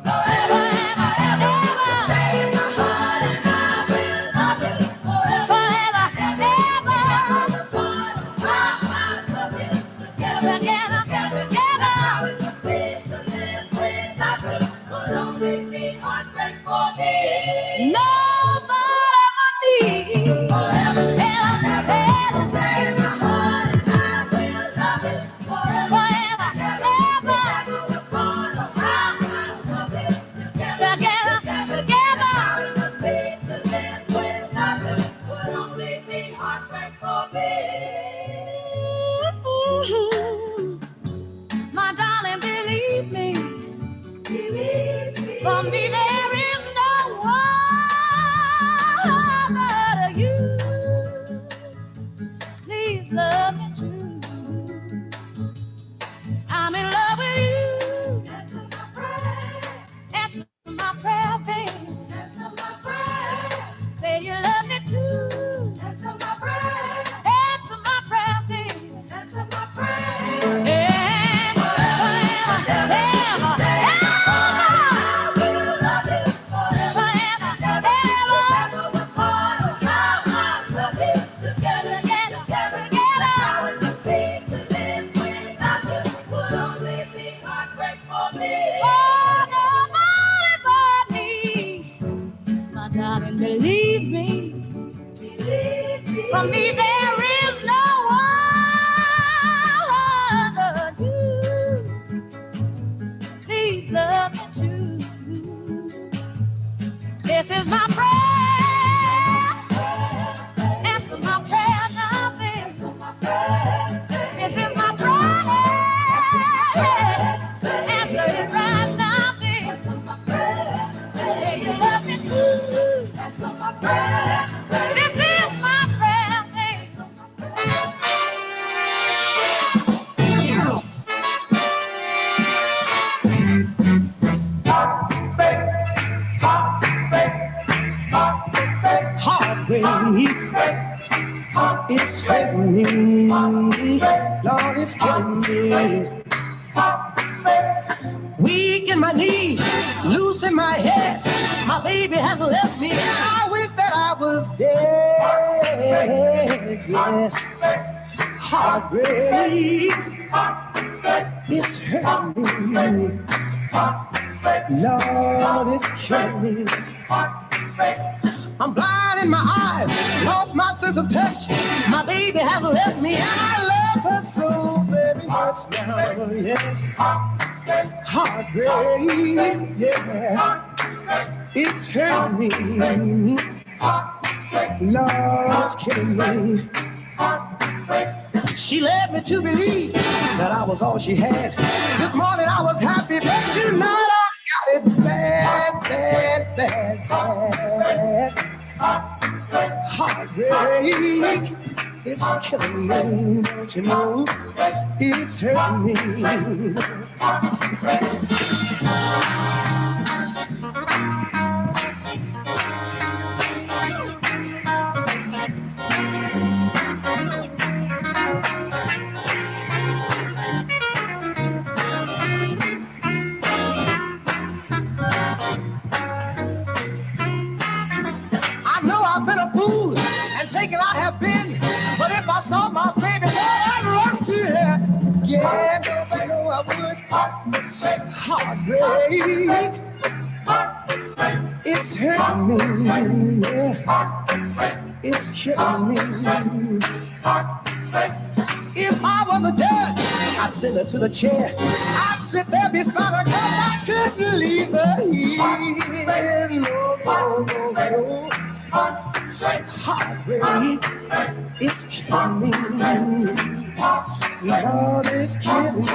S8: Forever, ever, ever, ever. Stay in my heart, and I will love you forever, ever, ever. I love you together, together, together. How it must be to live without you. Would only be heartbreak for me. Nobody but me. Forever, ever, ever. Stay in my heart. heartbreak for me. My darling, believe me. For me, there is no one but you. Please love me true. I'm in love with you. Answer my prayer. Answer my prayer, baby. Answer my prayer. Say you love me too. Answer my prayer. Answer my prayer, baby. Answer my prayer. And forever, ever, darling, believe me. For me, there is no one but you. Please love me true. This is my prayer. Answer my prayer now, baby. This is my prayer. Answer it right now, baby. Say you love me too. Answer my prayer. This is my prayer, baby.
S9: Heartbreak, it's hurting me. Lord, it's killing me. Weak in my knees, loose in my head. My baby has left me. I wish that I was dead. Yes, heartbreak, it's hurting me. Lord, it's killing me. I'm blind in my eyes, lost my sense of touch. My baby has left me, and I love her so very much now. Yes, heartbreak, yeah, it's hurting me. Lord, it's killing me. She led me to believe that I was all she had. This morning I was happy, but tonight I got it bad, bad, bad, bad. Heartbreak, it's killing me, don't you know? It's hurting me. I know I've been a fool and taken I have been, but if I saw my baby, boy, I'd run to her. Yeah, don't you know I would? Heartbreak, it's hurting me, yeah, it's killing me. If I was a judge, I'd send her to the chair. I'd sit there beside her 'cause I couldn't leave her here. No, no, no, no. Heartbreak, it's killing me. Lord, it's killing me.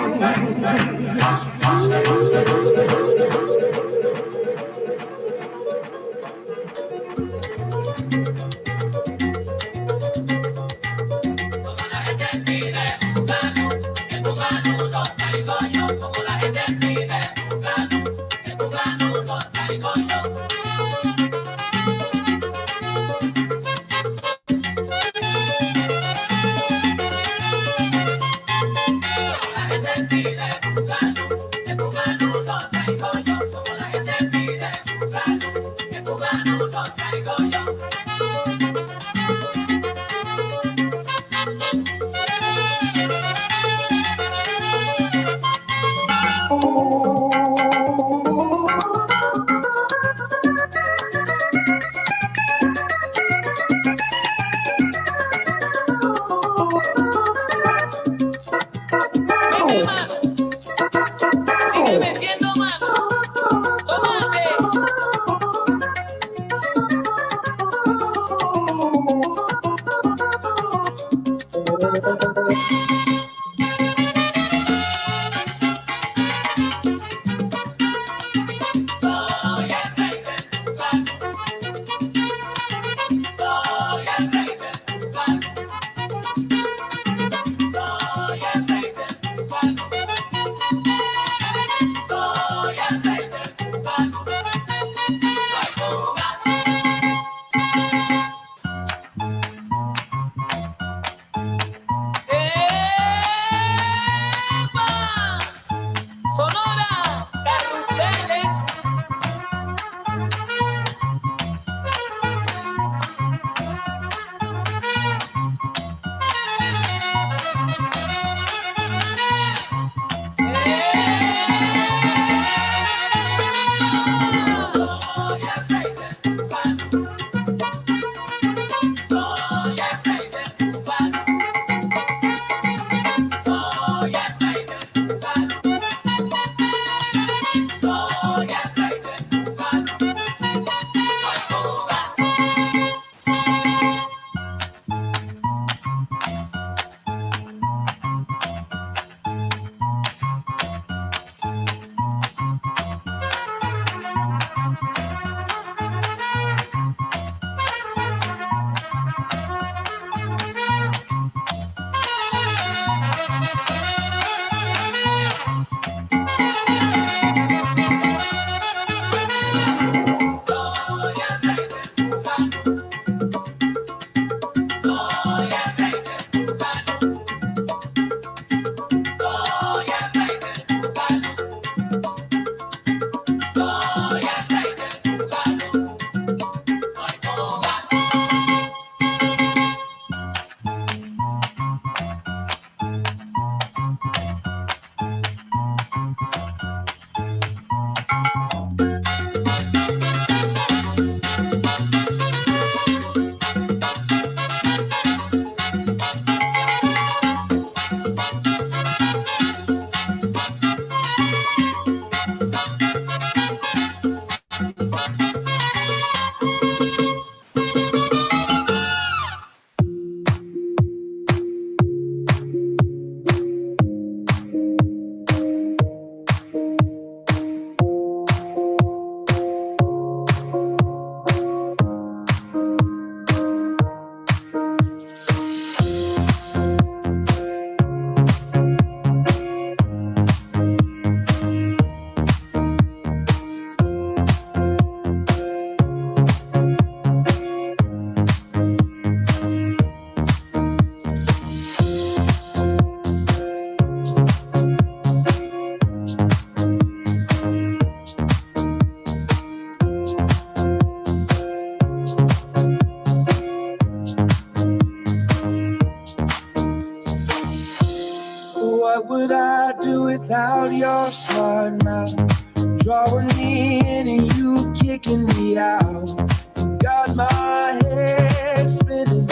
S9: would I do without your smart mouth? Drawing me in and you kicking me out. Got my head spinning,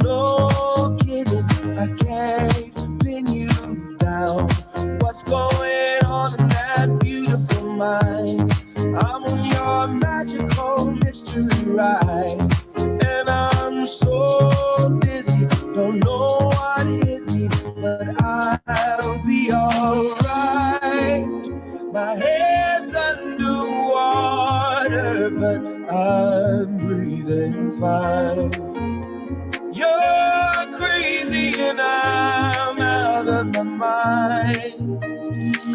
S9: no kidding. I can't pin you down. What's going on in that beautiful mind? I'm on your magical mystery ride, and I'm so dizzy, don't know what hit me, but I'll be alright. My head's underwater, but I'm breathing fine. You're crazy and I'm out of my mind.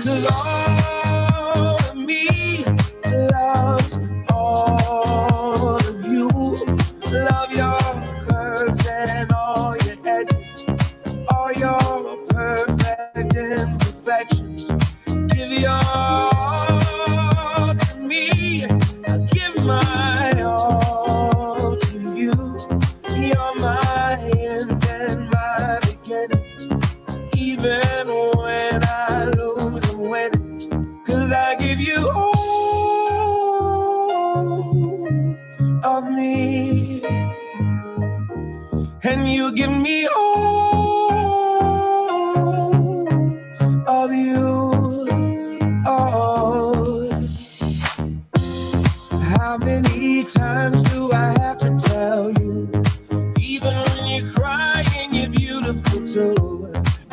S9: 'Cause all of me loves all of you. Love your curves and all your edges, all your perfect imperfections. Give your all to me, I give my all to you. You're my end and my beginning. Even when I lose, I'm winning. 'Cause I give you all of me, and you give me all of you. Oh, how many times do I have to tell you? Even when you're crying, you're beautiful too.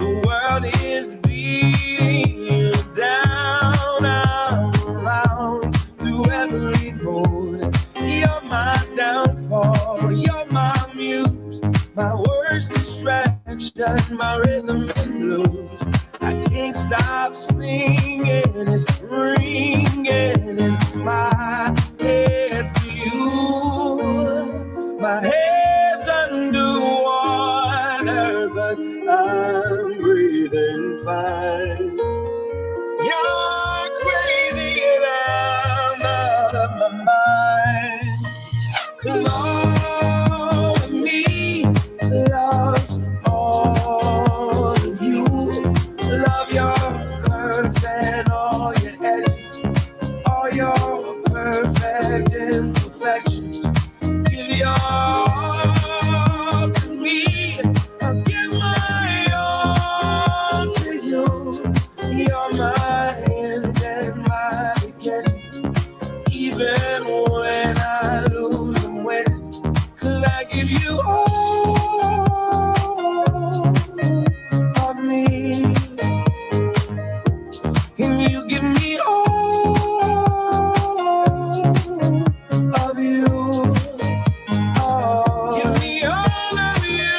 S9: The world is beating you down. I'm around through every mood. You're my downfall, you're my muse, my worst distraction, my rhythm and blues. I can't stop singing, it's ringing in my head for you. My head's underwater, but I'm breathing fine. You're crazy and I'm out of my mind. 'Cause all of me loves all of you. Love your curves and all your edges, all your perfect imperfections. Give your all to me, I'll give my all to you. You're my end and my beginning. Even when I lose, I'm winning. 'Cause I give you all of me, and you give me all of you. Give me all of you.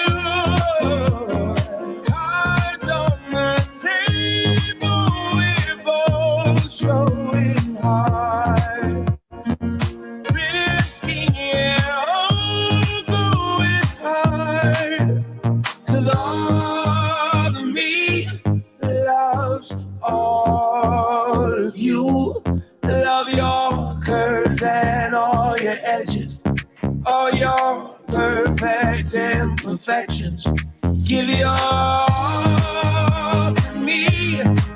S9: Cards on the table, we're both showing heart. Risking it, although it's hard. 'Cause all of me loves all of you. Love your curves and all your edges, all your perfect imperfections. Give your all to me,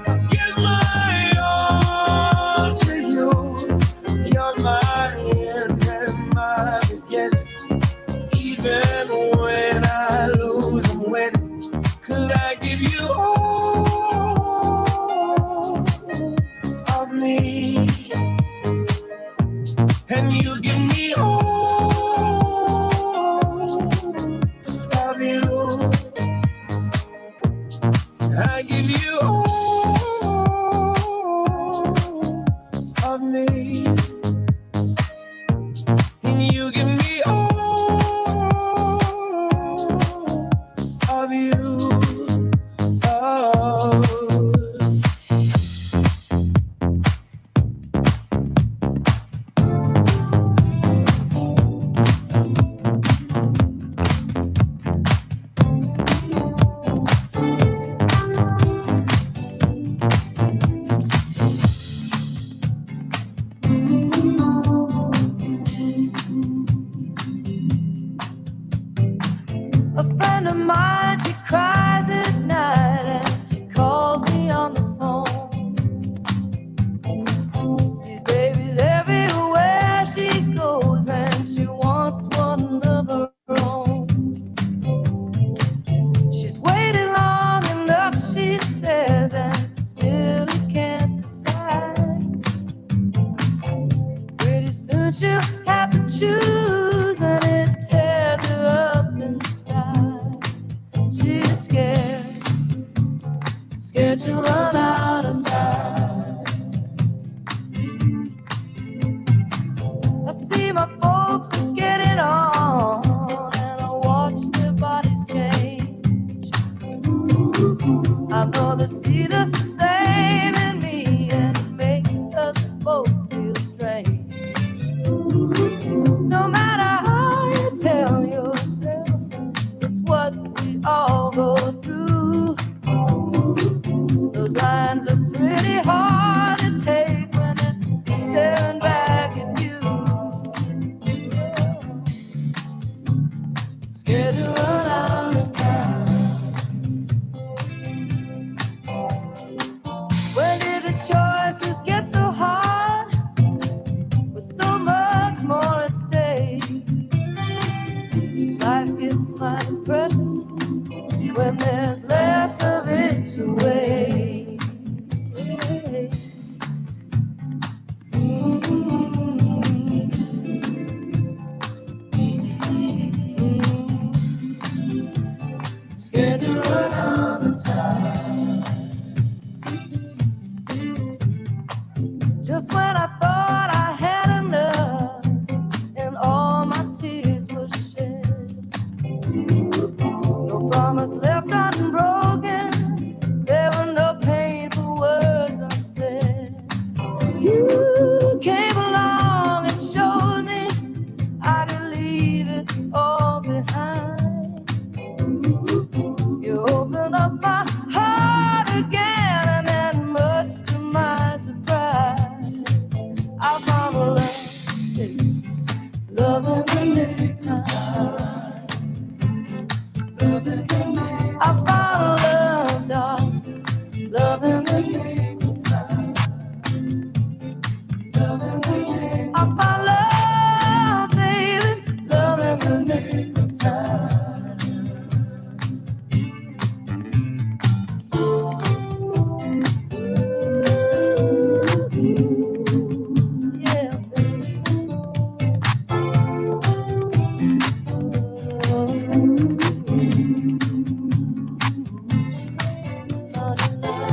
S9: I'll give my all to you. You're my end and my beginning. Even when I lose, I'm winning. 'Cause I give you all of me, and you give me all of you. I give you all of me, and you give me all of you. Oh.
S8: A friend of mine, she cries at night and she calls me shoes and it tears her up inside. She's scared to run out of time. I see my folks getting on, and I watch their bodies change. I know they see the same in me, and it makes us both feel strange. No matter how you tell yourself, it's what we all go through. Those lines are pretty hard to take when they're staring back at you. Scared to run out of time. When did the choices get so hard? With so much more at stake, life gets mighty precious when there's less of it to waste. Scared to run out of time. Just when I thought I had enough and all my tears were shed, no promise left unbroken, there were no painful words unsaid. You came along and showed me I could leave it all behind. You opened up my heart again, and then much to my surprise, I found a love in the nick of time. I found a love, darling, love in the nick of time. I found love, baby, love in the nick of time. Yeah, baby. Found a love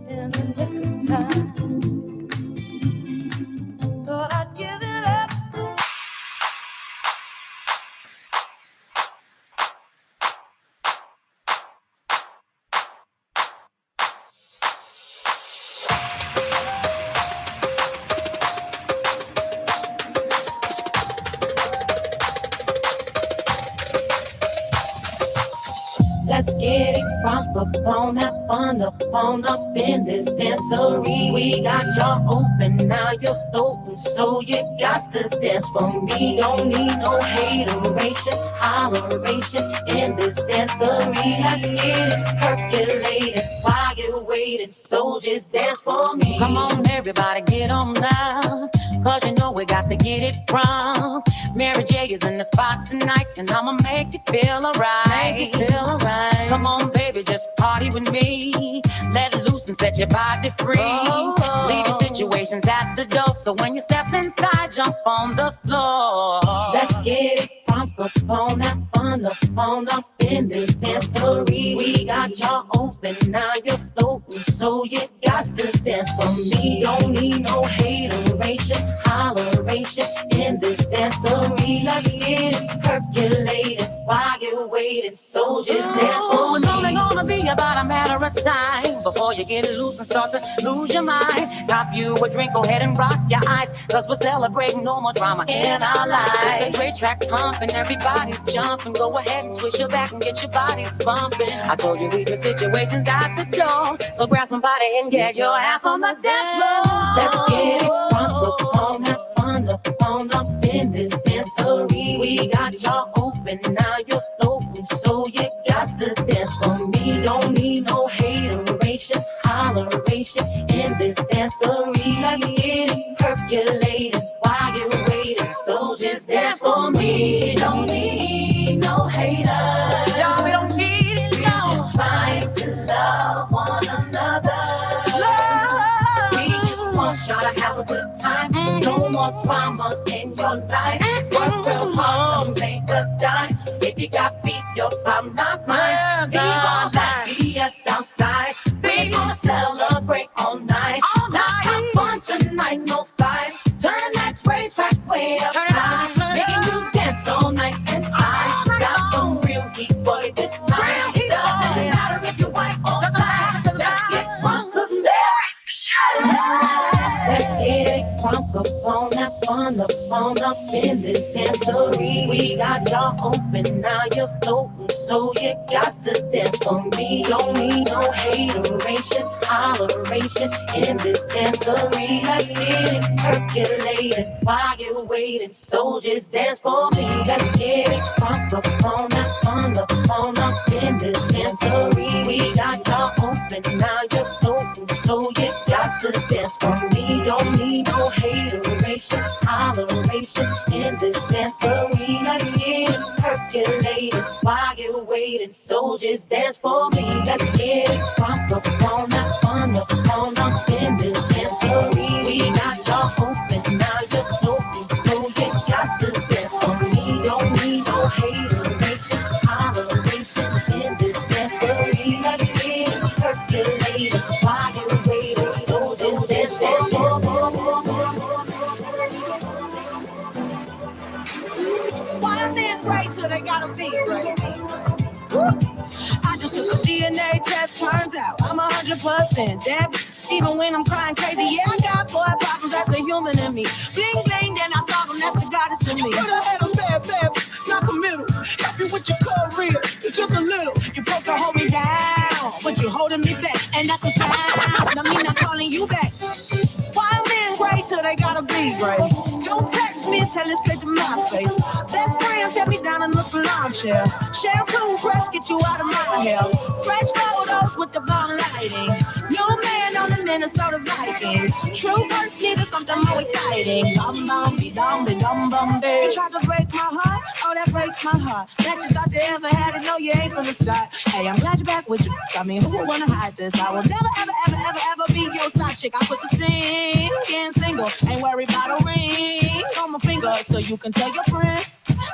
S8: in the nick of time. Thought I'd give it up. Let's get it crunk up on, have fun up on up in this dancery. We got y'all open, now you're floating, so you got to dance for me. Don't need no hateration, holleration in this dancery. Let's get it percolated while you're waiting, so just dance for me. Come on, everybody, get on now, cause you know we got to get it wrong. Mary J is in the spot tonight, and I'ma make you feel alright. Make you feel alright. Come on, baby, just party with me. Let it loose and set your body free. Leave your situations at the door, so when you step inside, jump on the floor. Let's get it crunk up on, have fun up in this dancery. We got y'all open, now you're floating, so you got to dance for me. Don't need no hateration, holleration in this dancery. Let's get it percolated while you're waiting, so just dance for me. It's only gonna be about a matter of time before you get loose and start to lose your mind. Cop you a drink, go ahead and rock your eyes, cause we're celebrating no more drama in our lives. The great track pumping, everybody's jumping. Go ahead and twist your back and get your body bumping. I told you leave your situations at the door, so grab somebody and get your ass on the dance floor. Let's get it crunk up on, have fun up in this dancery. We got y'all open, now you're floating, so you got to dance for me. Don't need no hateration, holleration in this dancery. Let's get it percolated while you're waiting, so just dance for me. Don't need no haters. No, we don't need it, no. We're just trying to love one another. Love. We just want y'all to have a good time. Don't want more drama in your life. Work real hard to make a dime. If you got beef, your problem not mine. Leave all that BS outside. We gonna celebrate all night. Let's have fun tonight, no fights. Turn that rage back way up high. Making you dance all night, and I got some real heat for you this time. Doesn't matter if you're white or black. Let's get drunk, 'cause Mary's let's get it crunk up on that fun up in this dancery. We got y'all open, now you're floating, so you got to dance for me. Don't need no hateration, holleration in this dancery. Let's get it percolated while you're waiting, so just dance for me. Let's get it crunk up on that fun up in this dancery. We got y'all open, now you're floating, so you got to dance for me. Don't need no hateration, holleration in this dancery. Let's get it percolated while you're waiting, so just dance for me. Let's get it crunk up on that fun up in this dancery. We got y'all open, now you're floating, so you got to dance for me. Don't need no hateration, holleration in this dancery. Let's get it percolated while you're waiting, so just dance for me.
S10: Why men great till they gotta be great? I just took a DNA test, turns out I'm 100% that. Even when I'm crying crazy, yeah, I got boy problems, that's the human in me. Bling bling, then I saw them, that's the goddess in me. Could have had a bad, knock a middle. Help you with your career, just a little. You're supposed to hold me down, but you're holding me back, and that's the sound. I mean, I'm calling you back. Why men great till they gotta be great? Don't text me and tell it straight to my face. Best friend set me down in the salon chair. Shampoo press, get you out of my hair. Fresh photos with the bomb lighting. New man on the Minnesota Vikings. True first needed something more exciting. Bum bum be dum be dum bum be. You tried to break my heart, oh that breaks my heart. Bet you thought you ever had it, no you ain't from the start. Hey, I'm glad you're back with you. I mean, who would wanna hide this? I will never ever be your side chick. I put the singing single, ain't worried about a ring on my finger, so you can tell your friend.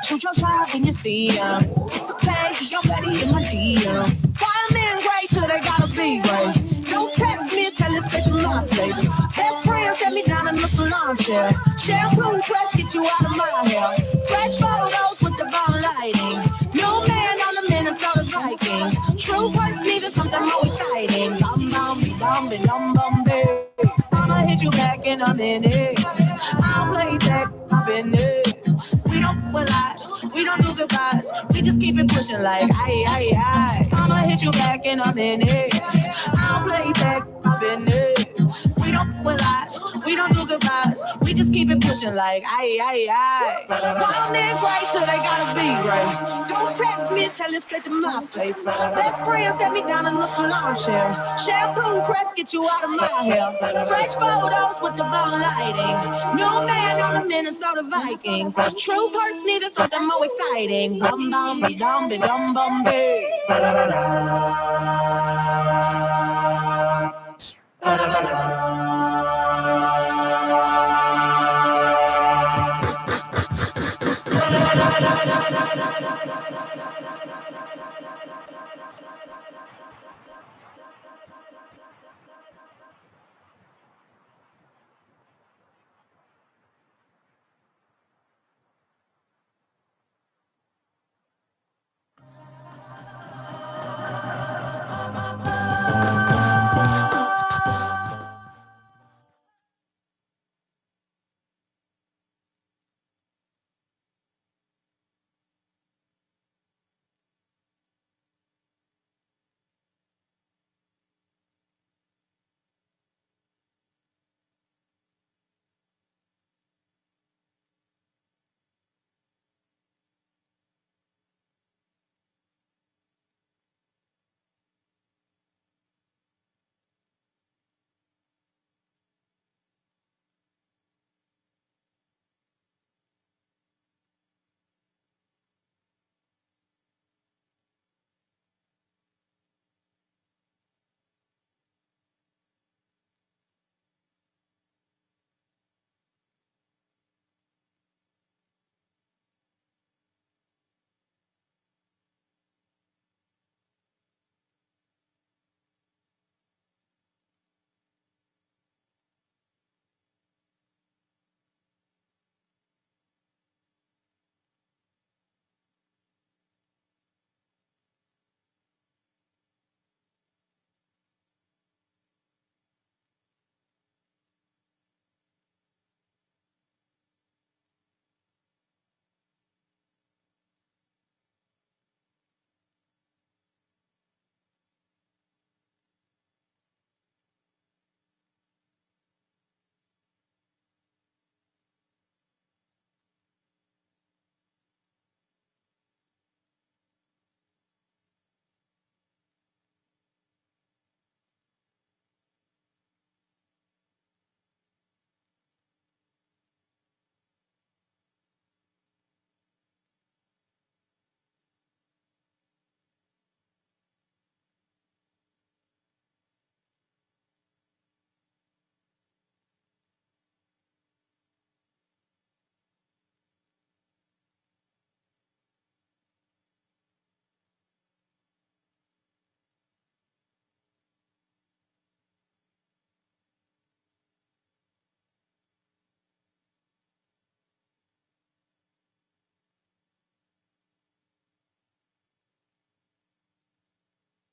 S10: Shoot your shot when you see him. It's okay, he already in my DM. Why men great till they gotta be great? Don't text me and tell it straight to my face. Best friend set me down in the salon chair. Shampoo press, get you out of my hair. Fresh photos with the bomb lighting. New man on the Minnesota Vikings. True words needed something more exciting. Bum bum be dum be dum bum be. I'ma hit you back in a minute. I'll play tech, I've been it. We don't put lies, we don't do goodbyes. We just keep it pushing like aye. I'ma hit you back in a minute. I'll play back, I've been it. We don't put lies, we don't do goodbyes. We just keep it pushing like aye. Wild men great till they gotta be great. Don't text me and tell it straight to my face. Best friend set me down in the salon chair. Shampoo press, get you out of my hair. Fresh photos with the bomb lighting. New man on the Minnesota Vikings. Truth hurts, needed something more exciting. Bum bum be dum bum be.